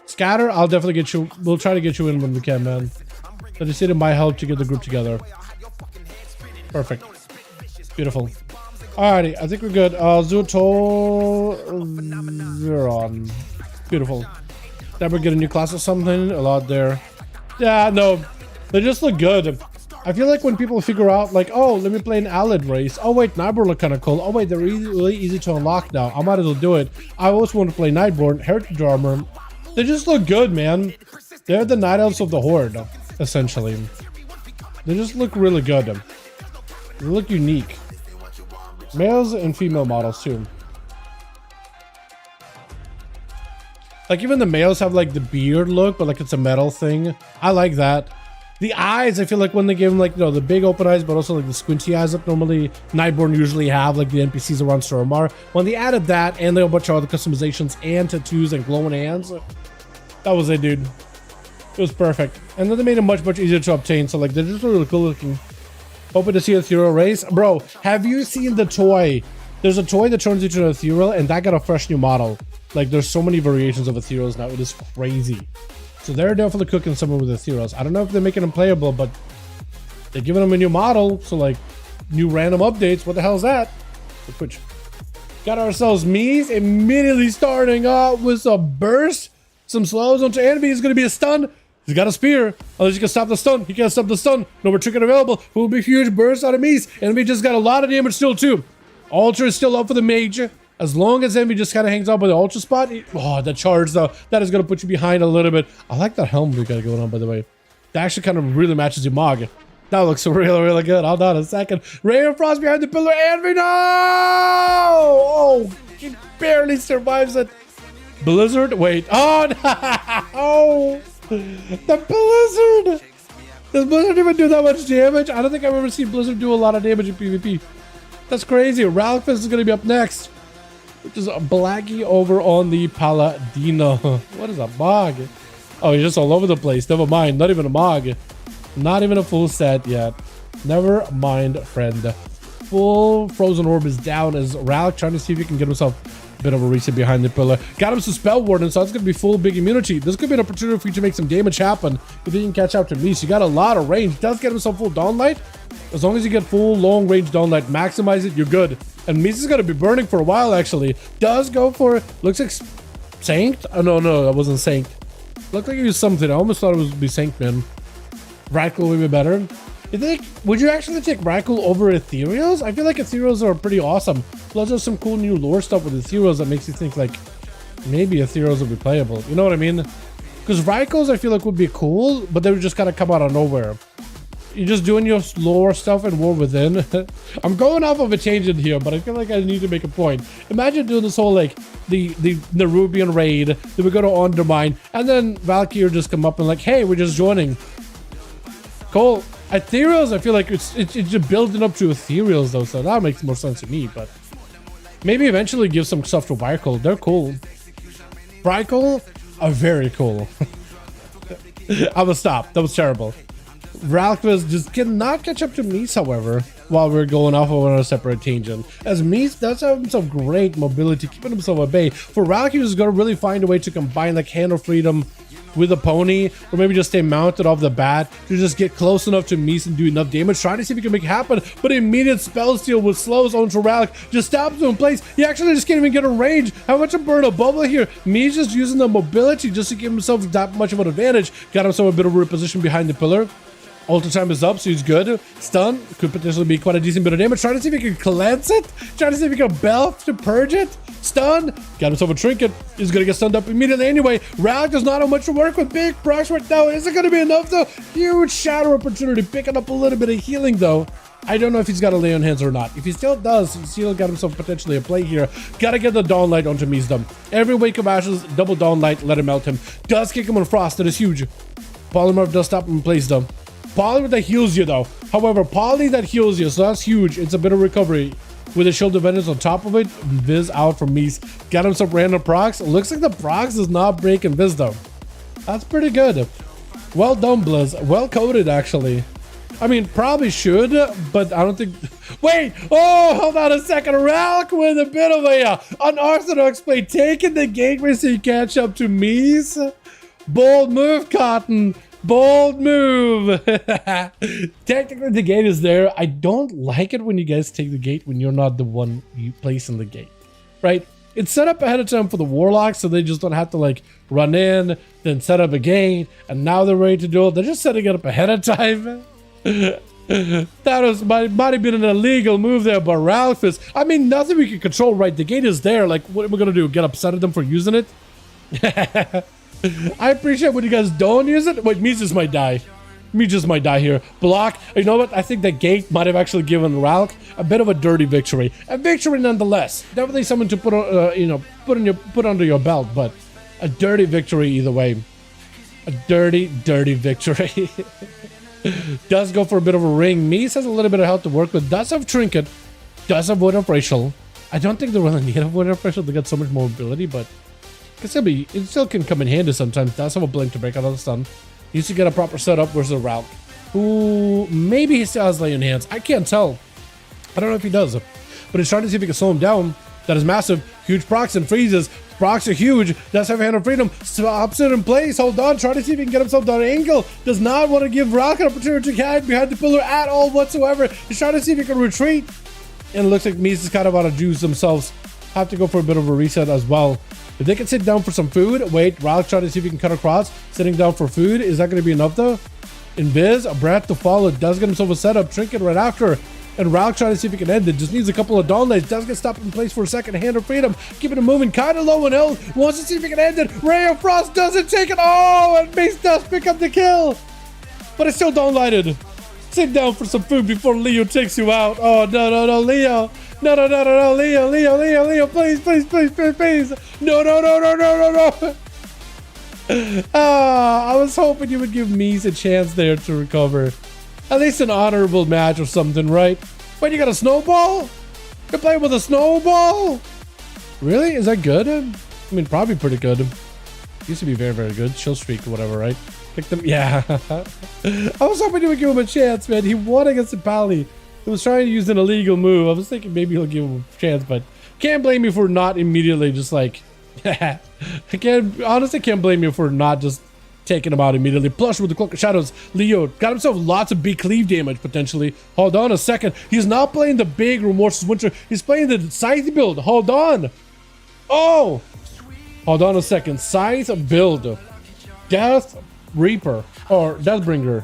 Scatter, I'll definitely get you. We'll try to get you in when we can, man. But just need my help to get the group together. Perfect. Beautiful. Alrighty, I think we're good. Zutoron. Beautiful. Never get a new class or something. A lot there. Yeah, no. They just look good. I feel like when people figure out, like, oh, let me play an Allied race. Oh, wait, Nightborn look kind of cool. Oh, wait, they're really easy to unlock now. I might as well do it. I always want to play Nightborn, Heritage Armor. They just look good, man. They're the Night Elves of the Horde, essentially. They just look really good. They look unique. Males and female models, too. Like, even the males have, like, the beard look, but, like, it's a metal thing. I like that. The eyes, I feel like when they give them, like, you know, the big open eyes, but also, like, the squinty eyes that normally Nightborn usually have, like, the NPCs around Stormar. When they added that, and a bunch of other customizations, and tattoos, and glowing hands, that was it, dude. It was perfect. And then they made it much, much easier to obtain, so, like, they're just really cool looking. Hoping to see a ethereal race. Bro, have you seen the toy? There's a toy that turns into an ethereal, and that got a fresh new model. Like, there's so many variations of ethereals now. It is crazy. So they're definitely cooking someone with ethereals. I don't know if they're making them playable, but they're giving them a new model. So, like, new random updates. What the hell is that? Which got ourselves Mies immediately starting out with some burst. Some slows onto Envy. He's going to be a stun. He's got a spear. Unless you can stop the stun. He can't stop the stun. No more trick available. Will be huge burst out of Mies. Envy just got a lot of damage still, too. Ultra is still up for the mage. As long as Envy just kind of hangs out by the ultra spot. Oh, that charge, though. That is going to put you behind a little bit. I like that helmet we got going on, by the way. That actually kind of really matches your Mog. That looks really, really good. Hold on a second. Ray of Frost behind the pillar. Envy, no! Oh, he barely survives it. Blizzard, wait. Oh, no! The Blizzard! Does Blizzard even do that much damage? I don't think I've ever seen Blizzard do a lot of damage in PvP. That's crazy. Ralphus is going to be up next. Which is a Blackie over on the Paladino. What is a Mog? Oh, he's just all over the place. Never mind. Not even a Mog. Not even a full set yet. Never mind, friend. Full Frozen Orb is down as Ralph trying to see if he can get himself a bit of a reset behind the pillar. Got him some Spell Warden, so it's going to be full big immunity. This could be an opportunity for you to make some damage happen if you can catch up to me. So you got a lot of range. Does get himself full Dawnlight. As long as you get full long range Dawnlight, maximize it, you're good. And Mies is going to be burning for a while, actually. Does go for, looks like Saint? Oh, no, that wasn't Saint. Looked like it was something. I almost thought it would be Saint, man. Radical would be better. You think, would you actually take Radical over Ethereals? I feel like Ethereals are pretty awesome. Plus there's some cool new lore stuff with Ethereals that makes you think like maybe Ethereals will be playable. You know what I mean? Because Radicals I feel like would be cool, but they would just kind of come out of nowhere. You're just doing your lore stuff and War Within. I'm going off of a tangent here, but I feel like I need to make a point. Imagine doing this whole like the Nerubian raid, then we go to Undermine, and then Valkyrie just come up and like, hey, we're just joining. Cool. Ethereals, I feel like it's just building up to Ethereals though, so that makes more sense to me, but maybe eventually give some stuff to Vrykul. They're cool. Vrykul are very cool. I will stop. That was terrible. Ralphus just cannot catch up to Mies, however, while we're going off on a separate tangent. As Mies does have some great mobility, keeping himself at bay. For Ralphus is going to really find a way to combine like Hand of Freedom with a pony, or maybe just stay mounted off the bat to just get close enough to Mies and do enough damage. Trying to see if he can make it happen, but immediate spell steal with slows onto Ralk just stops him in place. He actually just can't even get a range. How much a burn a bubble here? Mies just using the mobility just to give himself that much of an advantage. Got himself a bit of a reposition behind the pillar. Ultra time is up, so he's good. Stun could potentially be quite a decent bit of damage. Trying to see if he can cleanse it. Trying to see if he can belf to purge it. Stun. Got himself a trinket. He's going to get stunned up immediately anyway. Ralk does not have much to work with. Big procs right now. Is it going to be enough though? Huge shadow opportunity. Picking up a little bit of healing though. I don't know if he's got a lay on hands or not. If he still does, he's still got himself potentially a play here. Gotta get the Dawn Light onto Miesdom. Every Wake of Ashes, double Dawn Light, let him melt him. Does kick him on Frost. That is huge. Polymorph does stop him in place though. Poly that heals you though. However, Poly that heals you, so that's huge. It's a bit of recovery. With a Shield of Vengeance on top of it, Viz out from Mies. Got him some random procs. Looks like the procs is not breaking Viz though. That's pretty good. Well done, Blizz. Well coded actually. I mean, probably should, but I don't think... Wait! Oh, hold on a second. Ralk with a bit of a unorthodox play. Taking the gateway so you catch up to Mies. Bold move, Cotton. Bold move. Technically the gate is there. I don't like it when you guys take the gate when you're not the one you placing the gate, right? It's set up ahead of time for the warlocks, so they just don't have to like run in, then set up a gate, and now they're ready to do it. They're just setting it up ahead of time. That might have been an illegal move there, but Ralphus, I mean, nothing we can control, right? The gate is there. Like, what are we gonna do? Get upset at them for using it? I appreciate when you guys don't use it. Wait, Mies just might die. Mies just might die here. Block. You know what? I think the gate might have actually given Ralk a bit of a dirty victory. A victory nonetheless. Definitely something to put on, you know, put under your belt, but a dirty victory either way. A dirty victory. Does go for a bit of a ring. Mies has a little bit of health to work with. Does have trinket. Does have wood of racial. I don't think they really need a wood of racial to get so much more mobility, but it still can come in handy sometimes. Does have a blink to break out of the stun. Needs to get a proper setup versus a route. Ooh, maybe he still has lay on hands. I can't tell. I don't know if he does, but he's trying to see if he can slow him down. That is massive. Huge procs and freezes. Procs are huge. Does have Hand of Freedom. Stops it in place. Hold on. Trying to see if he can get himself down an angle. Does not want to give Rock an opportunity to hide behind the pillar at all whatsoever. He's trying to see if he can retreat. And it looks like Mies is kind of out of juice themselves. Have to go for a bit of a reset as well. If they can sit down for some food. Wait, Ralk trying to see if he can cut across. Sitting down for food. Is that going to be enough though? Invis, a breath to follow. Does get himself a setup. Trinket right after. And Ralk trying to see if he can end it. Just needs a couple of Dawn Lights. Does get stopped in place for a second. Hand of Freedom. Keeping it moving. Kind of low in health. Wants to see if he can end it. Ray of Frost doesn't take it. Oh, and Mace does pick up the kill. But it's still Dawn Lighted. Sit down for some food before Leo takes you out. Oh, no, Leo. No, Leo, please. No. I was hoping you would give Mies a chance there to recover. At least an honorable match or something, right? Wait, you got a snowball? You're playing with a snowball? Really? Is that good? I mean, probably pretty good. Used to be very, very good. Chill streak or whatever, right? Pick them. Yeah. I was hoping you would give him a chance, man. He won against the Pally. He was trying to use an illegal move. I was thinking maybe he'll give him a chance, but can't blame you for not immediately just like... I honestly can't blame you for not just taking him out immediately. Plus with the Cloak of Shadows, Leo got himself lots of big cleave damage potentially. Hold on a second. He's not playing the big Remorseless Winter. He's playing the Scythe build. Hold on. Oh! Hold on a second. Scythe build. Death Reaper. Or Deathbringer.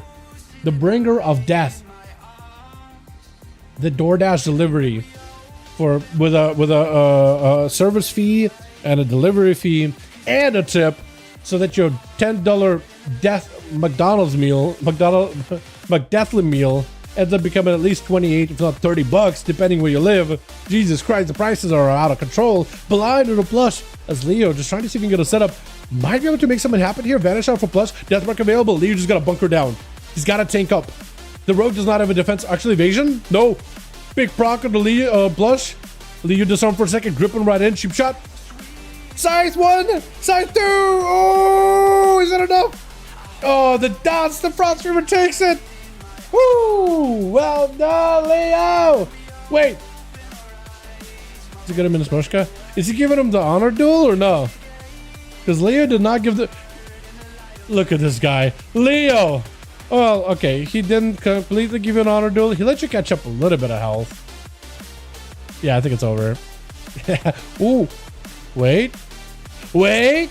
The Bringer of Death. the DoorDash delivery with a service fee and a delivery fee and a tip, so that your $10 McDonald's meal ends up becoming at least 28, if not 30 bucks, depending where you live. Jesus Christ, the prices are out of control. Blind or plush as Leo, just trying to see if he can get a setup. Might be able to make something happen here. Vanish out for plush. Deathmark available. Leo just got to bunker down. He's got to tank up. The rogue does not have a defense. Actually, evasion? No. Big proc on the Leo plush. Leo disarm for a second. Gripping right in. Cheap shot. Size 1. Size 2. Oh, is that enough? Oh, the dots. The Frost Reaver takes it. Woo! Well done, Leo! Wait. Is he gonna Smushka? Is he giving him the honor duel or no? Because Leo did not give the... Look at this guy. Leo! Well, okay. He didn't completely give you an honor duel. He let you catch up a little bit of health. Yeah, I think it's over. Ooh. Wait. Wait.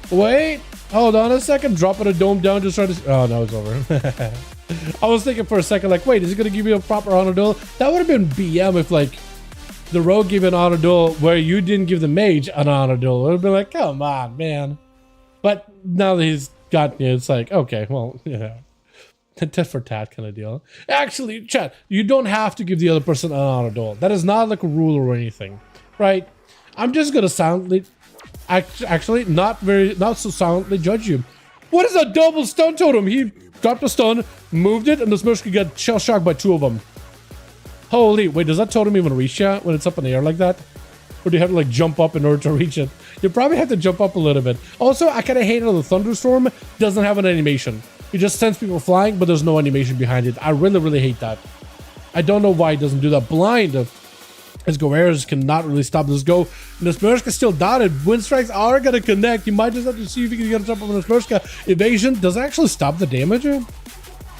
Wait. Hold on a second. Dropping a dome down. Just trying to... Oh, no, it's over. I was thinking for a second, like, wait, is he going to give you a proper honor duel? That would have been BM if, like, the rogue gave an honor duel where you didn't give the mage an honor duel. It would have been like, come on, man. But now that he's got you, it's like, okay, well, yeah. Tit for tat kind of deal. Actually, chat, you don't have to give the other person an honor duel. That is not like a rule or anything, right? I'm just going to silently, actually, not so silently judge you. What is a double stun totem? He dropped a stun, moved it, and the Smushka got shell shocked by 2 of them. Holy, wait, does that totem even reach you when it's up in the air like that? Or do you have to like jump up in order to reach it? You probably have to jump up a little bit. Also, I kind of hate how the thunderstorm doesn't have an animation. It just sends people flying, but there's no animation behind it. I really, really hate that. I don't know why it doesn't do that. Blind as Goeras cannot really stop this go. And the Smushka still dotted. Wind strikes are going to connect. You might just have to see if you can get a jump up on the Smushka. Evasion does it actually stop the damage?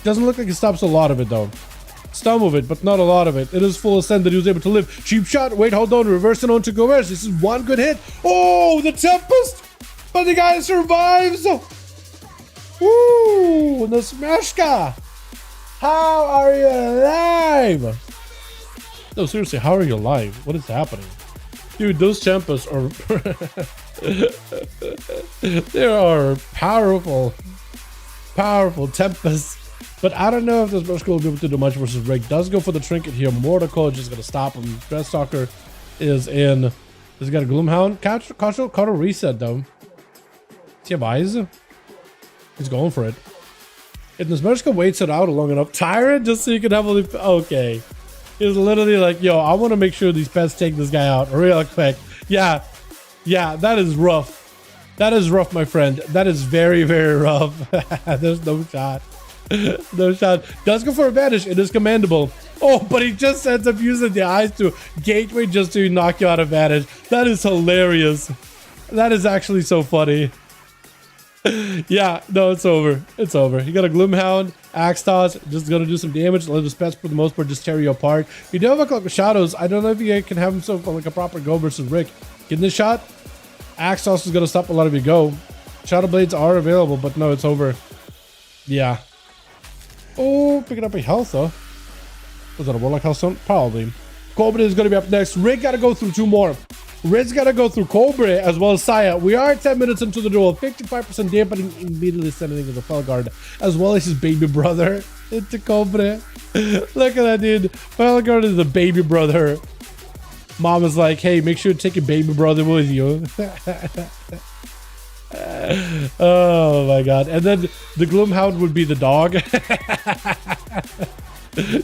Doesn't look like it stops a lot of it though. Some of it, but not a lot of it. It is full ascend that he was able to live. Cheap shot. Wait, hold on. Reversing on to Goeras. This is one good hit. Oh, the Tempest! But the guy survives! Woo! The Smushka! How are you alive? No, seriously, how are you alive? What is happening? Dude, those Tempests are... They are powerful. Powerful Tempests. But I don't know if this Smushka will be able to do much versus Rick. Does go for the trinket here. Mordecai just going to stop him. Dreadstalker is in. Does he got a Gloomhound? Caught a reset, though. Does he have eyes? He's going for it. If the Smushka waits it out long enough, Tyrant, just so you can have all the... Okay. He's literally like, yo, I want to make sure these pets take this guy out real quick. Yeah. Yeah, that is rough. That is rough, my friend. That is very, very rough. There's no shot. No shot. Does go for advantage. It is commendable. Oh, but he just ends up using the eyes to gateway just to knock you out of advantage. That is hilarious. That is actually so funny. Yeah, no, it's over. It's over. You got a Gloomhound, Axe Toss, just gonna do some damage. Let the pets for the most part just tear you apart. You do have a couple of shadows. I don't know if you can have himself like a proper go versus Rick. Getting this shot, Axe Toss is gonna stop a lot of you go. Shadow Blades are available, but no, it's over. Yeah. Oh, picking up a health though. Was that a Warlock health zone? Probably. Cobra is gonna be up next. Rick gotta go through 2 more. Red's got to go through Cobra as well as Saya. We are 10 minutes into the duel. 55% dampening, immediately sending to the Felguard as well as his baby brother into Cobra. Look at that, dude. Felguard is the baby brother. Mom is like, hey, make sure to take your baby brother with you. Oh my god. And then the Gloomhound would be the dog.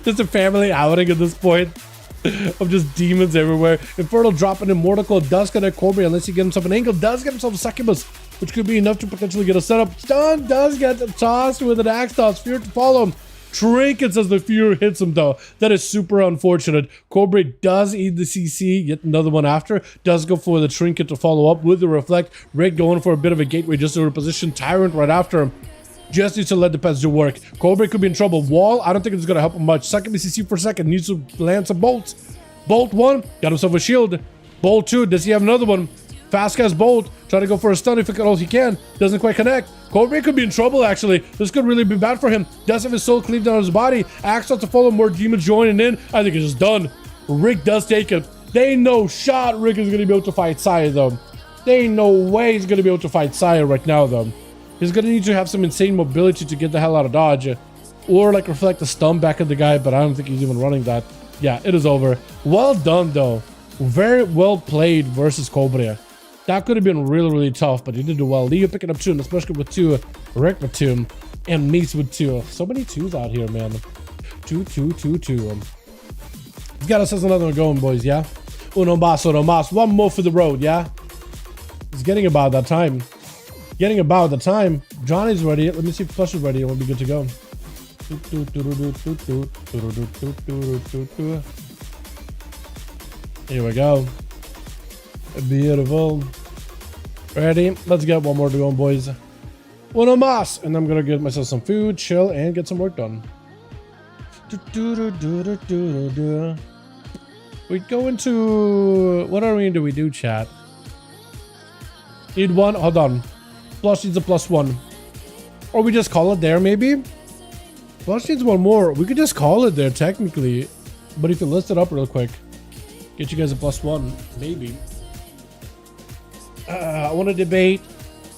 Just a family outing at this point. Of just demons everywhere. Infernal dropping in Mortical does connect Cobra unless he get himself an angle. Does get himself a Succubus, which could be enough to potentially get a setup. Stun does get tossed with an Axe Toss. Fear to follow him. Trinkets as the Fear hits him though. That is super unfortunate. Cobra does eat the CC. Yet another one after. Does go for the Trinket to follow up with the Reflect. Rick going for a bit of a gateway just to reposition. Tyrant right after him. Just needs to let the pets do work. Cobra could be in trouble. Wall, I don't think it's going to help him much. Second BCC for a second. Needs to land some bolts. Bolt 1, got himself a shield. Bolt 2, does he have another one? Fast cast bolt. Try to go for a stun if he can. Doesn't quite connect. Cobra could be in trouble, actually. This could really be bad for him. Does have his soul cleaved down his body. Axe starts to follow more demons joining in. I think it's just done. Rick does take it. They ain't no shot Rick is going to be able to fight Saya, though. There ain't no way he's going to be able to fight Saya right now, though. He's going to need to have some insane mobility to get the hell out of dodge. Or, like, reflect the stun back at the guy, but I don't think he's even running that. Yeah, it is over. Well done, though. Very well played versus Cobra. That could have been really, really tough, but he did do well. Leo picking up 2, and especially with 2, Rick with 2, and Meese with 2. So many 2s out here, man. 2, 2, 2, 2. He's got us as another one going, boys, yeah? Uno mas. One more for the road, yeah? It's getting about that time. Getting about the time. Johnny's ready. Let me see if Plush is ready and we'll be good to go. Here we go. Beautiful. Ready? Let's get one more to go, boys. Uno mas. And I'm gonna get myself some food, chill, and get some work done. We go into... What are we do? We do chat. Need one? Hold on. Plush needs a +1. Or we just call it there, maybe? Plush needs one more. We could just call it there, technically. But if you list it up real quick, get you guys a +1. Maybe. I want to debate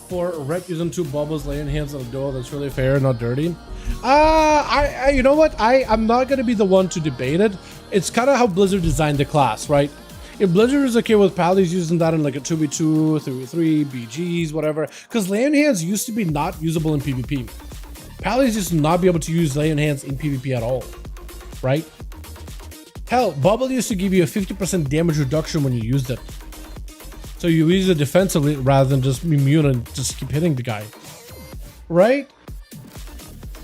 for Rec using 2 bubbles, laying hands on a duel that's really fair, not dirty. You know what? I'm not going to be the one to debate it. It's kind of how Blizzard designed the class, right? If Blizzard is okay with Pallies using that in like a 2v2, 3v3, BGs, whatever, because lay-on hands used to be not usable in PvP. Pallies used to not be able to use lay-on hands in PvP at all, right? Hell, Bubble used to give you a 50% damage reduction when you used it. So you use it defensively rather than just immune and just keep hitting the guy, right?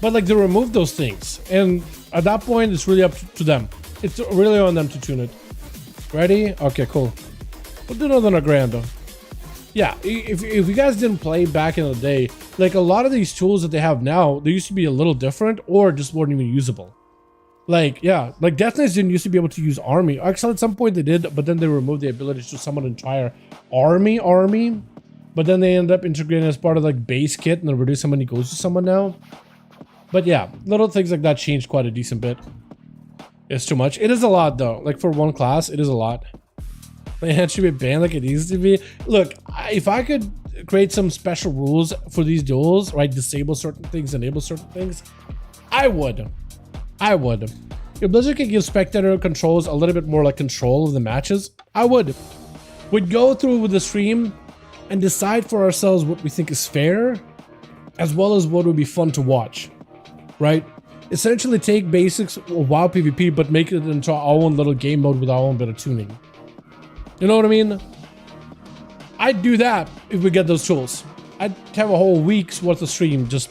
But like they removed those things, and at that point it's really up to them. It's really on them to tune it. Ready? Okay, cool. We'll do another a grand though. Yeah, if you guys didn't play back in the day, like a lot of these tools that they have now, they used to be a little different or just weren't even usable. Like, yeah, like Death Knights didn't used to be able to use army. Actually, at some point they did, but then they removed the ability to summon an entire army. But then they end up integrating as part of like base kit and then reduce how many goes to someone now. But yeah, little things like that changed quite a decent bit. It's too much. It is a lot though. Like for one class, it is a lot. It should be banned like it needs to be. Look, if I could create some special rules for these duels, right? Disable certain things, enable certain things, I would. If Blizzard could give spectator controls a little bit more like control of the matches, I would. We'd go through with the stream and decide for ourselves what we think is fair, as well as what would be fun to watch, right? Essentially take basics of WoW PvP, but make it into our own little game mode with our own bit of tuning. You know what I mean? I'd do that if we get those tools. I'd have a whole week's worth of stream just,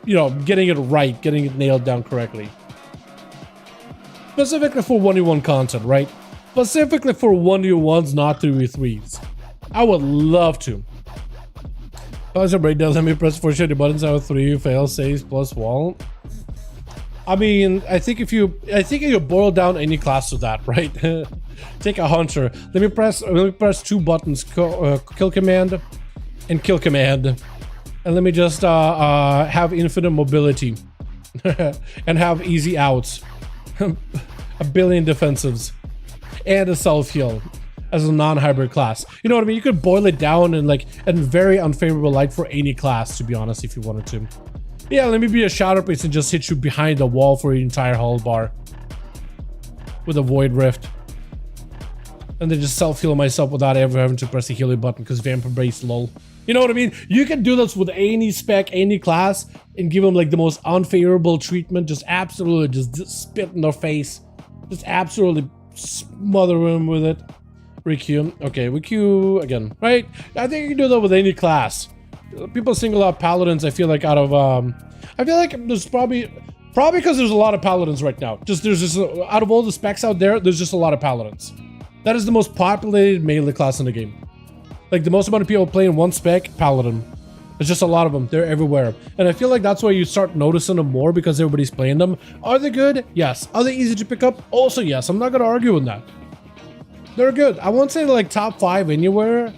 you know, getting it right, getting it nailed down correctly. Specifically for 1v1 content, right? Specifically for 1v1s, not 3v3s. I would love to. How's your breakdown? Let me press 4 shady buttons out of 3, fail, saves, plus wall. I mean, I think if you boil down any class to that, right? Take a hunter. Let me press 2 buttons, kill command and kill command. And let me just have infinite mobility and have easy outs. A billion defensives and a self-heal as a non-hybrid class. You know what I mean? You could boil it down in like a very unfavorable light for any class, to be honest, if you wanted to. Yeah, let me be a shadow priest and just hit you behind the wall for your entire hull bar with a void rift. And then just self-heal myself without ever having to press the healing button because vampire base lol. You know what I mean? You can do this with any spec, any class, and give them like the most unfavorable treatment. Just absolutely just spit in their face. Just absolutely smother them with it. Requeue. Okay, we queue again, right? I think you can do that with any class. People single out paladins, I feel like out of I feel like there's probably because there's a lot of paladins right now. There's just out of all the specs out there, there's just a lot of paladins. That is the most populated melee class in the game. Like the most amount of people playing one spec, paladin. There's just a lot of them. They're everywhere. And I feel like that's why you start noticing them more because everybody's playing them. Are they good? Yes. Are they easy to pick up? Also yes. I'm not gonna argue with that. They're good. I won't say like top 5 anywhere,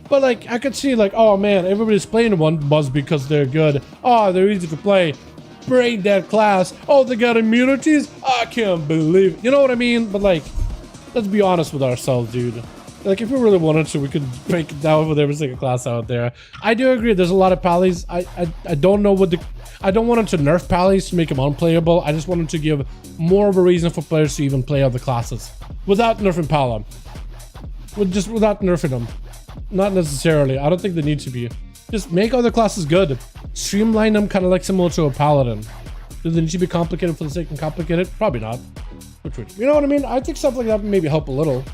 But like, I could see like, oh man, everybody's playing one buzz because they're good. Oh, they're easy to play. Brain dead class. Oh, they got immunities. I can't believe it. You know what I mean? But like, let's be honest with ourselves, dude. Like, if we really wanted to, we could break it down with every single class out there. I do agree. There's a lot of pallies. I don't know what the... I don't want them to nerf pallies to make them unplayable. I just wanted to give more of a reason for players to even play other classes without nerfing pally. Without nerfing them. Not necessarily. I don't think they need to be. Just make other classes good. Streamline them, kind of like similar to a paladin. Do they need to be complicated for the sake of complicated? Probably not. You know what I mean? I think stuff like that would maybe help a little.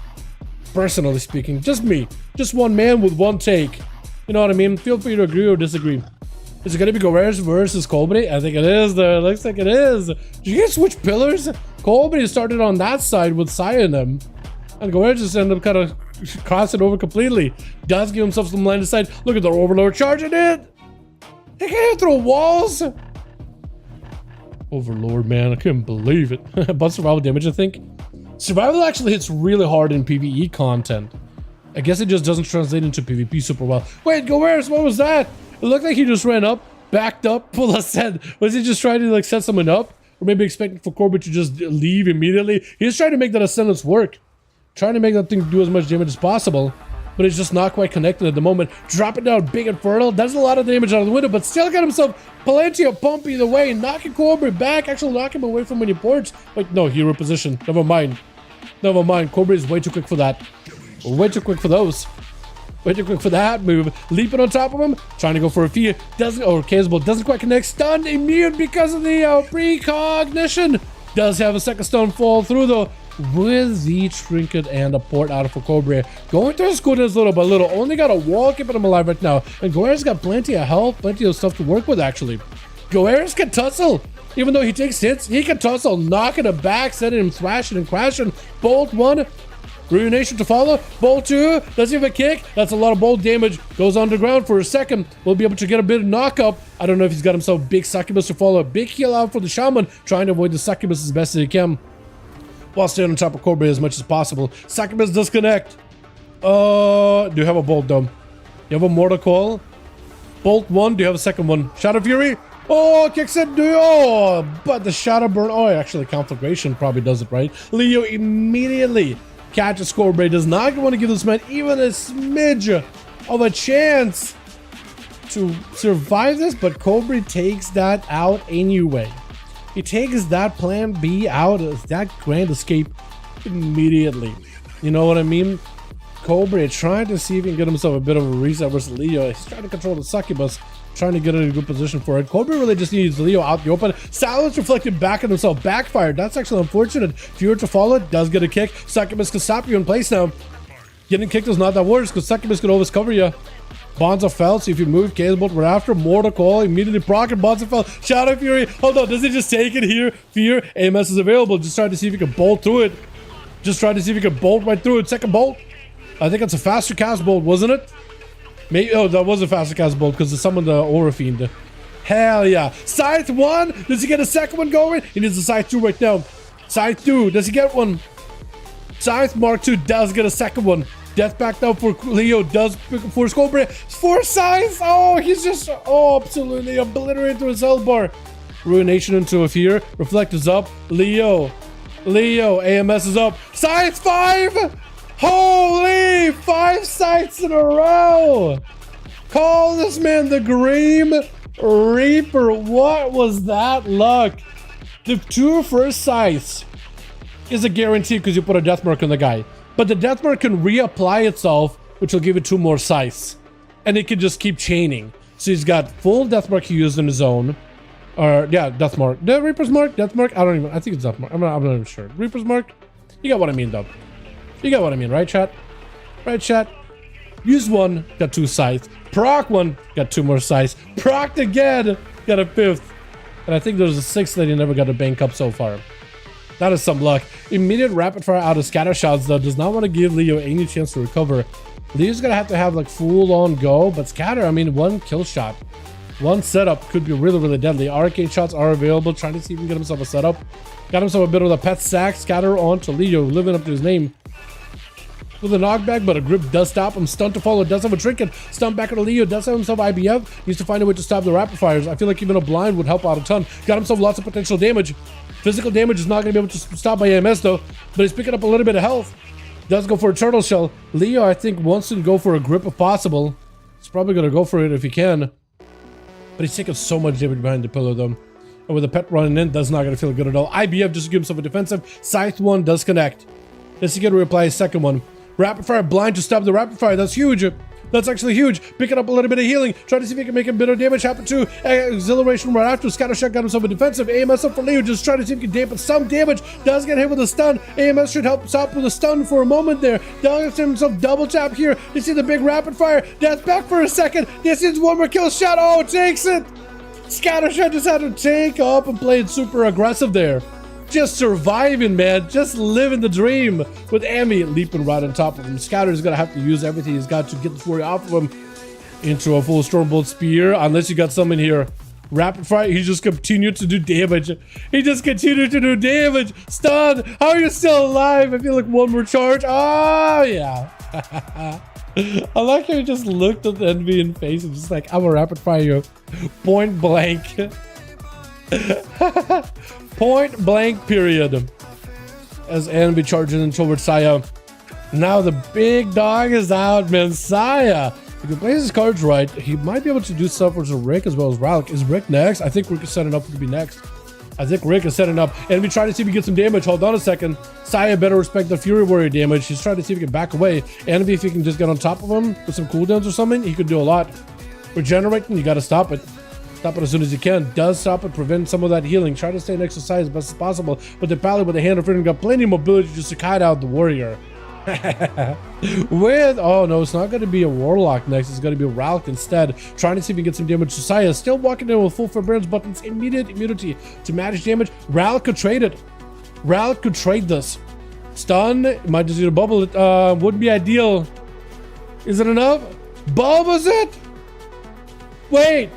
Personally speaking, just me. Just one man with one take. You know what I mean? Feel free to agree or disagree. Is it going to be Goers versus Colby? I think it is, though. It looks like it is. Did you guys switch pillars? Colby started on that side with Sia in them. And Goers just ended up kind of crossing over completely. Does give himself some line of sight. Look at the Overlord charging it. He can't throw walls. Overlord, man. I couldn't believe it. But survival damage, I think. Survival actually hits really hard in PvE content. I guess it just doesn't translate into PvP super well. Wait, Goers, what was that? It looked like he just ran up, backed up, full of set. Was he just trying to like set someone up? Or maybe expecting for Corby to just leave immediately? He's trying to make that ascendance work. Trying to make that thing do as much damage as possible. But it's just not quite connected at the moment. Drop it down big and fertile. Does a lot of damage out of the window, but still got himself plenty of pump either way. Knocking Corby back. Actually knock him away from many ports. Wait, no, hero position. Never mind. Never mind. Corby is way too quick for that. Way too quick for those. Way too quick for that move. Leaping on top of him. Trying to go for a fear. Doesn't, or Casable doesn't quite connect. Stunned, immune because of the precognition. Does have a second stone fall through though. With the trinket and a port out for Cobra. Going to his scooters little by little. Only got a wall keeping him alive right now. And Goers got plenty of health, plenty of stuff to work with actually. Goers can tussle. Even though he takes hits, he can tussle. Knocking him back, sending him thrashing and crashing. Bolt 1. Ruination to follow. Bolt 2. Does he have a kick? That's a lot of bolt damage. Goes underground for a second. We'll be able to get a bit of knock up. I don't know if he's got himself big succubus to follow. Big heal out for the shaman. Trying to avoid the succubus as best as he can. While staying on top of Corby as much as possible. Succubus disconnect. Do you have a bolt though? You have a mortar call? Bolt 1. Do you have a second one? Shadow Fury. Oh, kicks it. Oh, but the Shadow Burn. Oh, actually, Conflagration probably does it right. Leo immediately catches Corby. Does not want to give this man even a smidge of a chance to survive this, but Corby takes that out anyway. He takes that plan B out of that grand escape immediately. You know what I mean? Cobra trying to see if he can get himself a bit of a reset versus Leo. He's trying to control the succubus, trying to get in a good position for it. Cobra really just needs Leo out the open. Silence reflected back at himself. Backfired. That's actually unfortunate. Fewer to follow it. Does get a kick. Succubus can stop you in place now. Getting kicked is not that worse because Succubus can always cover you. Bonds of Fell, see if you move, Casebolt, we're after, Mortal Call, immediately proc and Bonds of Fell, Shadow Fury, hold on, does he just take it here? Fear, AMS is available, just trying to see if he can bolt through it. Just trying to see if he can bolt right through it, second bolt. I think it's a faster cast bolt, wasn't it? Maybe, oh, that was a faster cast bolt because it's summoned the Aura Fiend. Hell yeah. Scythe 1, does he get a second one going? He needs a Scythe 2 right now. Scythe 2, does he get one? Scythe Mark 2 does get a second one. Death back down for Leo, does force Cobra. Four Scythes! Oh, he's just, oh, absolutely obliterated through his health bar. Ruination into a fear. Reflect is up. Leo, AMS is up. Scythe 5! Holy, 5 Scythes in a row! Call this man the Grim Reaper. What was that luck? The 2 first Scythes is a guarantee because you put a death mark on the guy. But the death mark can reapply itself, which will give it 2 more scythes. And it can just keep chaining. So he's got full death mark he used in his own. Or, yeah, death mark. The Reaper's mark? Death mark? I don't even, I think it's death mark. I'm not even sure. Reaper's mark? You got what I mean, though. You got what I mean, right, chat? Right, chat? Use 1, got 2 scythes. Proc 1, got 2 more scythes. Proc again, got a 5th. And I think there's a 6th that he never got a bank up so far. That is some luck. Immediate rapid fire out of scatter shots though does not want to give Leo any chance to recover. Leo's gonna have to have like full on go, but scatter, I mean 1 kill shot. 1 setup could be really, really deadly. Arcane shots are available, trying to see if he can get himself a setup. Got himself a bit of a pet sack, scatter onto Leo, living up to his name. with a knockback, but a grip does stop him. Stun to follow, does have a trinket. Stun back into Leo, does have himself IBF. Needs to find a way to stop the rapid fires. I feel like even a blind would help out a ton. Got himself lots of potential damage. Physical damage is not going to be able to stop by AMS though, but he's picking up a little bit of health. Does go for a turtle shell. Leo, I think, wants to go for a grip if possible. He's probably going to go for it if he can. But he's taking so much damage behind the pillar though. And with the pet running in, that's not going to feel good at all. IBF just to give himself a defensive. Scythe 1 does connect. Let's get to reapply his second one. Rapid fire blind to stop the rapid fire. That's huge. That's actually huge. Picking up a little bit of healing. Trying to see if he can make a bit of damage happen too. Exhilaration right after. Scatter shot got himself a defensive. AMS up for Leo. Just trying to see if he can dampen some damage. Does get hit with a stun. AMS should help stop with a stun for a moment there. Does himself double tap here. You see the big rapid fire. Death back for a second. This is one more kill shot. Oh, takes it. Scattershot just had to take up and played super aggressive there. Just surviving, man. Just living the dream with Amy leaping right on top of him. Scatter's gonna have to use everything he's got to get this warrior off of him into a full Stormbolt Spear, unless you got someone here. Rapid fire, he just continued to do damage. He just continued to do damage. Stun, how are you still alive? I feel like one more charge. Oh, yeah. I like how he just looked at the enemy in the face and just like, I'm a rapid fire you. Point blank. Point blank period. As enemy charges in towards Saya. Now the big dog is out, man. Saya. If he plays his cards right, he might be able to do stuff with Rick as well as Ralk. Is Rick next? I think Rick is setting up to be next. I think Rick is setting up. Enemy trying to see if he gets some damage. Hold on a second. Saya better respect the Fury Warrior damage. He's trying to see if he can back away. Enemy, if he can just get on top of him with some cooldowns or something, he could do a lot. Regenerating, you got to stop it. Stop it as soon as you can. Does stop it, prevent some of that healing. Try to stay next to Saya as best as possible. But the Pally with the Hand of Freedom got plenty of mobility just to kite out the warrior. With, oh no, it's not going to be a Warlock next. It's going to be a Ralk instead. Trying to see if he can get some damage to Saya. Still walking in with full forbearance buttons. Immediate immunity to magic damage. Ralk could trade it. Ralk could trade this. Stun. Might just need to bubble it. Wouldn't be ideal. Is it enough? Bubbles it? Wait.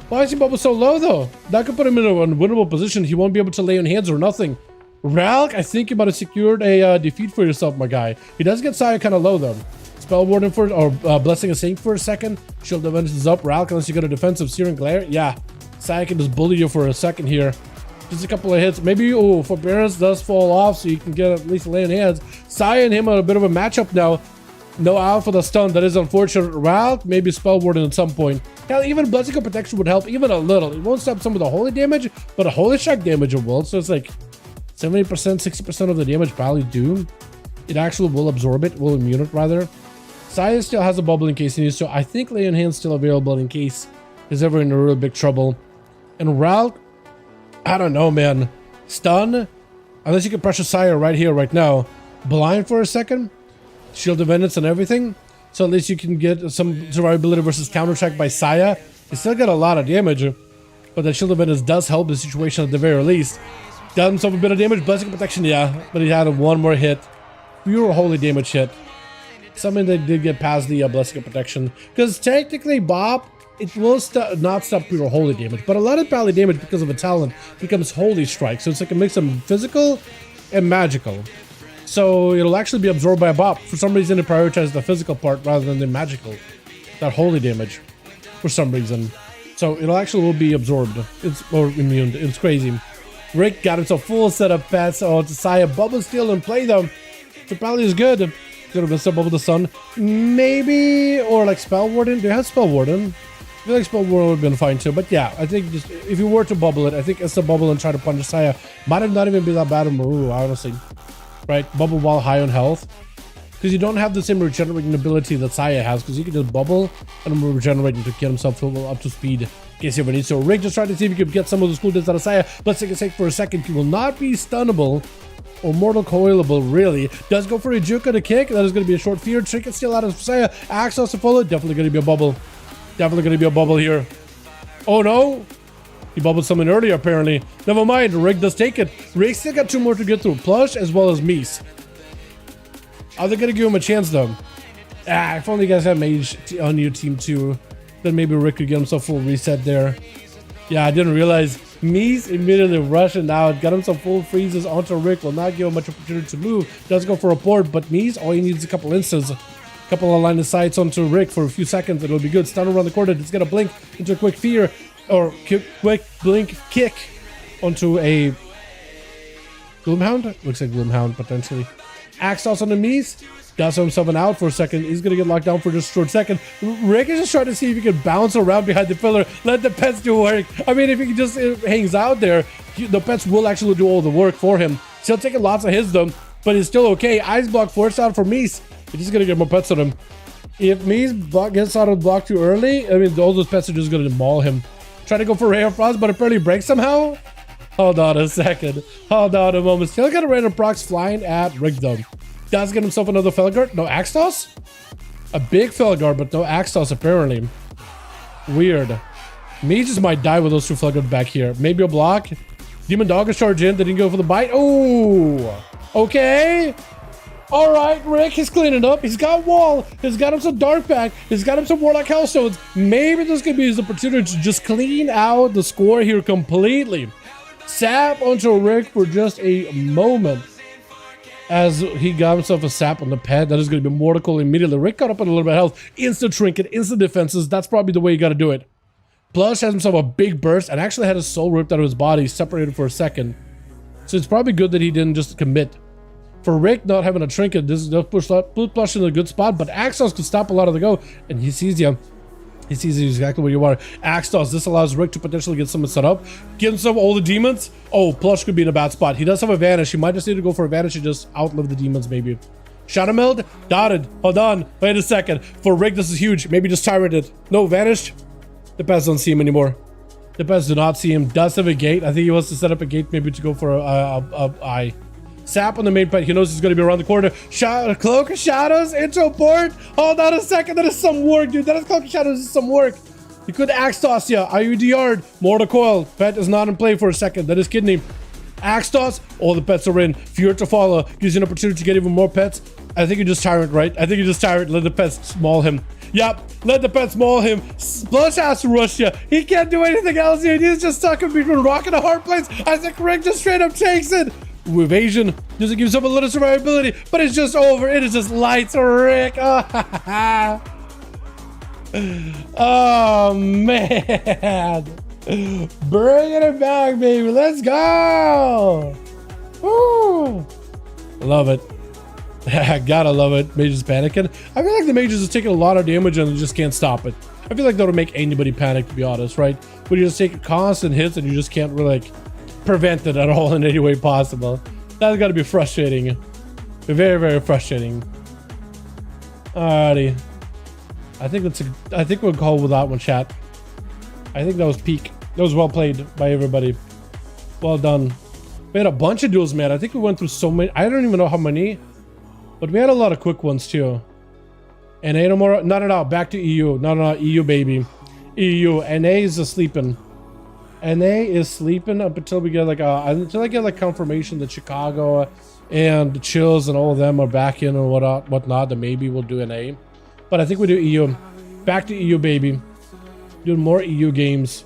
Why is he bubble so low though? That could put him in an unwinnable position. He won't be able to lay on hands or nothing. Ralk, I think you might have secured a defeat for yourself, my guy. He does get Saya kind of low though. Spell Warden for, or Blessing a Saint for a second. Shield of Vengeance is up. Ralk, unless you got a defensive Searing Glare. Yeah, Saya can just bully you for a second here. Just a couple of hits. Maybe, oh, Forbearance does fall off, so you can get at least lay on hands. Saya and him are a bit of a matchup now. No out for the stun. That is unfortunate. Ralk, maybe Spell Warden at some point. Hell, even Blessing of Protection would help even a little. It won't stop some of the holy damage, but a holy shock damage it will. So it's like 70%, 60% of the damage probably do. It actually will absorb it, will immune it rather. Saya still has a bubble in case he needs to. I think Lay on Hands still available in case he's ever in a real big trouble. And Ralk, I don't know, man. Stun, unless you can pressure Saya right here, right now. Blind for a second. Shield of Vengeance and everything. So at least you can get some survivability versus counterattack by Saya. You still get a lot of damage, but the Shield of Vengeance does help the situation at the very least. Done himself a bit of damage. Blessing Protection, yeah, but he had one more hit. Pure holy damage hit. Something that did get past the Blessing of Protection. Because technically, Bob, it will not stop pure holy damage, but a lot of pally damage because of a talent becomes holy strike. So it's like a mix of physical and magical. So it'll actually be absorbed by a bop. For some reason, it prioritizes the physical part rather than the magical. That holy damage. For some reason. So it'll actually will be absorbed. It's or immune. It's crazy. Rick got himself full set of pets. Oh, to Saya, Bubble Steel and play them. So probably is good. Could have been Step Bubble the Sun. Maybe, or like Spell Warden. Do you have Spell Warden? I feel like Spell Warden would have been fine too. But yeah, I think just if you were to bubble it, I think it's a bubble and try to punish Saya. Might have not even been that bad of a move, honestly. Right? Bubble while high on health. Because you don't have the same regenerating ability that Saya has. Because you can just bubble and regenerate to get himself up to speed. In case you ever need. So Rick just tried to see if you could get some of those cool hits out of Saya. Let's take a sec for a second. He will not be stunnable or mortal coilable, really. Does go for a Juka to kick. That is going to be a short fear. Trinket still out of Saya. Axos to follow. Definitely going to be a bubble. Definitely going to be a bubble here. Oh no. He bubbled something earlier, apparently. Never mind, Rick does take it. Rick still got two more to get through. Plush as well as Mies. Are they going to give him a chance, though? If only you guys had Mage on your team, too. Then maybe Rick could get himself full reset there. Yeah, I didn't realize Mies immediately rushing out, got him some full freezes onto Rick, will not give him much opportunity to move, does go for a port, but Mies, all he needs is a couple instants, a couple of line of sights onto Rick for a few seconds, it'll be good. Stun around the corner, it's gonna blink into a quick fear, or quick blink kick onto a Gloomhound? Looks like Gloomhound, potentially. Axe toss on the Mies. Does himself an out for a second. He's going to get locked down for just a short second. Rick is just trying to see if he can bounce around behind the pillar. Let the pets do work. I mean, if he just hangs out there, the pets will actually do all the work for him. Still taking lots of hits though, but he's still okay. Ice block forced out for Mies. He's just going to get more pets on him. If Mies gets out of the block too early, I mean, all those pets are just going to maul him. Try to go for Ray of Frost, but apparently breaks somehow. Hold on a second. Hold on a moment. Still got a random procs flying at Rick though. Does get himself another Felguard. No Axe Toss? A big Felguard, but no Axe Toss apparently. Weird. Mies just might die with those two Felguard back here. Maybe a block. Demon Dog is charged in. Didn't go for the bite. Oh, okay. All right, Rick is cleaning up. He's got Wall. He's got him some Dark Pack. He's got him some Warlock Hellstones. Maybe this could be his opportunity to just clean out the score here completely. Sap onto Rick for just a moment. As he got himself a sap on the pad, that is going to be mortal immediately. Rick got up on a little bit of health. Instant trinket, instant defenses. That's probably the way you got to do it. Plush has himself a big burst and actually had his soul ripped out of his body, separated for a second. So it's probably good that he didn't just commit. For Rick not having a trinket, this does push Plush in a good spot, but Axe Toss could stop a lot of the go, and he sees you. He sees exactly where you are. Axe Toss, this allows Rick to potentially get someone set up. Give himself all the demons. Oh, Plush could be in a bad spot. He does have advantage. He might just need to go for advantage and just outlive the demons, maybe. Shadow Meld, dotted. Hold on. Wait a second. For Rick, this is huge. Maybe just Tyrant it. No, vanished. The pets don't see him anymore. The pets do not see him. Does have a gate. I think he wants to set up a gate maybe to go for a eye. Sap on the main pet. He knows he's going to be around the corner. Cloak of Shadows into a port. Hold on a second. That is some work, dude. That is Cloak of Shadows. Is some work. He could Axe Toss ya. IUDR'd. Mortal Coil. Pet is not in play for a second. That is Kidney. Axe Toss. All the pets are in. Fear to follow. Gives you an opportunity to get even more pets. I think you just Tyrant, right? I think you just Tyrant. Let the pets maul him. Yep. Let the pets maul him. Plush has to rush ya. He can't do anything else here. He's just stuck in between rock and a hard place. I think Rick just straight up takes it. Evasion doesn't give himself a little survivability, but it's just over. It is just lights Rick. Oh, oh man, bringing it back, baby. Let's go. Woo. Love it. I gotta love it. Mages panicking. I feel like the mages is taking a lot of damage and they just can't stop it. I feel like that'll make anybody panic, to be honest, right? When you just take constant hits and you just can't really like prevent it at all in any way possible. That's got to be frustrating. Very, very frustrating. Alrighty. I think we'll call with that one, chat. I think that was peak. That was well played by everybody. Well done. We had a bunch of duels, man. I think we went through so many. I don't even know how many, but we had a lot of quick ones too. And no more. No. Back to EU. No. EU, baby. EU. NA is sleeping. NA is sleeping up until we get like until I get like confirmation that Chicago and the Chills and all of them are back in or whatnot. Then maybe we'll do NA. But I think we do EU. Back to EU, baby. Doing more EU games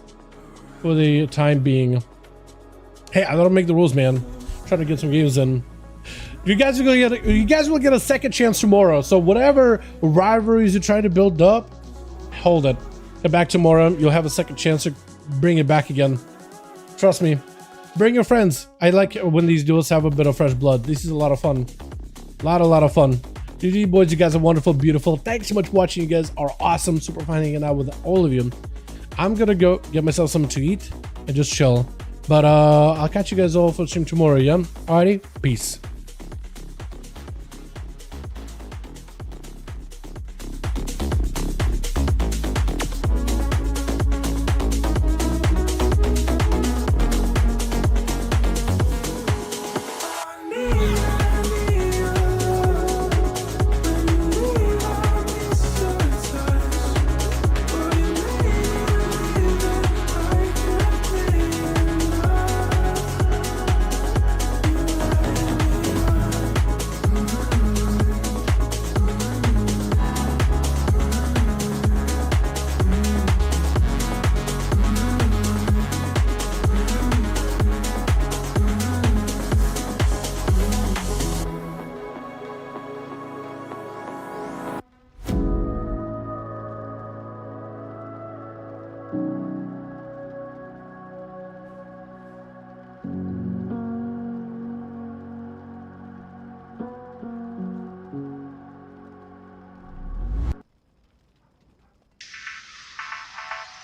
for the time being. Hey, I gotta make the rules, man. Trying to get some games in. You guys will get a second chance tomorrow. So whatever rivalries you're trying to build up, hold it. Come back tomorrow. You'll have a second chance to bring it back again. Trust me. Bring your friends. I like when these duels have a bit of fresh blood. This is a lot of fun. A lot of fun. GG boys, you guys are wonderful, beautiful. Thanks so much for watching. You guys are awesome. Super fun hanging out with all of you. I'm gonna go get myself something to eat and just chill. But I'll catch you guys all for stream tomorrow, yeah? Alrighty, peace.